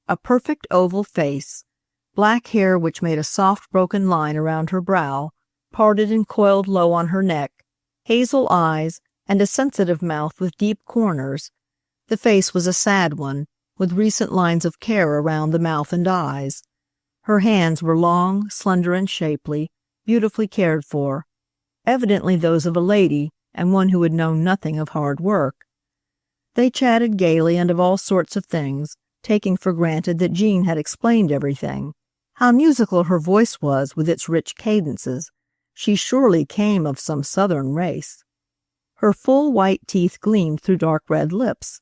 A perfect oval face, black hair which made a soft broken line around her brow, parted and coiled low on her neck, hazel eyes, and a sensitive mouth with deep corners. The face was a sad one, with recent lines of care around the mouth and eyes. Her hands were long, slender, and shapely, beautifully cared for, evidently those of a lady and one who had known nothing of hard work. They chatted gaily and of all sorts of things, taking for granted that Jean had explained everything. How musical her voice was with its rich cadences! She surely came of some southern race. Her full white teeth gleamed through dark red lips.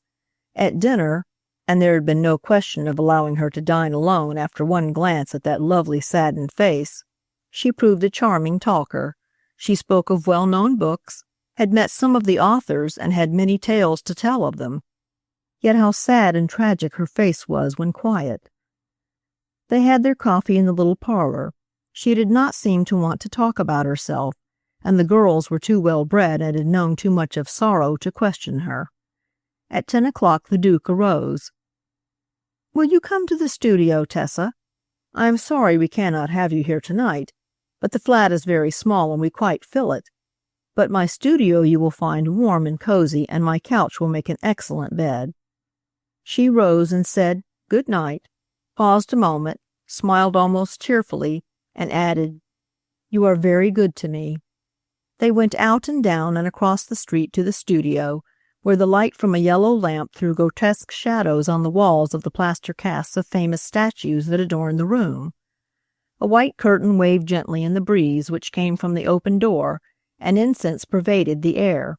At dinner, and there had been no question of allowing her to dine alone after one glance at that lovely saddened face, she proved a charming talker. She spoke of well-known books, had met some of the authors, and had many tales to tell of them. Yet how sad and tragic her face was when quiet. They had their coffee in the little parlor. She did not seem to want to talk about herself, and the girls were too well bred and had known too much of sorrow to question her. At 10 o'clock the Duke arose. "Will you come to the studio, Tessa? I am sorry we cannot have you here tonight, but the flat is very small and we quite fill it. But my studio you will find warm and cozy, and my couch will make an excellent bed." She rose and said, "Good night," paused a moment, smiled almost tearfully, and added, "You are very good to me." They went out and down and across the street to the studio, where the light from a yellow lamp threw grotesque shadows on the walls of the plaster casts of famous statues that adorned the room. A white curtain waved gently in the breeze which came from the open door, and incense pervaded the air.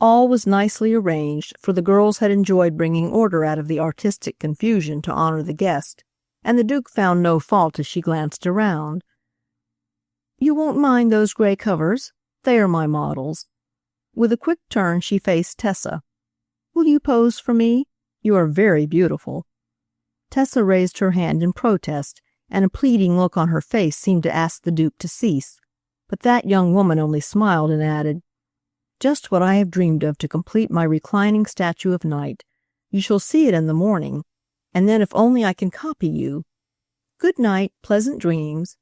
All was nicely arranged, for the girls had enjoyed bringing order out of the artistic confusion to honor the guest, and the Duke found no fault as she glanced around. "You won't mind those gray covers? They are my models." With a quick turn, she faced Tessa. "Will you pose for me? You are very beautiful." Tessa raised her hand in protest, and a pleading look on her face seemed to ask the Duke to cease. But that young woman only smiled and added, "Just what I have dreamed of to complete my reclining statue of Night. You shall see it in the morning, and then if only I can copy you. Good night, pleasant dreams."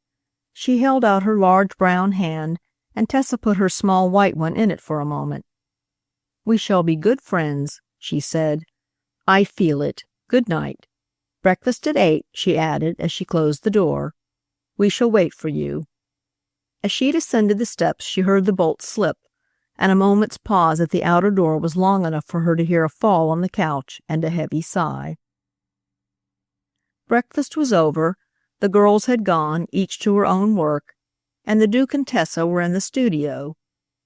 She held out her large brown hand, and Tessa put her small white one in it for a moment. "We shall be good friends," she said. "I feel it. Good night. Breakfast at 8, she added as she closed the door. "We shall wait for you." As she descended the steps, she heard the bolt slip, and a moment's pause at the outer door was long enough for her to hear a fall on the couch and a heavy sigh. Breakfast was over, the girls had gone, each to her own work, and the Duke and Tessa were in the studio.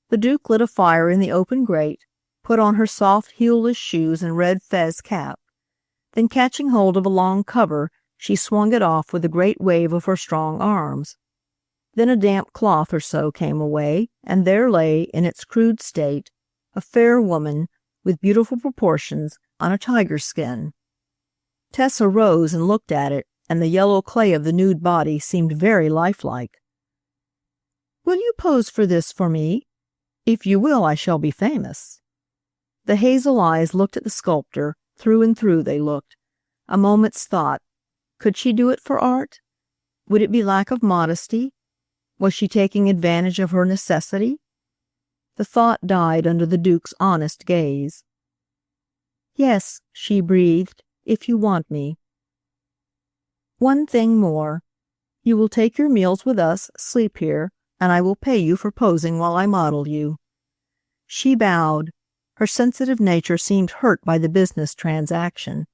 The Duke lit a fire in the open grate, put on her soft heelless shoes and red fez cap. Then, catching hold of a long cover, she swung it off with a great wave of her strong arms. Then a damp cloth or so came away, and there lay, in its crude state, a fair woman, with beautiful proportions, on a tiger skin. Tessa rose and looked at it, and the yellow clay of the nude body seemed very lifelike. "Will you pose for this for me? If you will, I shall be famous." The hazel eyes looked at the sculptor, through and through they looked. A moment's thought. Could she do it for art? Would it be lack of modesty? Was she taking advantage of her necessity? The thought died under the Duke's honest gaze. "Yes," she breathed, "if you want me." "One thing more. You will take your meals with us, sleep here, and I will pay you for posing while I model you." She bowed. Her sensitive nature seemed hurt by the business transaction.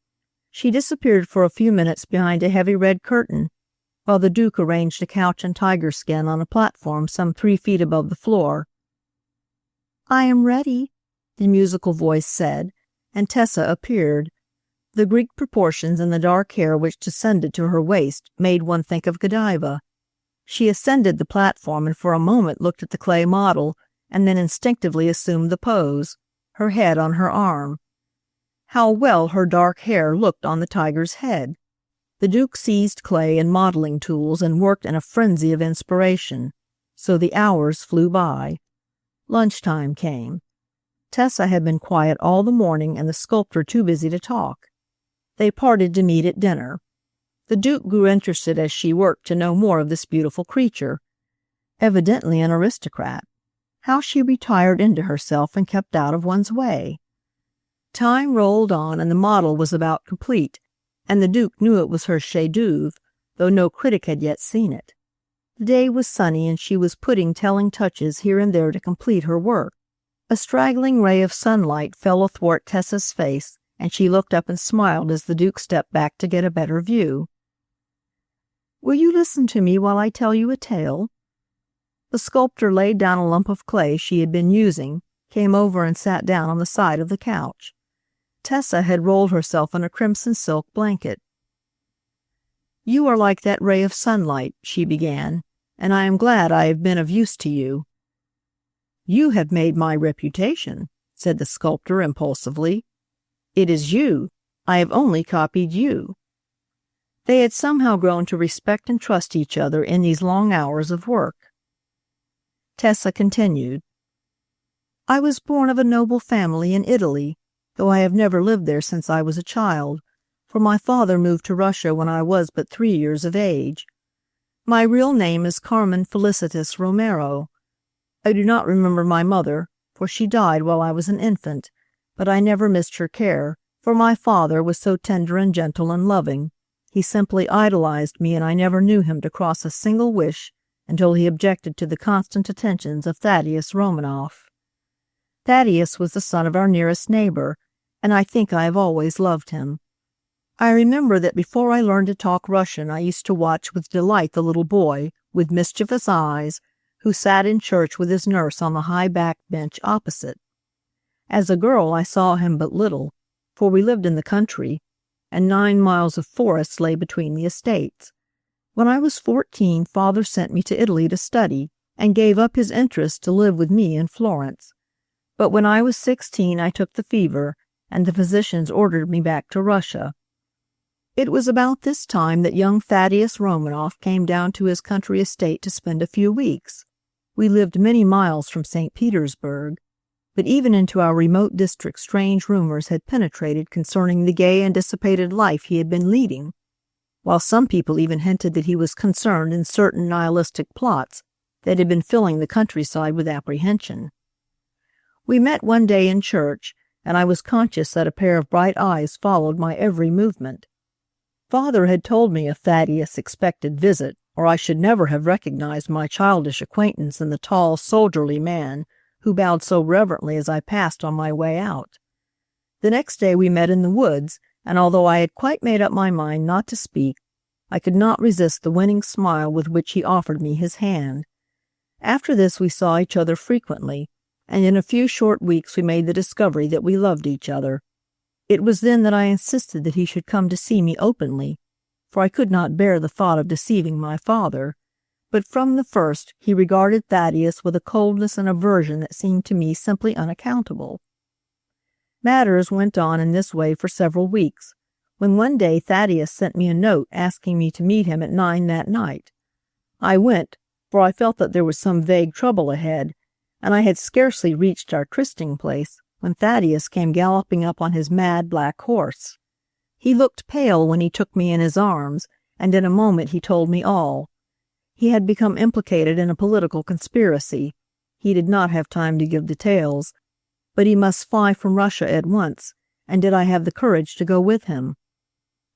She disappeared for a few minutes behind a heavy red curtain, while the Duke arranged a couch and tiger skin on a platform some 3 feet above the floor. "I am ready," the musical voice said, and Tessa appeared. The Greek proportions and the dark hair which descended to her waist made one think of Godiva. She ascended the platform and for a moment looked at the clay model, and then instinctively assumed the pose, her head on her arm. How well her dark hair looked on the tiger's head! The Duke seized clay and modeling tools and worked in a frenzy of inspiration. So the hours flew by. Lunchtime came. Tessa had been quiet all the morning and the sculptor too busy to talk. They parted to meet at dinner. The Duke grew interested as she worked to know more of this beautiful creature. Evidently an aristocrat. How she retired into herself and kept out of one's way. Time rolled on and the model was about complete, and the Duke knew it was her chef-d'oeuvre, though no critic had yet seen it. The day was sunny and she was putting telling touches here and there to complete her work. A straggling ray of sunlight fell athwart Tessa's face, and she looked up and smiled as the Duke stepped back to get a better view. "Will you listen to me while I tell you a tale?" The sculptor laid down a lump of clay she had been using, came over and sat down on the side of the couch. Tessa had rolled herself in a crimson silk blanket. "You are like that ray of sunlight," she began, "and I am glad I have been of use to you." "You have made my reputation," said the sculptor impulsively. "It is you. I have only copied you." They had somehow grown to respect and trust each other in these long hours of work. Tessa continued, "I was born of a noble family in Italy, though I have never lived there since I was a child, for my father moved to Russia when I was but 3 years of age. My real name is Carmen Felicitas Romero. I do not remember my mother, for she died while I was an infant, but I never missed her care, for my father was so tender and gentle and loving. He simply idolized me, and I never knew him to cross a single wish until he objected to the constant attentions of Thaddeus Romanoff. Thaddeus was the son of our nearest neighbor, and I think I have always loved him. I remember that before I learned to talk Russian, I used to watch with delight the little boy, with mischievous eyes, who sat in church with his nurse on the high back bench opposite. As a girl, I saw him but little, for we lived in the country, and 9 miles of forest lay between the estates. When I was 14, Father sent me to Italy to study, and gave up his interest to live with me in Florence. But when I was 16, I took the fever, and the physicians ordered me back to Russia. It was about this time that young Thaddeus Romanoff came down to his country estate to spend a few weeks. We lived many miles from St. Petersburg, but even into our remote district strange rumors had penetrated concerning the gay and dissipated life he had been leading, while some people even hinted that he was concerned in certain nihilistic plots that had been filling the countryside with apprehension. We met one day in church, and I was conscious that a pair of bright eyes followed my every movement. Father had told me of Thaddeus' expected visit, or I should never have recognized my childish acquaintance in the tall, soldierly man who bowed so reverently as I passed on my way out. The next day we met in the woods, and although I had quite made up my mind not to speak, I could not resist the winning smile with which he offered me his hand. After this we saw each other frequently, and in a few short weeks we made the discovery that we loved each other. It was then that I insisted that he should come to see me openly, for I could not bear the thought of deceiving my father. But from the first he regarded Thaddeus with a coldness and aversion that seemed to me simply unaccountable. Matters went on in this way for several weeks, when one day Thaddeus sent me a note asking me to meet him at 9 that night. I went, for I felt that there was some vague trouble ahead, and I had scarcely reached our trysting place when Thaddeus came galloping up on his mad black horse. He looked pale when he took me in his arms, and in a moment he told me all. He had become implicated in a political conspiracy. He did not have time to give details, but he must fly from Russia at once, and did I have the courage to go with him?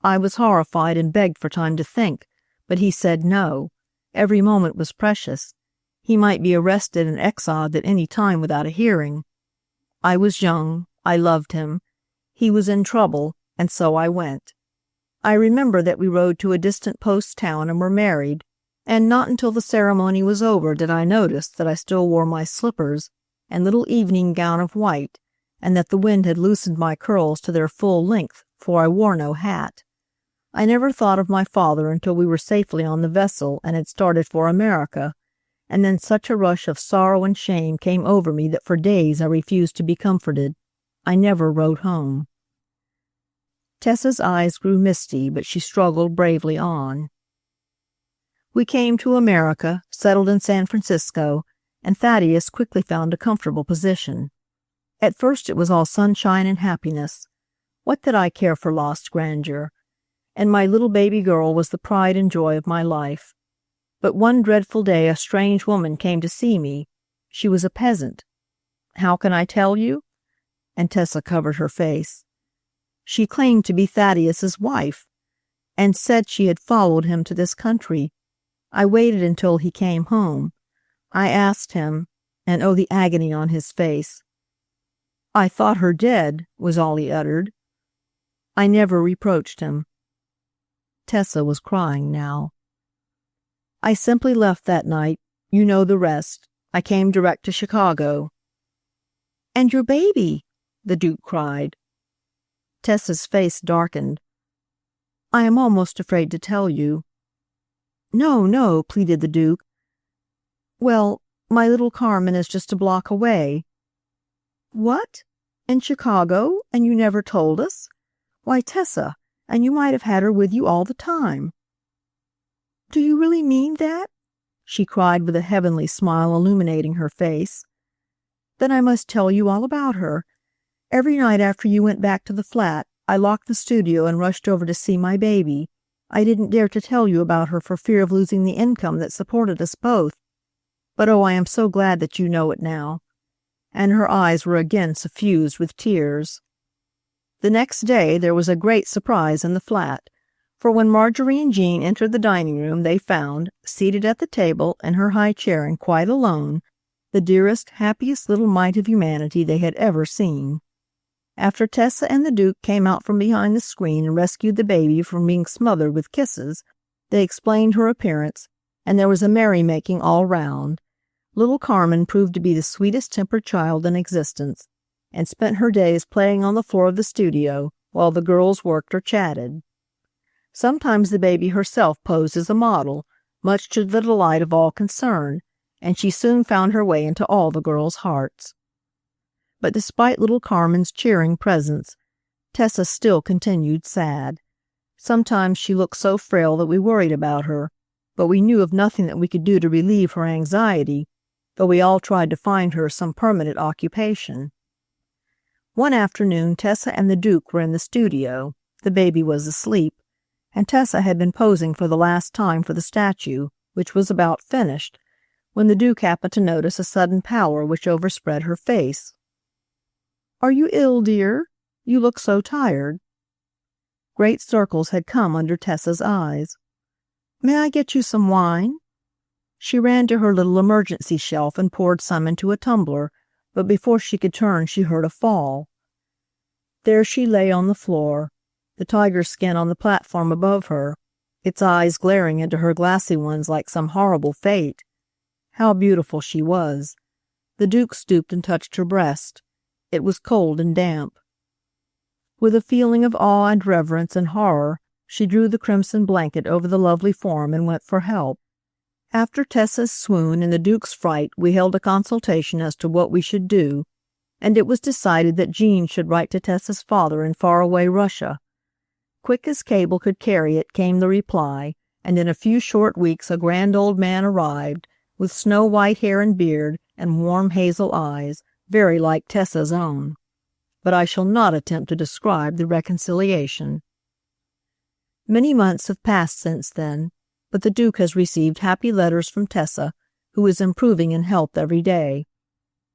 I was horrified and begged for time to think, but he said no. Every moment was precious. He might be arrested and exiled at any time without a hearing. I was young, I loved him. He was in trouble, and so I went. I remember that we rode to a distant post town and were married, and not until the ceremony was over did I notice that I still wore my slippers and little evening gown of white, and that the wind had loosened my curls to their full length, for I wore no hat. I never thought of my father until we were safely on the vessel and had started for America, and then such a rush of sorrow and shame came over me that for days I refused to be comforted. I never wrote home. Tessa's eyes grew misty, but she struggled bravely on. We came to America, settled in San Francisco, and Thaddeus quickly found a comfortable position. At first it was all sunshine and happiness. What did I care for lost grandeur? And my little baby girl was the pride and joy of my life. But one dreadful day a strange woman came to see me. She was a peasant. How can I tell you? And Tessa covered her face. She claimed to be Thaddeus's wife, and said she had followed him to this country. I waited until he came home. I asked him, and oh, the agony on his face. I thought her dead, was all he uttered. I never reproached him. Tessa was crying now. I simply left that night. You know the rest. I came direct to Chicago. And your baby, the Duke cried. Tessa's face darkened. I am almost afraid to tell you. No, no, pleaded the Duke. Well, my little Carmen is just a block away. What? In Chicago, and you never told us? Why, Tessa, and you might have had her with you all the time. Do you really mean that? She cried with a heavenly smile illuminating her face. Then I must tell you all about her. Every night after you went back to the flat, I locked the studio and rushed over to see my baby. I didn't dare to tell you about her for fear of losing the income that supported us both. But oh, I am so glad that you know it now. And her eyes were again suffused with tears. The next day there was a great surprise in the flat. For when Marjorie and Jean entered the dining room, they found, seated at the table in her high chair and quite alone, the dearest, happiest little mite of humanity they had ever seen. After Tessa and the Duke came out from behind the screen and rescued the baby from being smothered with kisses, they explained her appearance, and there was a merrymaking all round. Little Carmen proved to be the sweetest-tempered child in existence, and spent her days playing on the floor of the studio while the girls worked or chatted. Sometimes the baby herself posed as a model, much to the delight of all concerned, and she soon found her way into all the girls' hearts. But despite little Carmen's cheering presence, Tessa still continued sad. Sometimes she looked so frail that we worried about her, but we knew of nothing that we could do to relieve her anxiety, though we all tried to find her some permanent occupation. One afternoon Tessa and the Duke were in the studio. The baby was asleep, and Tessa had been posing for the last time for the statue, which was about finished, when the Duke happened to notice a sudden pallor which overspread her face. "Are you ill, dear? You look so tired." Great circles had come under Tessa's eyes. "May I get you some wine?" She ran to her little emergency shelf and poured some into a tumbler, but before she could turn she heard a fall. There she lay on the floor, the tiger skin on the platform above her, its eyes glaring into her glassy ones like some horrible fate. How beautiful she was! The Duke stooped and touched her breast. It was cold and damp. With a feeling of awe and reverence and horror, she drew the crimson blanket over the lovely form and went for help. After Tessa's swoon and the Duke's fright, we held a consultation as to what we should do, and it was decided that Jean should write to Tessa's father in far-away Russia. Quick as cable could carry it came the reply, and in a few short weeks a grand old man arrived, with snow-white hair and beard and warm hazel eyes, very like Tessa's own. But I shall not attempt to describe the reconciliation. Many months have passed since then, but the Duke has received happy letters from Tessa, who is improving in health every day.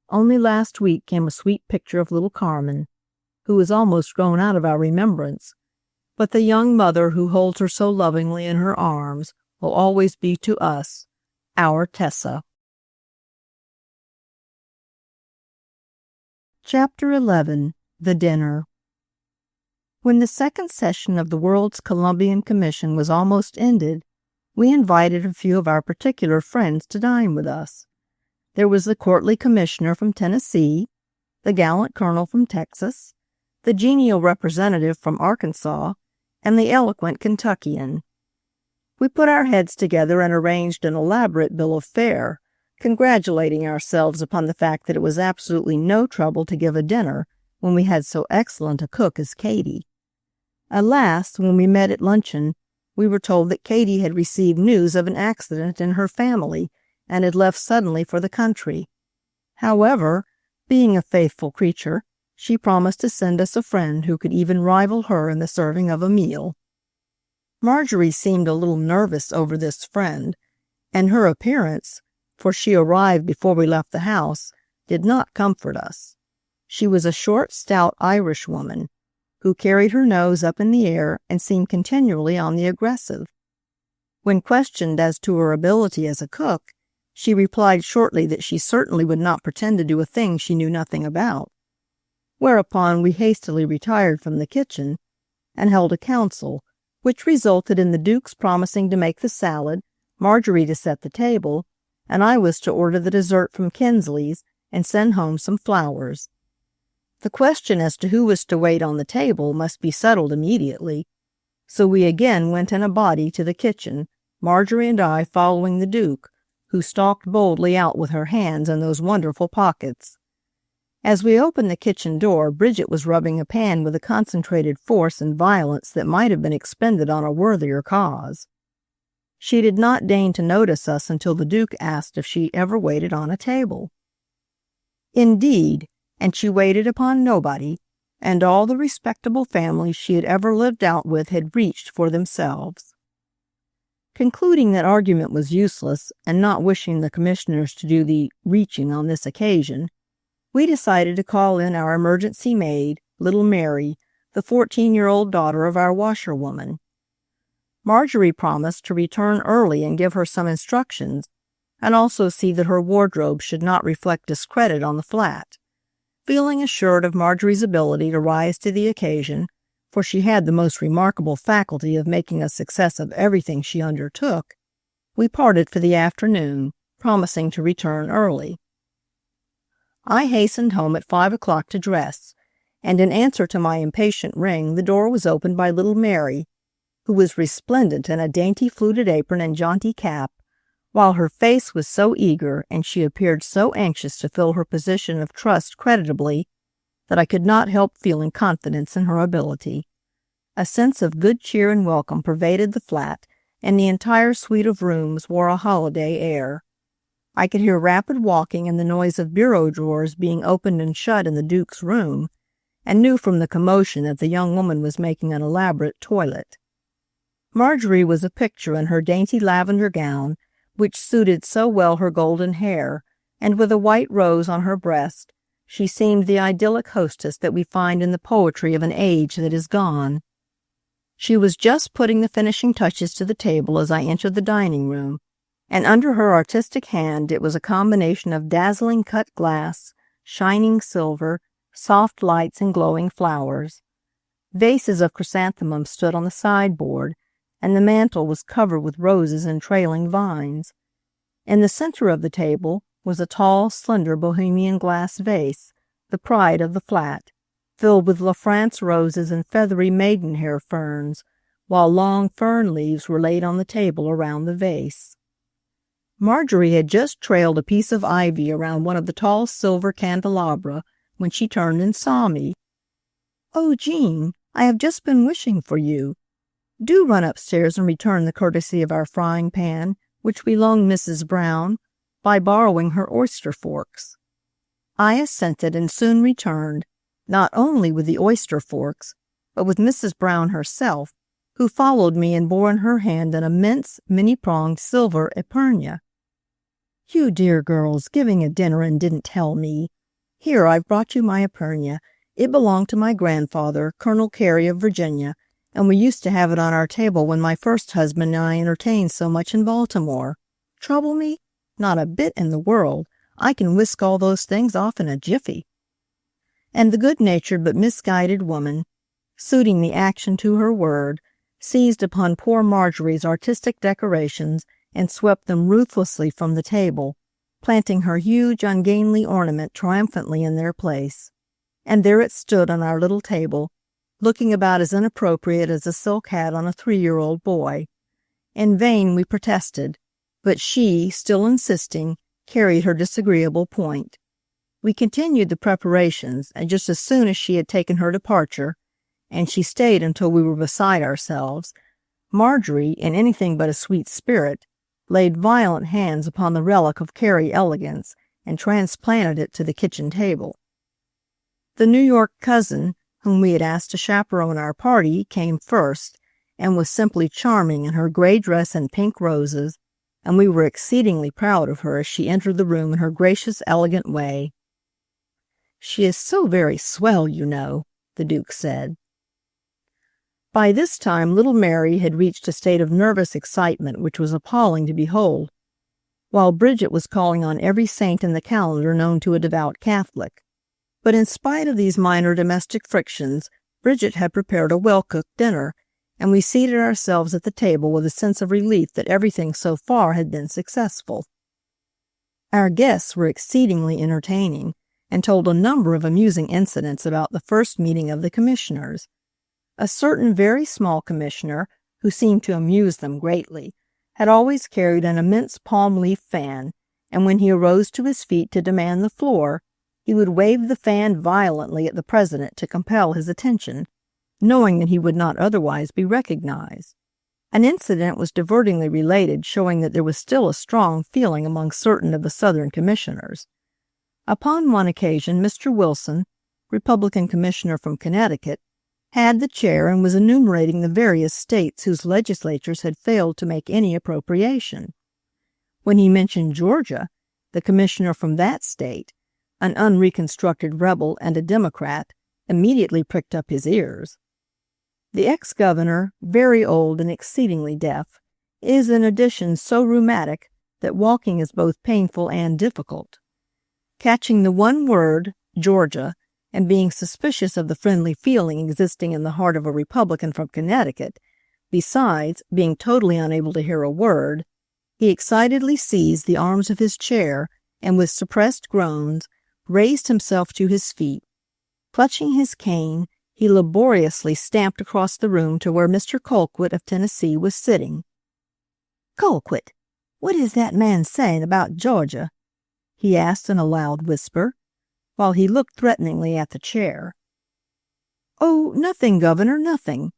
Only last week came a sweet picture of little Carmen, who is almost grown out of our remembrance, but the young mother who holds her so lovingly in her arms will always be to us our Tessa. Chapter 11. The Dinner. When the second session of the World's Columbian Commission was almost ended, we invited a few of our particular friends to dine with us. There was the courtly commissioner from Tennessee, the gallant colonel from Texas, the genial representative from Arkansas, and the eloquent Kentuckian. We put our heads together and arranged an elaborate bill of fare, congratulating ourselves upon the fact that it was absolutely no trouble to give a dinner when we had so excellent a cook as Katie. Alas, when we met at luncheon, we were told that Katie had received news of an accident in her family and had left suddenly for the country. However, being a faithful creature, she promised to send us a friend who could even rival her in the serving of a meal. Marjorie seemed a little nervous over this friend, and her appearance, for she arrived before we left the house, did not comfort us. She was a short, stout Irish woman, who carried her nose up in the air and seemed continually on the aggressive. When questioned as to her ability as a cook, she replied shortly that she certainly would not pretend to do a thing she knew nothing about, whereupon we hastily retired from the kitchen and held a council, which resulted in the Duke's promising to make the salad, Marjorie to set the table, and I was to order the dessert from Kinsley's and send home some flowers. The question as to who was to wait on the table must be settled immediately, so we again went in a body to the kitchen, Marjorie and I following the Duke, who stalked boldly out with her hands in those wonderful pockets. As we opened the kitchen door, Bridget was rubbing a pan with a concentrated force and violence that might have been expended on a worthier cause. She did not deign to notice us until the Duke asked if she ever waited on a table. Indeed, and she waited upon nobody, and all the respectable families she had ever lived out with had reached for themselves. Concluding that argument was useless, and not wishing the commissioners to do the reaching on this occasion, we decided to call in our emergency maid, little Mary, the 14-year-old daughter of our washerwoman. Marjorie promised to return early and give her some instructions, and also see that her wardrobe should not reflect discredit on the flat. Feeling assured of Marjorie's ability to rise to the occasion, for she had the most remarkable faculty of making a success of everything she undertook, we parted for the afternoon, promising to return early. I hastened home at 5 o'clock to dress, and in answer to my impatient ring, the door was opened by little Mary, who was resplendent in a dainty fluted apron and jaunty cap, while her face was so eager and she appeared so anxious to fill her position of trust creditably that I could not help feeling confidence in her ability. A sense of good cheer and welcome pervaded the flat, and the entire suite of rooms wore a holiday air. I could hear rapid walking and the noise of bureau drawers being opened and shut in the Duke's room, and knew from the commotion that the young woman was making an elaborate toilet. Marjorie was a picture in her dainty lavender gown, which suited so well her golden hair, and with a white rose on her breast, she seemed the idyllic hostess that we find in the poetry of an age that is gone. She was just putting the finishing touches to the table as I entered the dining room, and under her artistic hand it was a combination of dazzling cut glass, shining silver, soft lights, and glowing flowers. Vases of chrysanthemums stood on the sideboard, and the mantel was covered with roses and trailing vines. In the center of the table was a tall, slender Bohemian glass vase, the pride of the flat, filled with La France roses and feathery maidenhair ferns, while long fern leaves were laid on the table around the vase. Marjorie had just trailed a piece of ivy around one of the tall silver candelabra when she turned and saw me. "Oh, Jean, I have just been wishing for you. Do run upstairs and return the courtesy of our frying pan, which we loaned Mrs. Brown, by borrowing her oyster forks." I assented and soon returned, not only with the oyster forks, but with Mrs. Brown herself, who followed me and bore in her hand an immense, many-pronged silver épergne. "You dear girls, giving a dinner and didn't tell me. Here, I've brought you my épergne. It belonged to my grandfather, Colonel Carey of Virginia, and we used to have it on our table when my first husband and I entertained so much in Baltimore. Trouble me? Not a bit in the world. I can whisk all those things off in a jiffy." And the good-natured but misguided woman, suiting the action to her word, seized upon poor Marjorie's artistic decorations and swept them ruthlessly from the table, planting her huge, ungainly ornament triumphantly in their place. And there it stood on our little table, looking about as inappropriate as a silk hat on a 3-year-old boy. In vain we protested, but she, still insisting, carried her disagreeable point. We continued the preparations, and just as soon as she had taken her departure, and she stayed until we were beside ourselves, Marjorie, in anything but a sweet spirit, laid violent hands upon the relic of Carey elegance and transplanted it to the kitchen table. The New York cousin, whom we had asked to chaperone our party, came first, and was simply charming in her gray dress and pink roses, and we were exceedingly proud of her as she entered the room in her gracious, elegant way. "She is so very swell, you know," the Duke said. By this time little Mary had reached a state of nervous excitement which was appalling to behold, while Bridget was calling on every saint in the calendar known to a devout Catholic. But in spite of these minor domestic frictions, Bridget had prepared a well-cooked dinner, and we seated ourselves at the table with a sense of relief that everything so far had been successful. Our guests were exceedingly entertaining, and told a number of amusing incidents about the first meeting of the commissioners. A certain very small commissioner, who seemed to amuse them greatly, had always carried an immense palm-leaf fan, and when he arose to his feet to demand the floor, he would wave the fan violently at the president to compel his attention, knowing that he would not otherwise be recognized. An incident was divertingly related showing that there was still a strong feeling among certain of the Southern commissioners. Upon one occasion, Mr. Wilson, Republican commissioner from Connecticut, had the chair and was enumerating the various states whose legislatures had failed to make any appropriation. When he mentioned Georgia, the commissioner from that state, an unreconstructed rebel and a Democrat, immediately pricked up his ears. The ex-governor, very old and exceedingly deaf, is in addition so rheumatic that walking is both painful and difficult. Catching the one word, Georgia, and being suspicious of the friendly feeling existing in the heart of a Republican from Connecticut, besides being totally unable to hear a word, he excitedly seized the arms of his chair and with suppressed groans raised himself to his feet. Clutching his cane, he laboriously stamped across the room to where Mr. Colquitt of Tennessee was sitting. "Colquitt, what is that man saying about Georgia?" he asked in a loud whisper, while he looked threateningly at the chair. "Oh, nothing, Governor, nothing.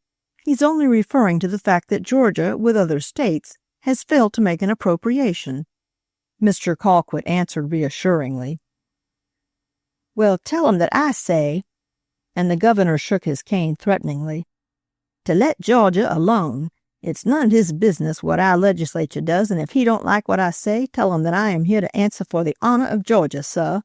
He's only referring to the fact that Georgia, with other states, has failed to make an appropriation," Mr. Colquitt answered reassuringly. "Well, tell him that I say," and the governor shook his cane threateningly, "to let Georgia alone. It's none of his business what our legislature does, and if he don't like what I say, tell him that I am here to answer for the honor of Georgia, sir."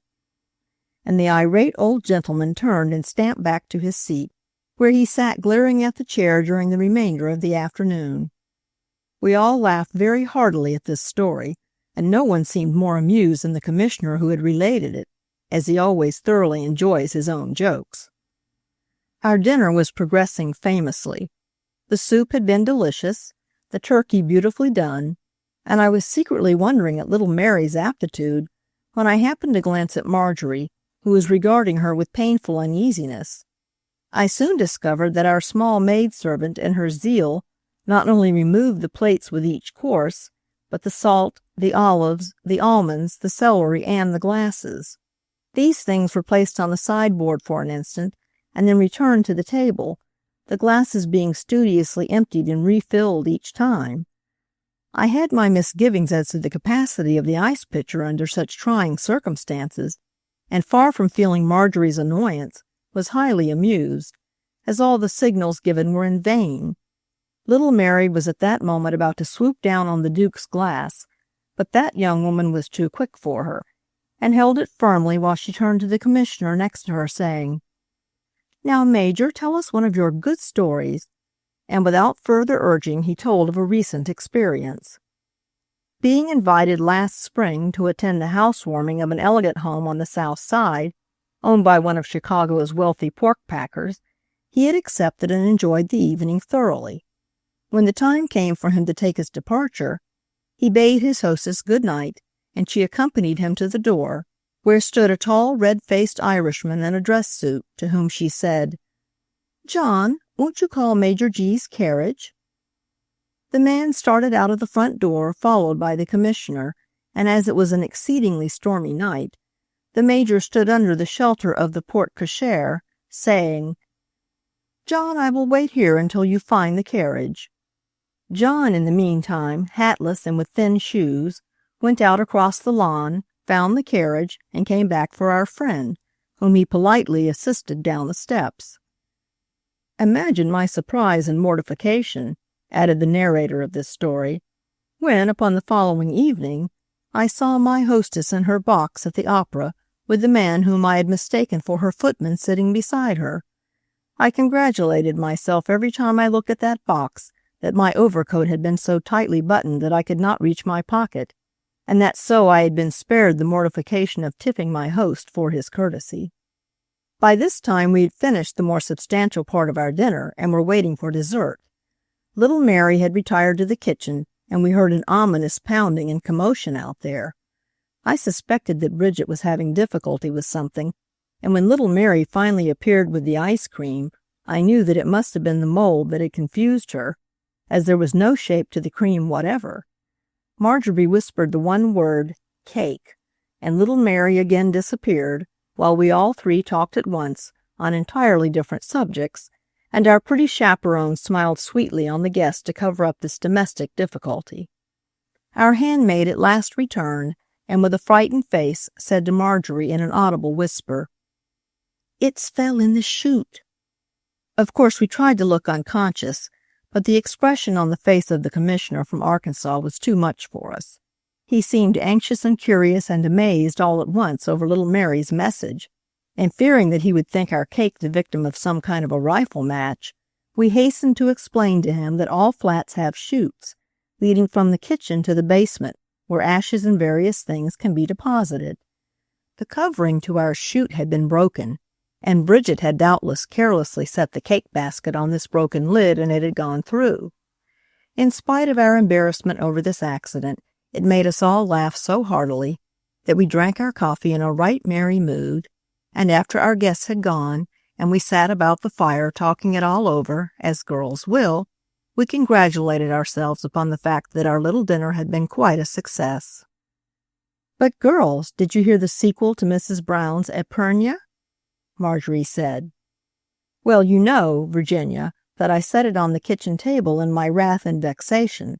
And the irate old gentleman turned and stamped back to his seat, where he sat glaring at the chair during the remainder of the afternoon. We all laughed very heartily at this story, and no one seemed more amused than the commissioner who had related it, as he always thoroughly enjoys his own jokes. Our dinner was progressing famously. The soup had been delicious, the turkey beautifully done, and I was secretly wondering at little Mary's aptitude when I happened to glance at Marjorie, who was regarding her with painful uneasiness. I soon discovered that our small maidservant in her zeal not only removed the plates with each course, but the salt, the olives, the almonds, the celery, and the glasses. These things were placed on the sideboard for an instant, and then returned to the table, the glasses being studiously emptied and refilled each time. I had my misgivings as to the capacity of the ice pitcher under such trying circumstances, and far from feeling Marjorie's annoyance, was highly amused, as all the signals given were in vain. Little Mary was at that moment about to swoop down on the Duke's glass, but that young woman was too quick for her, and held it firmly while she turned to the commissioner next to her, saying, "Now, Major, tell us one of your good stories," and without further urging he told of a recent experience. Being invited last spring to attend the housewarming of an elegant home on the South Side, owned by one of Chicago's wealthy pork packers, he had accepted and enjoyed the evening thoroughly. When the time came for him to take his departure, he bade his hostess good night, and she accompanied him to the door, where stood a tall, red-faced Irishman in a dress suit, to whom she said, "John, won't you call Major G.'s carriage?" The man started out of the front door, followed by the commissioner, and as it was an exceedingly stormy night, the major stood under the shelter of the porte cochere, saying, "John, I will wait here until you find the carriage." John, in the meantime, hatless and with thin shoes, went out across the lawn, found the carriage, and came back for our friend, whom he politely assisted down the steps. Imagine my surprise and mortification, added the narrator of this story, when, upon the following evening, I saw my hostess in her box at the opera with the man whom I had mistaken for her footman sitting beside her. I congratulated myself every time I looked at that box that my overcoat had been so tightly buttoned that I could not reach my pocket, and that so I had been spared the mortification of tipping my host for his courtesy. By this time we had finished the more substantial part of our dinner and were waiting for dessert. Little Mary had retired to the kitchen, and we heard an ominous pounding and commotion out there. I suspected that Bridget was having difficulty with something, and when little Mary finally appeared with the ice cream, I knew that it must have been the mold that had confused her, as there was no shape to the cream whatever. Marjorie whispered the one word, "cake," and little Mary again disappeared, while we all three talked at once on entirely different subjects, and our pretty chaperone smiled sweetly on the guest to cover up this domestic difficulty. Our handmaid at last returned, and with a frightened face said to Marjorie in an audible whisper, "It's fell in the chute." Of course we tried to look unconscious, but the expression on the face of the commissioner from Arkansas was too much for us. He seemed anxious and curious and amazed all at once over little Mary's message, and fearing that he would think our cake the victim of some kind of a rifle match, We hastened to explain to him that all flats have chutes, leading from the kitchen to the basement, where ashes and various things can be deposited. The covering to our chute had been broken, and Bridget had doubtless carelessly set the cake basket on this broken lid, and it had gone through. In spite of our embarrassment over this accident, it made us all laugh so heartily that we drank our coffee in a right merry mood, and after our guests had gone, and we sat about the fire talking it all over, as girls will, we congratulated ourselves upon the fact that our little dinner had been quite a success. "But, girls, did you hear the sequel to Mrs. Brown's Epergne?" Marjorie said. "Well, you know, Virginia, that I set it on the kitchen table in my wrath and vexation,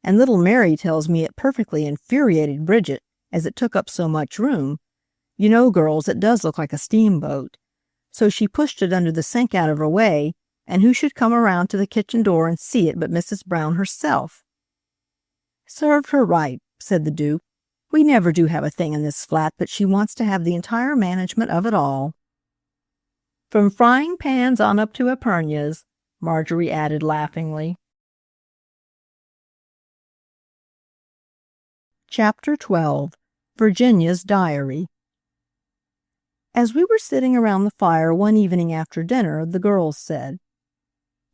and little Mary tells me it perfectly infuriated Bridget, as it took up so much room. You know, girls, it does look like a steamboat. So she pushed it under the sink out of her way, and who should come around to the kitchen door and see it but Mrs. Brown herself." "Served her right," said the Duke. "We never do have a thing in this flat but she wants to have the entire management of it all." "From frying pans on up to Epergnes," Marjorie added laughingly. Chapter 12. Virginia's Diary. As we were sitting around the fire one evening after dinner, the girls said,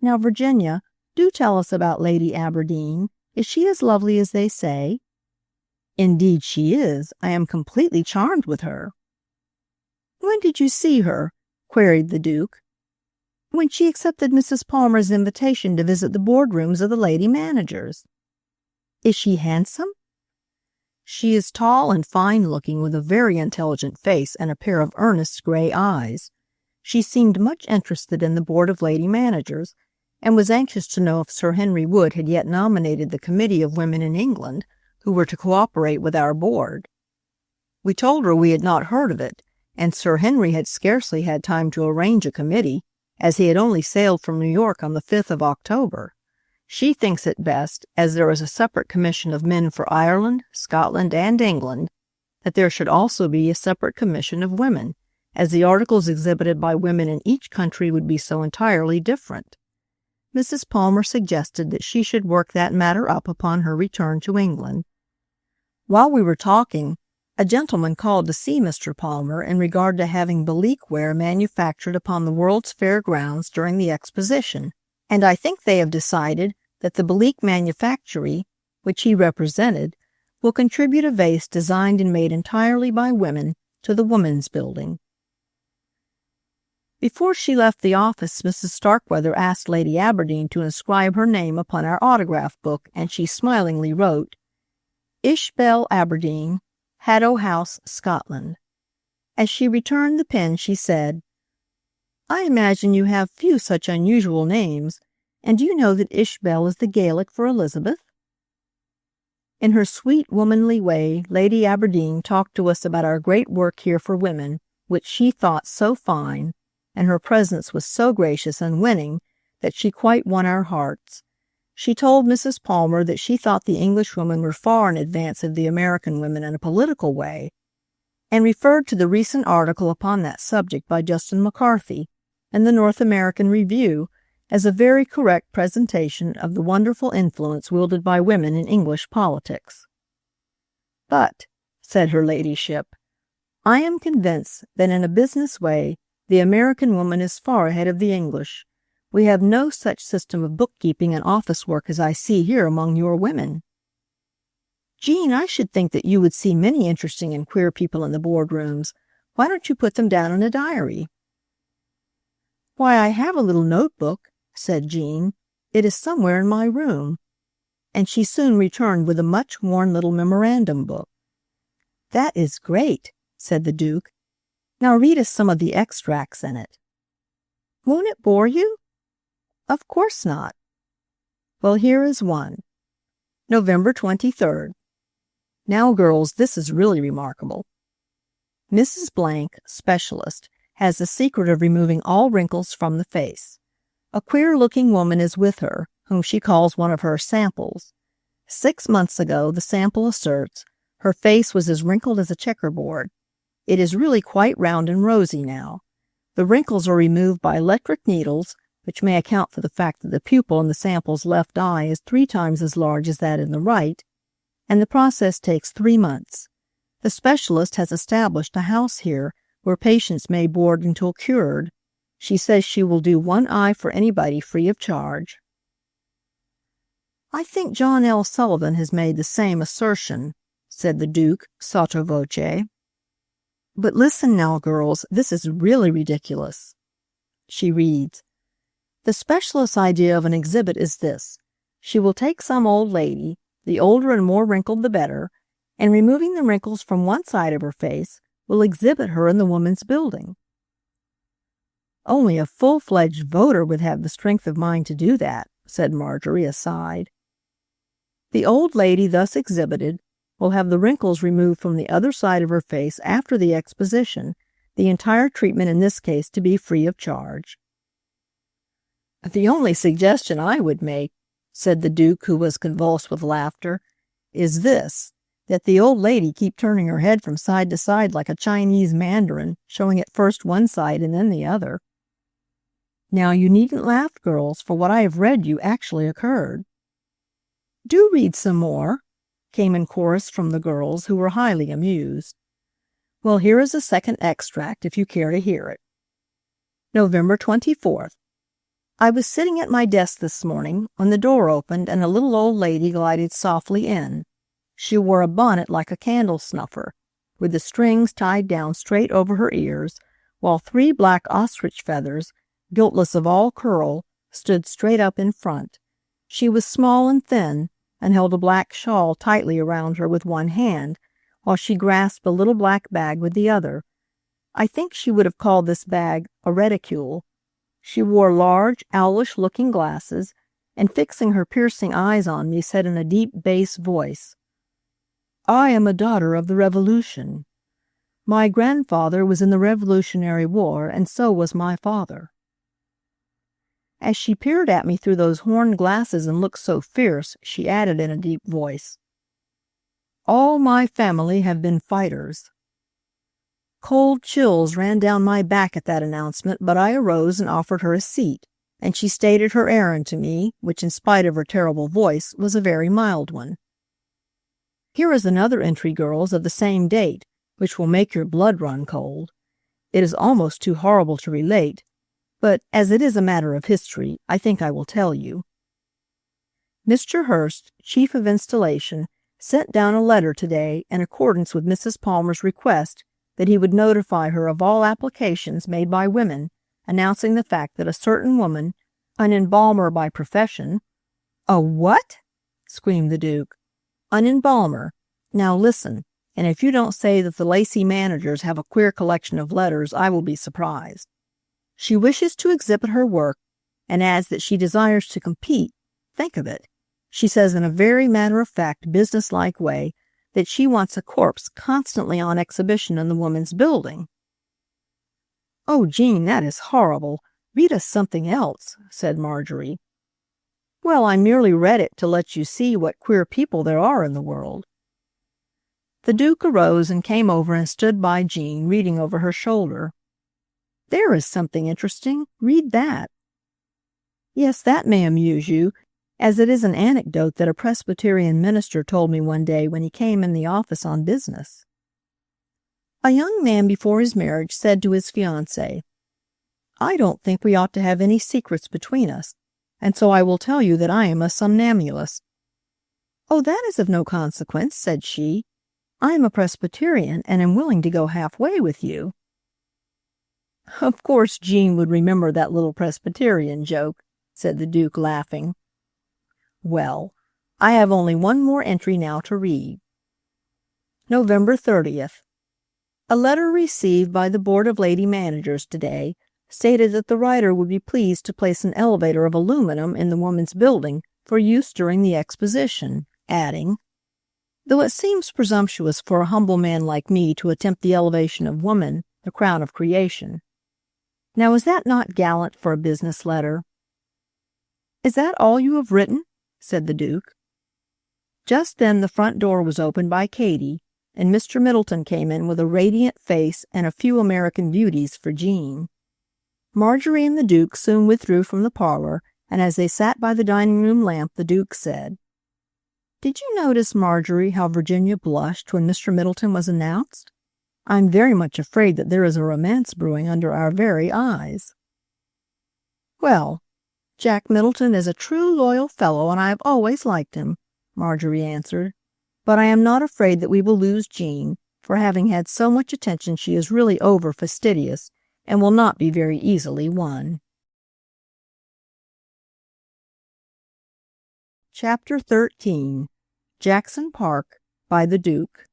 "Now, Virginia, do tell us about Lady Aberdeen. Is she as lovely as they say?" "Indeed she is. I am completely charmed with her." "When did you see her?" queried the Duke. "When she accepted Mrs. Palmer's invitation to visit the boardrooms of the lady managers." "Is she handsome?" "She is tall and fine-looking, with a very intelligent face and a pair of earnest gray eyes. She seemed much interested in the Board of Lady Managers, and was anxious to know if Sir Henry Wood had yet nominated the Committee of Women in England who were to cooperate with our board. We told her we had not heard of it, and Sir Henry had scarcely had time to arrange a committee, as he had only sailed from New York on the 5th of October. She thinks it best, as there is a separate commission of men for Ireland, Scotland, and England, that there should also be a separate commission of women, as the articles exhibited by women in each country would be so entirely different. Mrs. Palmer suggested that she should work that matter up upon her return to England. While we were talking, a gentleman called to see Mr. Palmer in regard to having Balique ware manufactured upon the World's Fair grounds during the exposition, and I think they have decided that the Balique manufactory, which he represented, will contribute a vase designed and made entirely by women to the Women's Building. Before she left the office, Mrs. Starkweather asked Lady Aberdeen to inscribe her name upon our autograph book, and she smilingly wrote, "Ishbel Aberdeen, Haddo House, Scotland." As she returned the pen, she said, "I imagine you have few such unusual names, and do you know that Ishbel is the Gaelic for Elizabeth?" In her sweet, womanly way, Lady Aberdeen talked to us about our great work here for women, which she thought so fine, and her presence was so gracious and winning that she quite won our hearts. She told Mrs. Palmer that she thought the English women were far in advance of the American women in a political way, and referred to the recent article upon that subject by Justin McCarthy in the North American Review as a very correct presentation of the wonderful influence wielded by women in English politics. "But," said her ladyship, "I am convinced that in a business way the American woman is far ahead of the English. We have no such system of bookkeeping and office work as I see here among your women." "Jean, I should think that you would see many interesting and queer people in the boardrooms. Why don't you put them down in a diary?" "Why, I have a little notebook," said Jean. "It is somewhere in my room." And she soon returned with a much-worn little memorandum book. "That is great," said the Duke. "Now read us some of the extracts in it." "Won't it bore you?" "Of course not." "Well, here is one. November 23rd. Now, girls, this is really remarkable. Mrs. Blank, specialist, has the secret of removing all wrinkles from the face. A queer-looking woman is with her, whom she calls one of her samples. 6 months ago, the sample asserts, her face was as wrinkled as a checkerboard. It is really quite round and rosy now. The wrinkles are removed by electric needles, which may account for the fact that the pupil in the sample's left eye is 3 times as large as that in the right, and the process takes 3 months. The specialist has established a house here where patients may board until cured. She says she will do 1 eye for anybody free of charge." "I think John L. Sullivan has made the same assertion," said the Duke sotto voce. "But listen now, girls, this is really ridiculous." She reads, "The specialist's idea of an exhibit is this. She will take some old lady, the older and more wrinkled the better, and removing the wrinkles from one side of her face, will exhibit her in the woman's building." "Only a full-fledged voter would have the strength of mind to do that," said Marjorie aside. "The old lady thus exhibited will have the wrinkles removed from the other side of her face after the exposition, the entire treatment in this case to be free of charge." "The only suggestion I would make," said the Duke, who was convulsed with laughter, "is this, that the old lady keep turning her head from side to side like a Chinese mandarin, showing at first one side and then the other." "Now you needn't laugh, girls, for what I have read you actually occurred." "Do read some more," came in chorus from the girls, who were highly amused. "Well, here is a second extract, if you care to hear it. November 24th. I was sitting at my desk this morning when the door opened and a little old lady glided softly in. She wore a bonnet like a candle snuffer, with the strings tied down straight over her ears, while 3 black ostrich feathers, guiltless of all curl, stood straight up in front. She was small and thin, and held a black shawl tightly around her with one hand, while she grasped a little black bag with the other. I think she would have called this bag a reticule. She wore large, owlish-looking glasses, and fixing her piercing eyes on me, said in a deep bass voice, "I am a daughter of the Revolution. My grandfather was in the Revolutionary War, and so was my father." As she peered at me through those horn glasses and looked so fierce, she added in a deep voice, "All my family have been fighters." Cold chills ran down my back at that announcement, but I arose and offered her a seat, and she stated her errand to me, which in spite of her terrible voice was a very mild one. Here is another entry, girls, of the same date, which will make your blood run cold. It is almost too horrible to relate, but as it is a matter of history, I think I will tell you. Mr. Hurst, Chief of Installation, sent down a letter today in accordance with Mrs. Palmer's request that he would notify her of all applications made by women, announcing the fact that a certain woman, an embalmer by profession— "A what?" screamed the Duke. "An embalmer. Now listen, and if you don't say that the Lacey managers have a queer collection of letters, I will be surprised. She wishes to exhibit her work, and adds that she desires to compete. Think of it. She says in a very matter-of-fact, business-like way that she wants a corpse constantly on exhibition in the woman's building." "Oh, Jean, that is horrible. Read us something else," said Marjorie. "Well, I merely read it to let you see what queer people there are in the world." The Duke arose and came over and stood by Jean, reading over her shoulder. "There is something interesting. Read that." "Yes, that may amuse you, as it is an anecdote that a Presbyterian minister told me one day when he came in the office on business. A young man before his marriage said to his fiancée, 'I don't think we ought to have any secrets between us, and so I will tell you that I am a somnambulist.' 'Oh, that is of no consequence,' said she. 'I am a Presbyterian and am willing to go halfway with you.'" "Of course Jean would remember that little Presbyterian joke," said the Duke, laughing. "Well, I have only one more entry now to read. November 30th. A letter received by the Board of Lady Managers today stated that the writer would be pleased to place an elevator of aluminum in the woman's building for use during the exposition, adding, "Though it seems presumptuous for a humble man like me to attempt the elevation of woman, the crown of creation." Now is that not gallant for a business letter? "Is that all you have written?" said the Duke. Just then the front door was opened by Katie, and Mr. Middleton came in with a radiant face and a few American Beauties for Jean. Marjorie and the Duke soon withdrew from the parlor, and as they sat by the dining-room lamp, the Duke said, "Did you notice, Marjorie, how Virginia blushed when Mr. Middleton was announced? I'm very much afraid that there is a romance brewing under our very eyes." "Well, Jack Middleton is a true loyal fellow, and I have always liked him," Marjorie answered. "But I am not afraid that we will lose Jean, for having had so much attention she is really over fastidious and will not be very easily won." Chapter 13. Jackson Park by the Duke.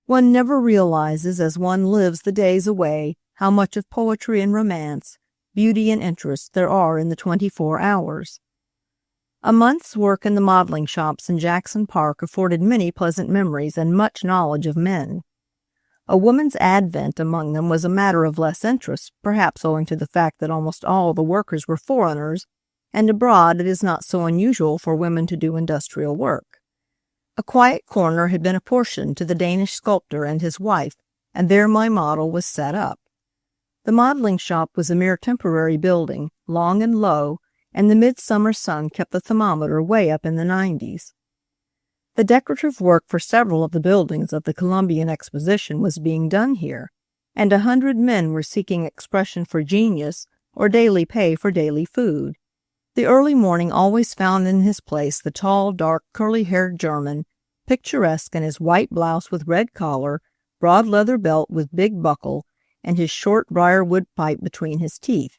One never realizes as one lives the days away how much of poetry and romance, beauty and interest there are in the 24 hours. A month's work in the modeling shops in Jackson Park afforded many pleasant memories and much knowledge of men. A woman's advent among them was a matter of less interest, perhaps owing to the fact that almost all the workers were foreigners, and abroad it is not so unusual for women to do industrial work. A quiet corner had been apportioned to the Danish sculptor and his wife, and there my model was set up. The modeling shop was a mere temporary building, long and low, and the midsummer sun kept the thermometer way up in the 90s. The decorative work for several of the buildings of the Columbian Exposition was being done here, and 100 men were seeking expression for genius or daily pay for daily food. The early morning always found in his place the tall, dark, curly-haired German, picturesque in his white blouse with red collar, broad leather belt with big buckle, and his short briar-wood pipe between his teeth.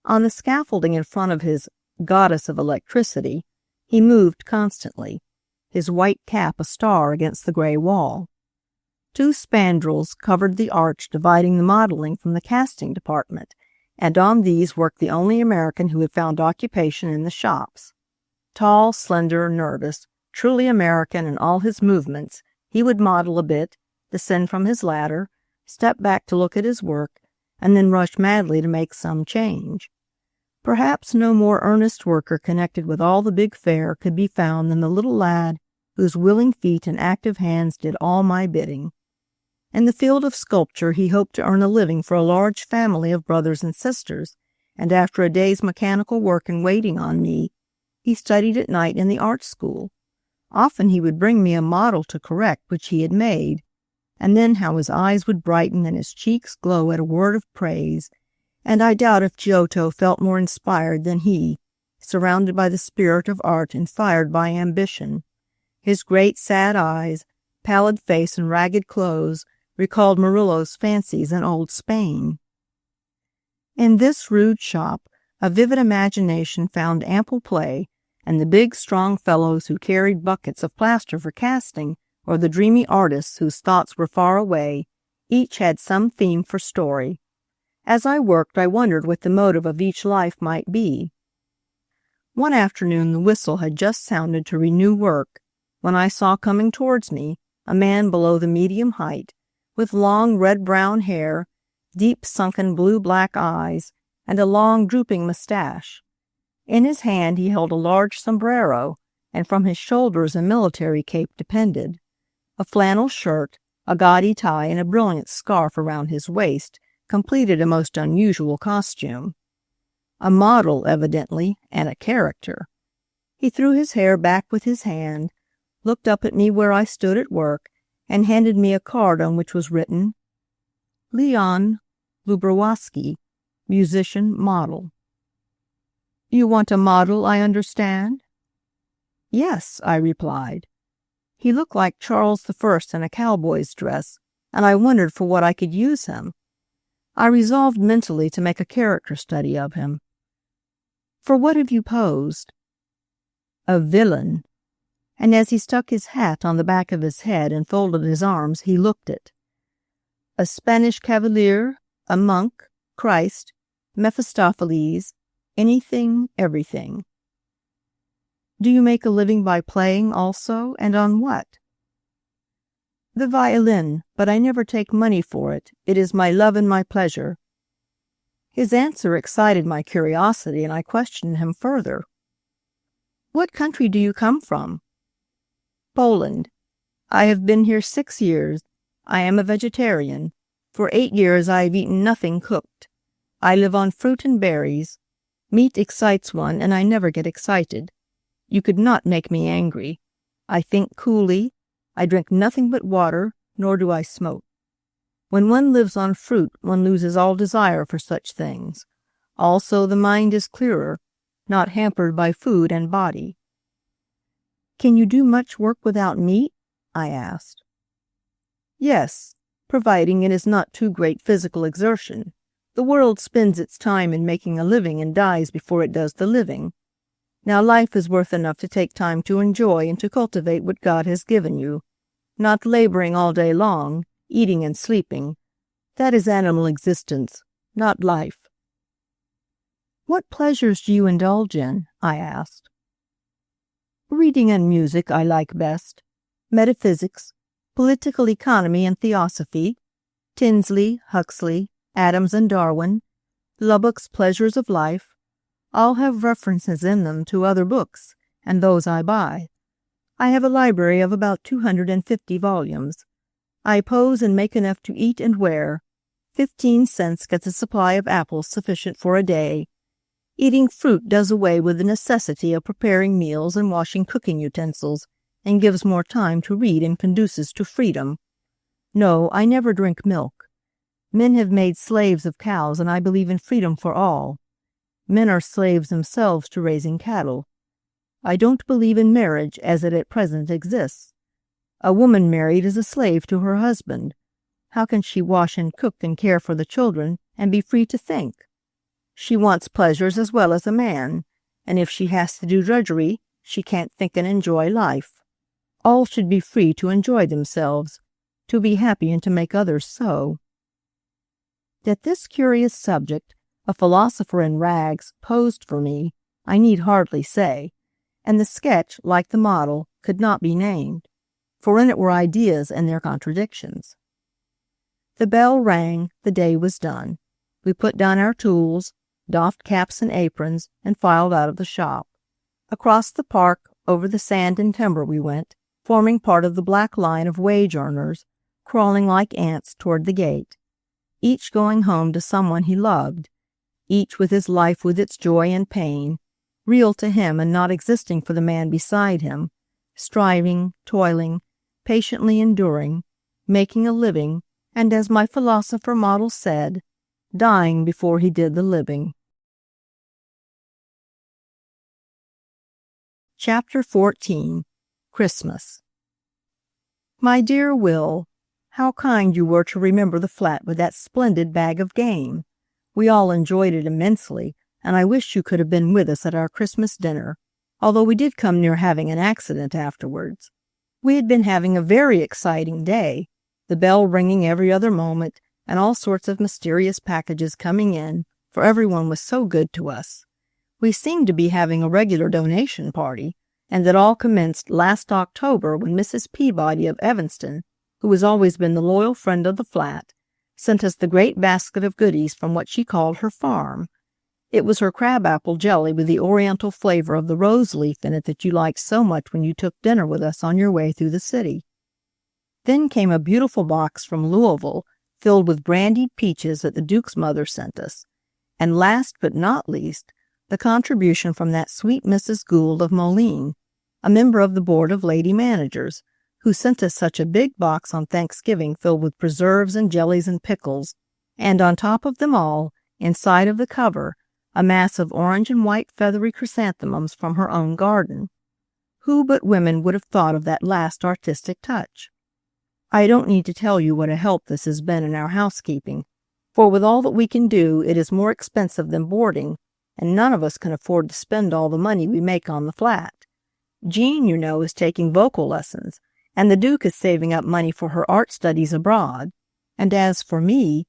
On the scaffolding in front of his Goddess of Electricity, he moved constantly, his white cap a star against the gray wall. 2 spandrels covered the arch dividing the modeling from the casting department, and on these worked the only American who had found occupation in the shops. Tall, slender, nervous, truly American in all his movements, he would model a bit, descend from his ladder, step back to look at his work, and then rush madly to make some change. Perhaps no more earnest worker connected with all the big fair could be found than the little lad whose willing feet and active hands did all my bidding. In the field of sculpture he hoped to earn a living for a large family of brothers and sisters, and after a day's mechanical work and waiting on me, he studied at night in the art school. Often he would bring me a model to correct which he had made, and then how his eyes would brighten and his cheeks glow at a word of praise, and I doubt if Giotto felt more inspired than he, surrounded by the spirit of art and fired by ambition. His great sad eyes, pallid face, and ragged clothes recalled Murillo's fancies in old Spain. In this rude shop, a vivid imagination found ample play, and the big, strong fellows who carried buckets of plaster for casting, or the dreamy artists whose thoughts were far away, each had some theme for story. As I worked, I wondered what the motive of each life might be. One afternoon the whistle had just sounded to renew work, when I saw coming towards me a man below the medium height, with long red-brown hair, deep sunken blue-black eyes, and a long drooping mustache. In his hand he held a large sombrero, and from his shoulders a military cape depended. A flannel shirt, a gaudy tie, and a brilliant scarf around his waist completed a most unusual costume. A model, evidently, and a character. He threw his hair back with his hand, looked up at me where I stood at work, and handed me a card on which was written, "Leon Loughborough, musician, model." "You want a model, I understand?" "Yes," I replied. He looked like Charles I in a cowboy's dress, and I wondered for what I could use him. I resolved mentally to make a character study of him. "For what have you posed?" "A villain." And as he stuck his hat on the back of his head and folded his arms, he looked it. "A Spanish cavalier, a monk, Christ, Mephistopheles, anything, everything." "Do you make a living by playing also, and on what?" "The violin, but I never take money for it. It is my love and my pleasure." His answer excited my curiosity, and I questioned him further. "What country do you come from?" "Poland. I have been here 6 years. I am a vegetarian. For 8 years I have eaten nothing cooked. I live on fruit and berries. Meat excites one, and I never get excited. You could not make me angry. I think coolly. I drink nothing but water, nor do I smoke. When one lives on fruit, one loses all desire for such things. Also, the mind is clearer, not hampered by food and body. Can you do much work without meat? I asked. Yes, providing it is not too great physical exertion. The world spends its time in making a living and dies before it does the living. Now life is worth enough to take time to enjoy and to cultivate what God has given you, not laboring all day long, eating and sleeping. That is animal existence, not life. What pleasures do you indulge in? I asked. Reading and music I like best, metaphysics, political economy and theosophy, Tinsley, Huxley, Adams and Darwin, Lubbock's Pleasures of Life, all have references in them to other books, and those I buy. I have a library of about 250 volumes. I pose and make enough to eat and wear. 15 cents gets a supply of apples sufficient for a day. Eating fruit does away with the necessity of preparing meals and washing cooking utensils, and gives more time to read and conduces to freedom. No, I never drink milk. Men have made slaves of cows, and I believe in freedom for all. Men are slaves themselves to raising cattle. I don't believe in marriage as it at present exists. A woman married is a slave to her husband. How can she wash and cook and care for the children and be free to think? She wants pleasures as well as a man, and if she has to do drudgery, she can't think and enjoy life. All should be free to enjoy themselves, to be happy and to make others so. That this curious subject, a philosopher in rags, posed for me, I need hardly say, and the sketch, like the model, could not be named, for in it were ideas and their contradictions. The bell rang, the day was done. We put down our tools, doffed caps and aprons, and filed out of the shop. Across the park, over the sand and timber we went, forming part of the black line of wage earners, crawling like ants toward the gate, each going home to someone he loved, each with his life with its joy and pain, real to him and not existing for the man beside him, striving, toiling, patiently enduring, making a living, and as my philosopher model said, dying before he did the living. Chapter 14. Christmas. My dear Will, how kind you were to remember the flat with that splendid bag of game. We all enjoyed it immensely, and I wish you could have been with us at our Christmas dinner, although we did come near having an accident afterwards. We had been having a very exciting day, the bell ringing every other moment, and all sorts of mysterious packages coming in, for everyone was so good to us. We seemed to be having a regular donation party, and it all commenced last October when Mrs. Peabody of Evanston, who has always been the loyal friend of the flat, sent us the great basket of goodies from what she called her farm. It was her crab-apple jelly with the oriental flavor of the rose leaf in it that you liked so much when you took dinner with us on your way through the city. Then came a beautiful box from Loughborough, filled with brandied peaches that the Duke's mother sent us, and last but not least, the contribution from that sweet Mrs. Gould of Moline, a member of the Board of Lady Managers, who sent us such a big box on Thanksgiving filled with preserves and jellies and pickles, and on top of them all, inside of the cover, a mass of orange and white feathery chrysanthemums from her own garden. Who but women would have thought of that last artistic touch? I don't need to tell you what a help this has been in our housekeeping, for with all that we can do, it is more expensive than boarding, and none of us can afford to spend all the money we make on the flat. Jean, you know, is taking vocal lessons, and the Duke is saving up money for her art studies abroad. And as for me,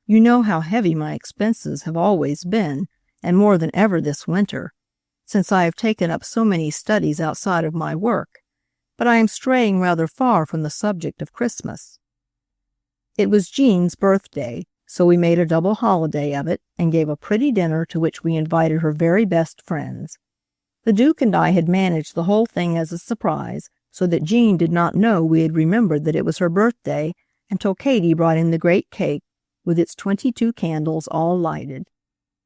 you know how heavy my expenses have always been, and more than ever this winter, since I have taken up so many studies outside of my work. But I am straying rather far from the subject of Christmas. It was Jean's birthday, so we made a double holiday of it and gave a pretty dinner to which we invited her very best friends. The Duke and I had managed the whole thing as a surprise, so that Jean did not know we had remembered that it was her birthday until Katie brought in the great cake with its 22 candles all lighted.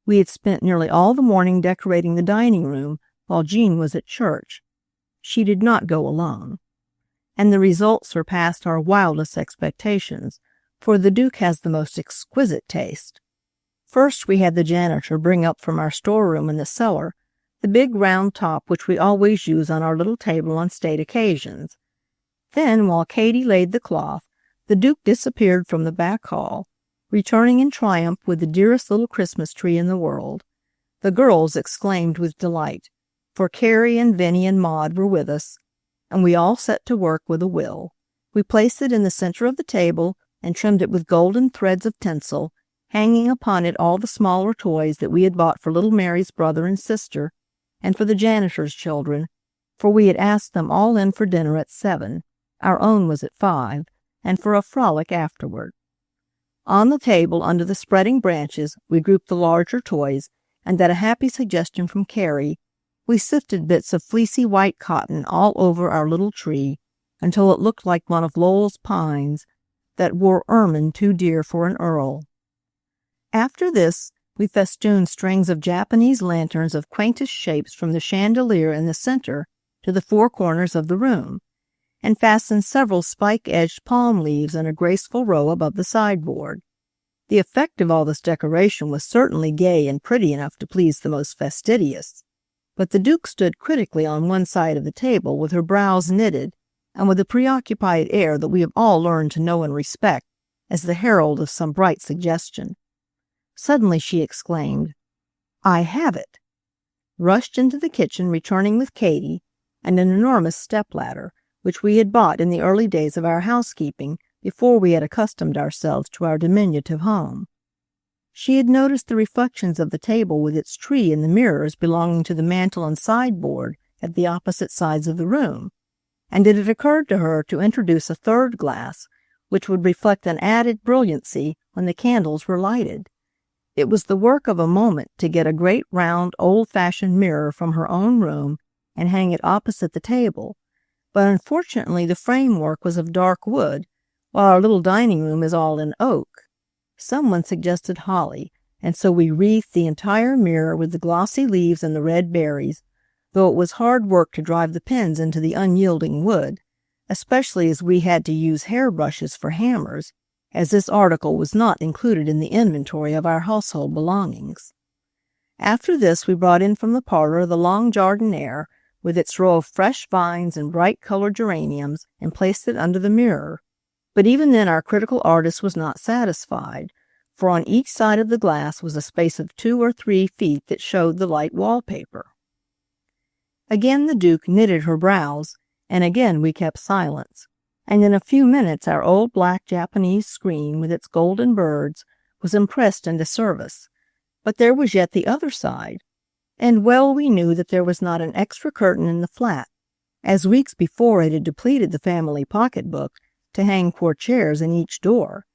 We had spent nearly all the morning decorating the dining room while Jean was at church. She did not go alone. And the result surpassed our wildest expectations, for the Duke has the most exquisite taste. First, we had the janitor bring up from our storeroom in the cellar the big round top which we always use on our little table on state occasions. Then, while Katie laid the cloth, the Duke disappeared from the back hall, returning in triumph with the dearest little Christmas tree in the world. The girls exclaimed with delight, for Carrie and Vinnie and Maud were with us, and we all set to work with a will. We placed it in the center of the table and trimmed it with golden threads of tinsel, hanging upon it all the smaller toys that we had bought for little Mary's brother and sister, and for the janitor's children, for we had asked them all in for dinner at 7. Our own was at 5, and for a frolic afterward. On the table, under the spreading branches, we grouped the larger toys, and at a happy suggestion from Carrie, we sifted bits of fleecy white cotton all over our little tree until it looked like one of Lowell's pines that wore ermine too dear for an earl. After this, we festooned strings of Japanese lanterns of quaintest shapes from the chandelier in the center to the 4 corners of the room, and fastened several spike-edged palm leaves in a graceful row above the sideboard. The effect of all this decoration was certainly gay and pretty enough to please the most fastidious, but the Duke stood critically on one side of the table with her brows knitted and with a preoccupied air that we have all learned to know and respect as the herald of some bright suggestion. Suddenly she exclaimed, "I have it!" rushed into the kitchen, returning with Katie and an enormous step-ladder, which we had bought in the early days of our housekeeping before we had accustomed ourselves to our diminutive home. She had noticed the reflections of the table with its tree in the mirrors belonging to the mantel and sideboard at the opposite sides of the room, and it had occurred to her to introduce a third glass, which would reflect an added brilliancy when the candles were lighted. It was the work of a moment to get a great round, old-fashioned mirror from her own room and hang it opposite the table, but unfortunately the framework was of dark wood, while our little dining room is all in oak. Someone suggested holly, and so we wreathed the entire mirror with the glossy leaves and the red berries, though it was hard work to drive the pins into the unyielding wood, especially as we had to use hair brushes for hammers, as this article was not included in the inventory of our household belongings. After this we brought in from the parlor the long jardiniere, with its row of fresh vines and bright-colored geraniums, and placed it under the mirror. But even then our critical artist was not satisfied, for on each side of the glass was a space of 2 or 3 feet that showed the light wallpaper. Again the Duke knitted her brows, and again we kept silence, and in a few minutes our old black Japanese screen with its golden birds was impressed into service. But there was yet the other side, and well we knew that there was not an extra curtain in the flat, as weeks before it had depleted the family pocketbook to hang portieres in each door.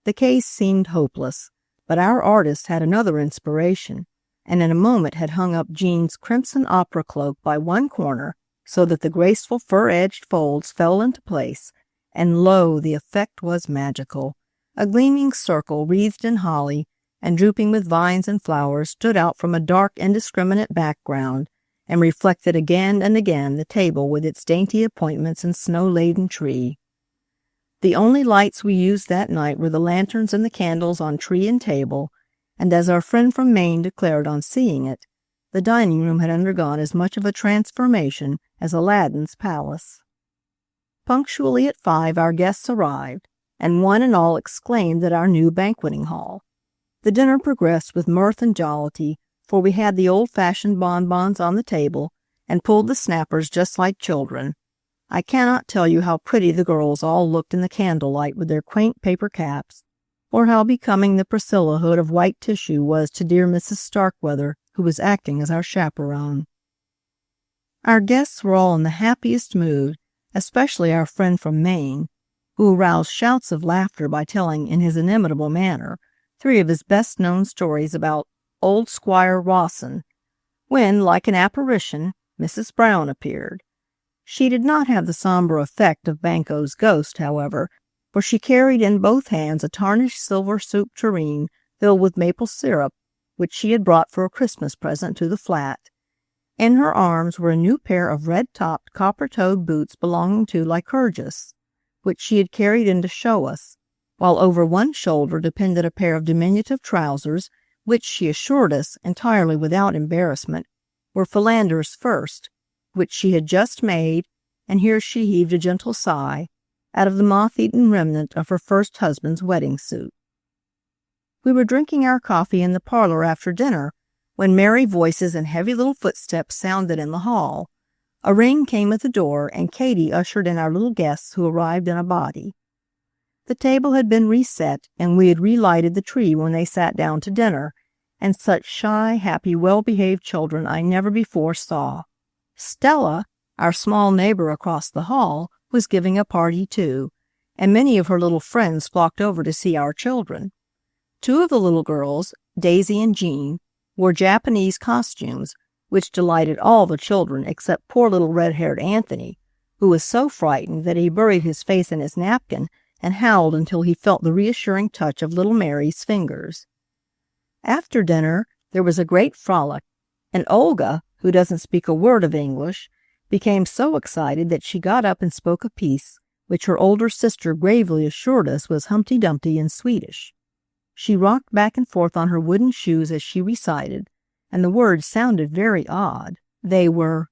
The case seemed hopeless, but our artist had another inspiration, and in a moment had hung up Jean's crimson opera cloak by one corner so that the graceful fur-edged folds fell into place, and lo, the effect was magical. A gleaming circle wreathed in holly and drooping with vines and flowers stood out from a dark, indiscriminate background and reflected again and again the table with its dainty appointments and snow-laden tree. The only lights we used that night were the lanterns and the candles on tree and table, and as our friend from Maine declared on seeing it, the dining room had undergone as much of a transformation as Aladdin's palace. Punctually at 5 our guests arrived, and one and all exclaimed at our new banqueting hall. The dinner progressed with mirth and jollity, for we had the old-fashioned bonbons on the table and pulled the snappers just like children. I cannot tell you how pretty the girls all looked in the candlelight with their quaint paper caps, or how becoming the Priscilla hood of white tissue was to dear Mrs. Starkweather, who was acting as our chaperone. Our guests were all in the happiest mood, especially our friend from Maine, who aroused shouts of laughter by telling, in his inimitable manner, 3 of his best-known stories about old Squire Rawson, when, like an apparition, Mrs. Brown appeared. She did not have the sombre effect of Banquo's ghost, however, for she carried in both hands a tarnished silver soup tureen filled with maple syrup, which she had brought for a Christmas present to the flat. In her arms were a new pair of red-topped, copper-toed boots belonging to Lycurgus, which she had carried in to show us, while over one shoulder depended a pair of diminutive trousers, which, she assured us, entirely without embarrassment, were Philander's first, which she had just made, and here she heaved a gentle sigh, out of the moth-eaten remnant of her first husband's wedding suit. We were drinking our coffee in the parlor after dinner, when merry voices and heavy little footsteps sounded in the hall. A ring came at the door, and Katy ushered in our little guests, who arrived in a body. The table had been reset, and we had relighted the tree when they sat down to dinner, and such shy, happy, well-behaved children I never before saw. Stella, our small neighbor across the hall, was giving a party too, and many of her little friends flocked over to see our children. Two of the little girls, Daisy and Jean, wore Japanese costumes, which delighted all the children except poor little red-haired Anthony, who was so frightened that he buried his face in his napkin and howled until he felt the reassuring touch of little Mary's fingers. After dinner, there was a great frolic, and Olga, who doesn't speak a word of English, became so excited that she got up and spoke a piece, which her older sister gravely assured us was Humpty Dumpty in Swedish. She rocked back and forth on her wooden shoes as she recited, and the words sounded very odd. They were,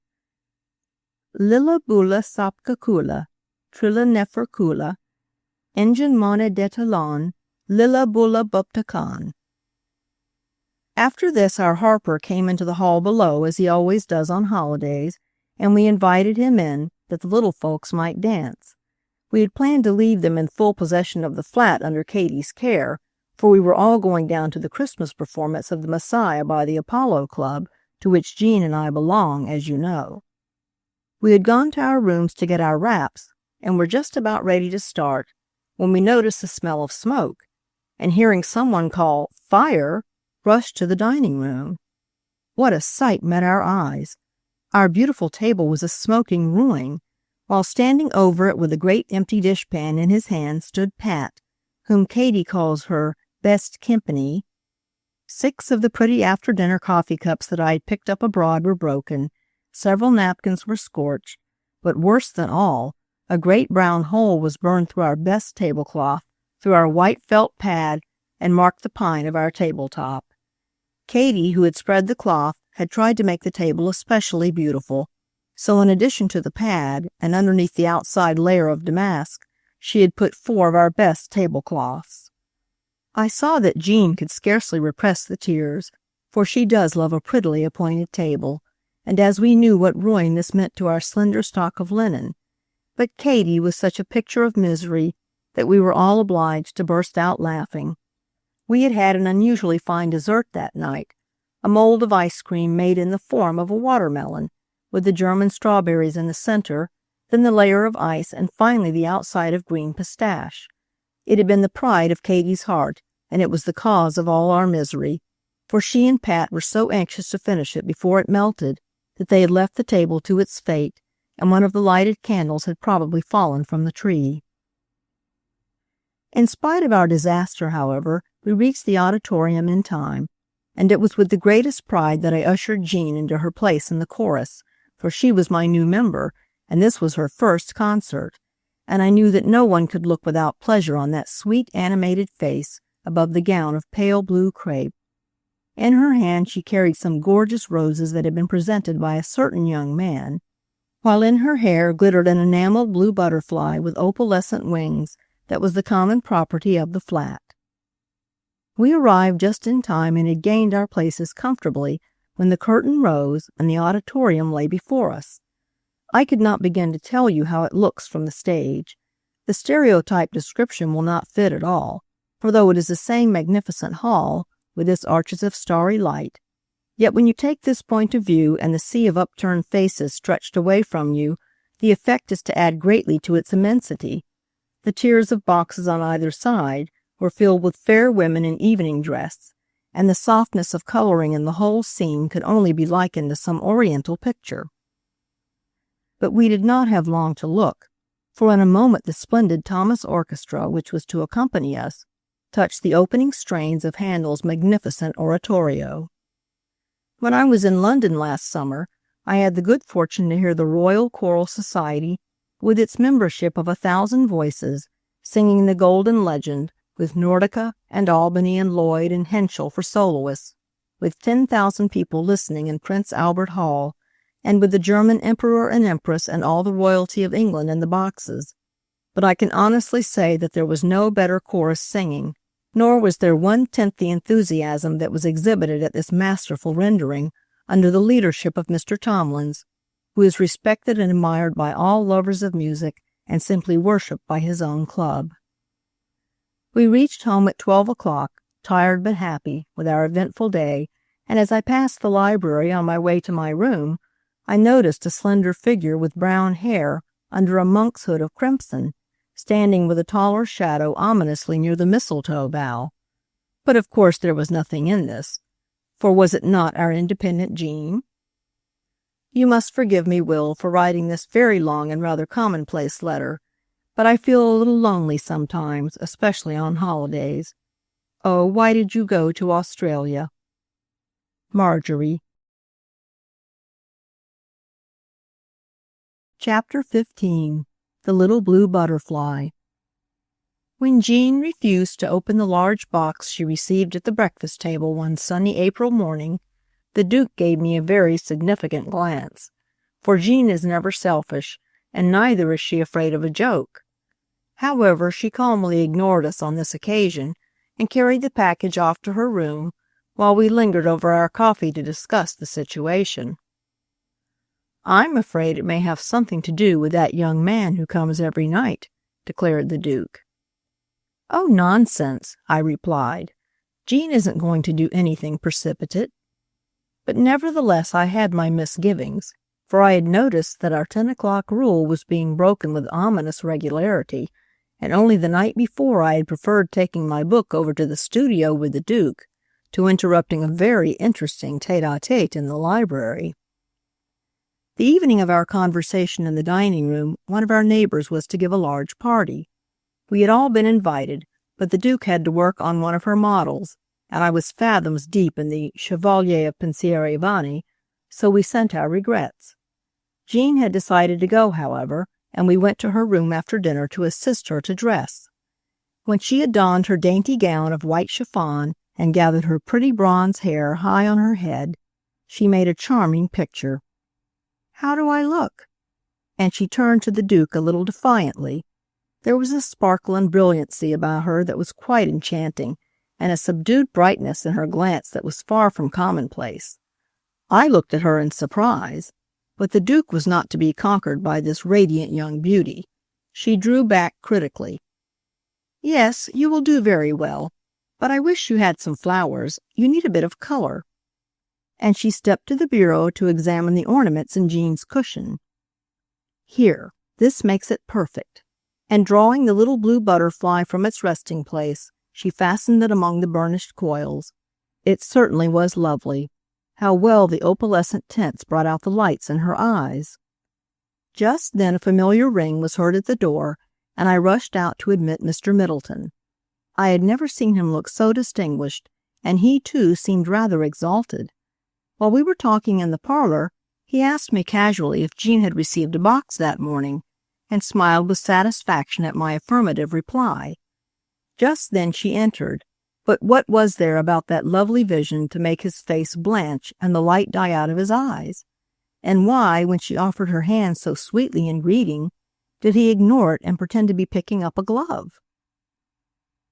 Lilla Bulla Sapka Kula, Trilla Nefer Kula, Engine Mone Detalon, Lilla Bulla Buptakan. After this, our harper came into the hall below, as he always does on holidays, and we invited him in, that the little folks might dance. We had planned to leave them in full possession of the flat under Katy's care, for we were all going down to the Christmas performance of the Messiah by the Apollo Club, to which Jean and I belong, as you know. We had gone to our rooms to get our wraps, and were just about ready to start, when we noticed the smell of smoke, and hearing someone call, "Fire!" rushed to the dining room. What a sight met our eyes! Our beautiful table was a smoking ruin, while standing over it with a great empty dishpan in his hand stood Pat, whom Katy calls her best company. 6 of the pretty after-dinner coffee cups that I had picked up abroad were broken, several napkins were scorched, but worse than all, a great brown hole was burned through our best tablecloth, through our white felt pad, and marked the pine of our tabletop. Katy, who had spread the cloth, had tried to make the table especially beautiful, so in addition to the pad, and underneath the outside layer of damask, she had put 4 of our best tablecloths. I saw that Jean could scarcely repress the tears, for she does love a prettily appointed table, and as we knew what ruin this meant to our slender stock of linen, but Katy was such a picture of misery that we were all obliged to burst out laughing. We had had an unusually fine dessert that night, a mold of ice cream made in the form of a watermelon, with the German strawberries in the center, then the layer of ice, and finally the outside of green pistache. It had been the pride of Katy's heart, and it was the cause of all our misery, for she and Pat were so anxious to finish it before it melted that they had left the table to its fate, and one of the lighted candles had probably fallen from the tree. In spite of our disaster, however, we reached the auditorium in time, and it was with the greatest pride that I ushered Jean into her place in the chorus, for she was my new member, and this was her first concert, and I knew that no one could look without pleasure on that sweet, animated face above the gown of pale blue crepe. In her hand she carried some gorgeous roses that had been presented by a certain young man, while in her hair glittered an enameled blue butterfly with opalescent wings that was the common property of the flat. We arrived just in time and had gained our places comfortably when the curtain rose and the auditorium lay before us. I could not begin to tell you how it looks from the stage. The stereotyped description will not fit at all, for though it is the same magnificent hall, with its arches of starry light, yet when you take this point of view and the sea of upturned faces stretched away from you, the effect is to add greatly to its immensity. The tiers of boxes on either side were filled with fair women in evening dress, and the softness of coloring in the whole scene could only be likened to some oriental picture. But we did not have long to look, for in a moment the splendid Thomas Orchestra, which was to accompany us, touched the opening strains of Handel's magnificent oratorio. When I was in London last summer, I had the good fortune to hear the Royal Choral Society, with its membership of 1,000 voices, singing the Golden Legend, with Nordica and Albany and Lloyd and Henschel for soloists, with 10,000 people listening in Prince Albert Hall, and with the German Emperor and Empress and all the royalty of England in the boxes. But I can honestly say that there was no better chorus singing, nor was there 1/10 the enthusiasm that was exhibited at this masterful rendering under the leadership of Mr. Tomlins, who is respected and admired by all lovers of music and simply worshipped by his own club. We reached home at 12 o'clock, tired but happy with our eventful day, and as I passed the library on my way to my room, I noticed a slender figure with brown hair under a monk's hood of crimson, standing with a taller shadow ominously near the mistletoe bough. But of course there was nothing in this, for was it not our independent Jean? You must forgive me, Will, for writing this very long and rather commonplace letter, but I feel a little lonely sometimes, especially on holidays. Oh, why did you go to Australia? Marjorie. Chapter 15. The Little Blue Butterfly. When Jean refused to open the large box she received at the breakfast table one sunny April morning, the Duke gave me a very significant glance, for Jean is never selfish, and neither is she afraid of a joke. However, she calmly ignored us on this occasion and carried the package off to her room while we lingered over our coffee to discuss the situation. "I'm afraid it may have something to do with that young man who comes every night," declared the Duke. "Oh, nonsense," I replied. "Jean isn't going to do anything precipitate." But nevertheless I had my misgivings, for I had noticed that our 10 o'clock rule was being broken with ominous regularity, and only the night before I had preferred taking my book over to the studio with the Duke to interrupting a very interesting tête-à-tête in the library. The evening of our conversation in the dining room, one of our neighbors was to give a large party. We had all been invited, but the Duke had to work on one of her models, and I was fathoms deep in the Chevalier of Pensieri Vani, so we sent our regrets. Jean had decided to go, however, and we went to her room after dinner to assist her to dress. When she had donned her dainty gown of white chiffon and gathered her pretty bronze hair high on her head, she made a charming picture. "How do I look?" And she turned to the Duke a little defiantly. There was a sparkle and brilliancy about her that was quite enchanting, and a subdued brightness in her glance that was far from commonplace. I looked at her in surprise, but the Duke was not to be conquered by this radiant young beauty. She drew back critically. "Yes, you will do very well, but I wish you had some flowers. You need a bit of color." And she stepped to the bureau to examine the ornaments in Jean's cushion. "Here, this makes it perfect." And drawing the little blue butterfly from its resting place, she fastened it among the burnished coils. It certainly was lovely. How well the opalescent tints brought out the lights in her eyes. Just then a familiar ring was heard at the door, and I rushed out to admit Mr. Middleton. I had never seen him look so distinguished, and he, too, seemed rather exalted. While we were talking in the parlor, he asked me casually if Jean had received a box that morning, and smiled with satisfaction at my affirmative reply. Just then she entered, but what was there about that lovely vision to make his face blanch and the light die out of his eyes? And why, when she offered her hand so sweetly in greeting, did he ignore it and pretend to be picking up a glove?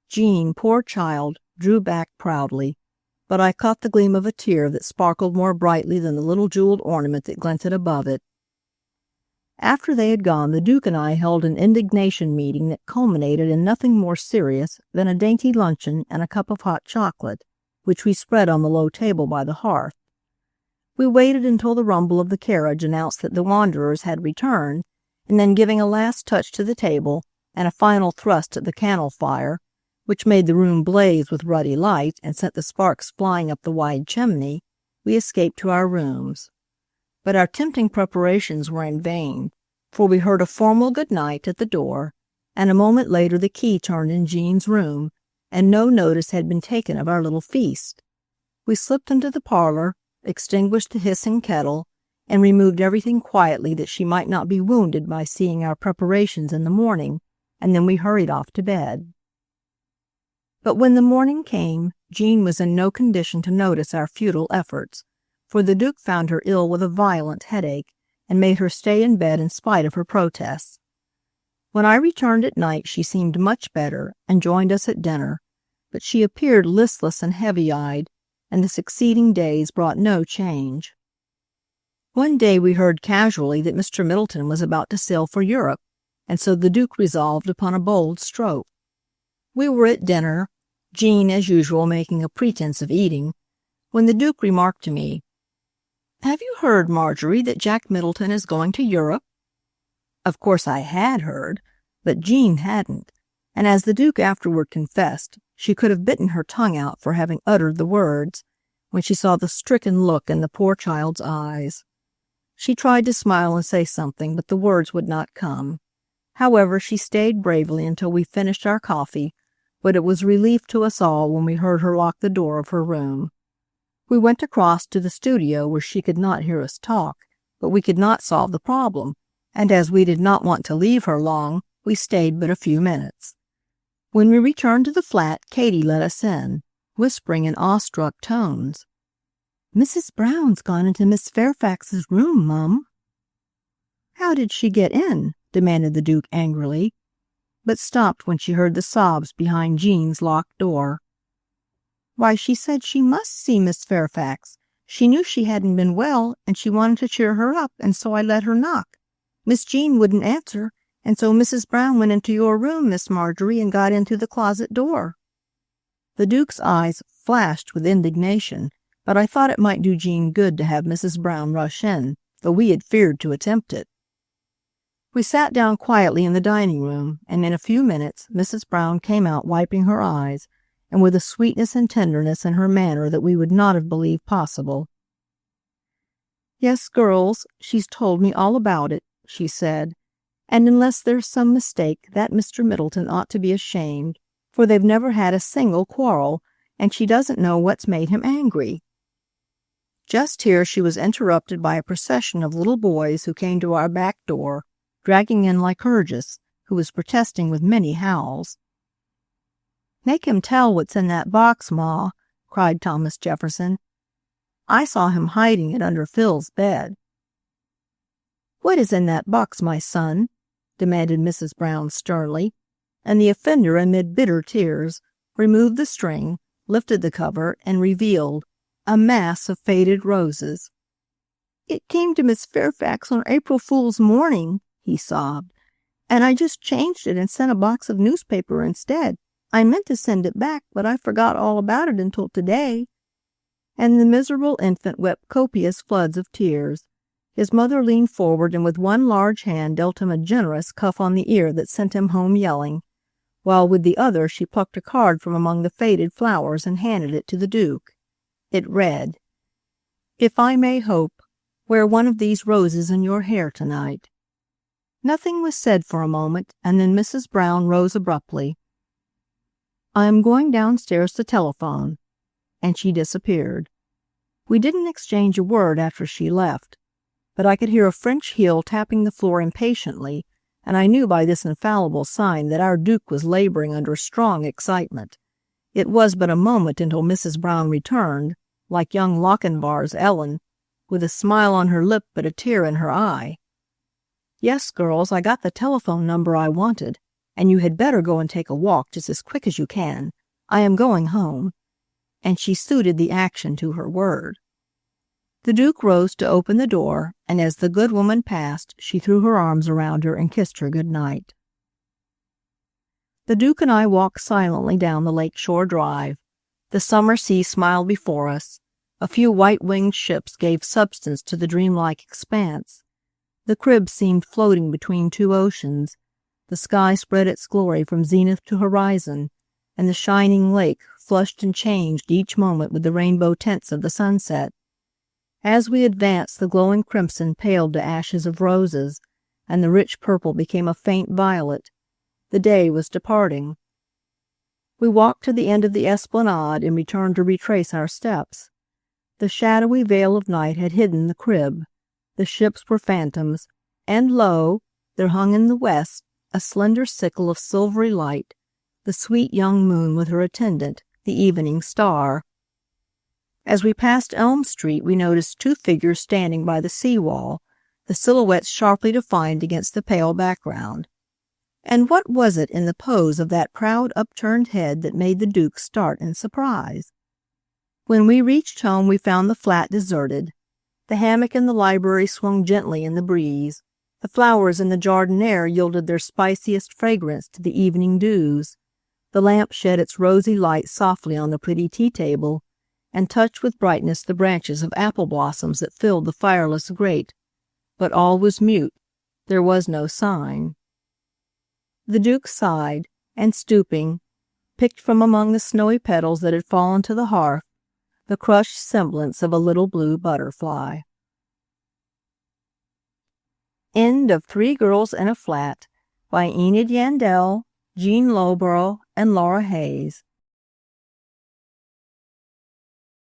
Jean, poor child, drew back proudly, but I caught the gleam of a tear that sparkled more brightly than the little jeweled ornament that glinted above it. After they had gone, the Duke and I held an indignation meeting that culminated in nothing more serious than a dainty luncheon and a cup of hot chocolate, which we spread on the low table by the hearth. We waited until the rumble of the carriage announced that the wanderers had returned, and then giving a last touch to the table and a final thrust at the cannel fire, which made the room blaze with ruddy light and sent the sparks flying up the wide chimney, we escaped to our rooms. But our tempting preparations were in vain, for we heard a formal good night at the door, and a moment later the key turned in Jean's room, and no notice had been taken of our little feast. We slipped into the parlor, extinguished the hissing kettle, and removed everything quietly that she might not be wounded by seeing our preparations in the morning, and then we hurried off to bed. But when the morning came, Jean was in no condition to notice our futile efforts, for the Duke found her ill with a violent headache, and made her stay in bed in spite of her protests. When I returned at night, she seemed much better, and joined us at dinner, but she appeared listless and heavy-eyed, and the succeeding days brought no change. One day we heard casually that Mr. Middleton was about to sail for Europe, and so the Duke resolved upon a bold stroke. We were at dinner, Jean, as usual, making a pretense of eating, when the Duke remarked to me, "Have you heard, Marjorie, that Jack Middleton is going to Europe?" Of course I had heard, but Jean hadn't, and as the Duke afterward confessed, she could have bitten her tongue out for having uttered the words, when she saw the stricken look in the poor child's eyes. She tried to smile and say something, but the words would not come. However, she stayed bravely until we finished our coffee, but it was relief to us all when we heard her lock the door of her room. We went across to the studio where she could not hear us talk, but we could not solve the problem, and as we did not want to leave her long, we stayed but a few minutes. When we returned to the flat, Katie let us in, whispering in awestruck tones, "Mrs. Brown's gone into Miss Fairfax's room, Mum." "How did she get in?" demanded the Duke angrily, but stopped when she heard the sobs behind Jean's locked door. "Why, she said she must see Miss Fairfax. She knew she hadn't been well, and she wanted to cheer her up, and so I let her knock. Miss Jean wouldn't answer, and so Mrs. Brown went into your room, Miss Marjorie, and got in through the closet door." The Duke's eyes flashed with indignation, but I thought it might do Jean good to have Mrs. Brown rush in, though we had feared to attempt it. We sat down quietly in the dining room, and in a few minutes Mrs. Brown came out wiping her eyes, and with a sweetness and tenderness in her manner that we would not have believed possible. "Yes, girls, she's told me all about it," she said, "and unless there's some mistake, that Mr. Middleton ought to be ashamed, for they've never had a single quarrel, and she doesn't know what's made him angry." Just here she was interrupted by a procession of little boys who came to our back door, dragging in Lycurgus, who was protesting with many howls. "Make him tell what's in that box, Ma," cried Thomas Jefferson. "I saw him hiding it under Phil's bed." "What is in that box, my son?" demanded Mrs. Brown sternly, and the offender, amid bitter tears, removed the string, lifted the cover, and revealed a mass of faded roses. "It came to Miss Fairfax on April Fool's morning," he sobbed, "and I just changed it and sent a box of newspaper instead. I meant to send it back, but I forgot all about it until today." And the miserable infant wept copious floods of tears. His mother leaned forward and with one large hand dealt him a generous cuff on the ear that sent him home yelling, while with the other she plucked a card from among the faded flowers and handed it to the Duke. It read, "If I may hope, wear one of these roses in your hair tonight." Nothing was said for a moment, and then Mrs. Brown rose abruptly. "I am going downstairs to telephone," and she disappeared. We didn't exchange a word after she left, but I could hear a French heel tapping the floor impatiently, and I knew by this infallible sign that our Duke was laboring under strong excitement. It was but a moment until Mrs. Brown returned, like young Lochinvar's Ellen, with a smile on her lip but a tear in her eye. "Yes, girls, I got the telephone number I wanted, and you had better go and take a walk just as quick as you can. I am going home." And she suited the action to her word. The Duke rose to open the door, and as the good woman passed, she threw her arms around her and kissed her good night. The Duke and I walked silently down the Lake Shore Drive. The summer sea smiled before us. A few white-winged ships gave substance to the dreamlike expanse. The crib seemed floating between two oceans. The sky spread its glory from zenith to horizon, and the shining lake flushed and changed each moment with the rainbow tints of the sunset. As we advanced, the glowing crimson paled to ashes of roses, and the rich purple became a faint violet. The day was departing. We walked to the end of the esplanade and returned to retrace our steps. The shadowy veil of night had hidden the crib. The ships were phantoms, and lo, there hung in the west a slender sickle of silvery light, the sweet young moon with her attendant, the evening star. As we passed Elm Street, we noticed two figures standing by the sea-wall, the silhouettes sharply defined against the pale background. And what was it in the pose of that proud upturned head that made the Duke start in surprise? When we reached home, we found the flat deserted. The hammock in the library swung gently in the breeze. The flowers in the jardiniere yielded their spiciest fragrance to the evening dews. The lamp shed its rosy light softly on the pretty tea-table, and touched with brightness the branches of apple blossoms that filled the fireless grate. But all was mute. There was no sign. The Duke sighed, and stooping, picked from among the snowy petals that had fallen to the hearth the crushed semblance of a little blue butterfly. End of Three Girls in a Flat by Enid Yandell, Jean Loughborough, and Laura Hayes.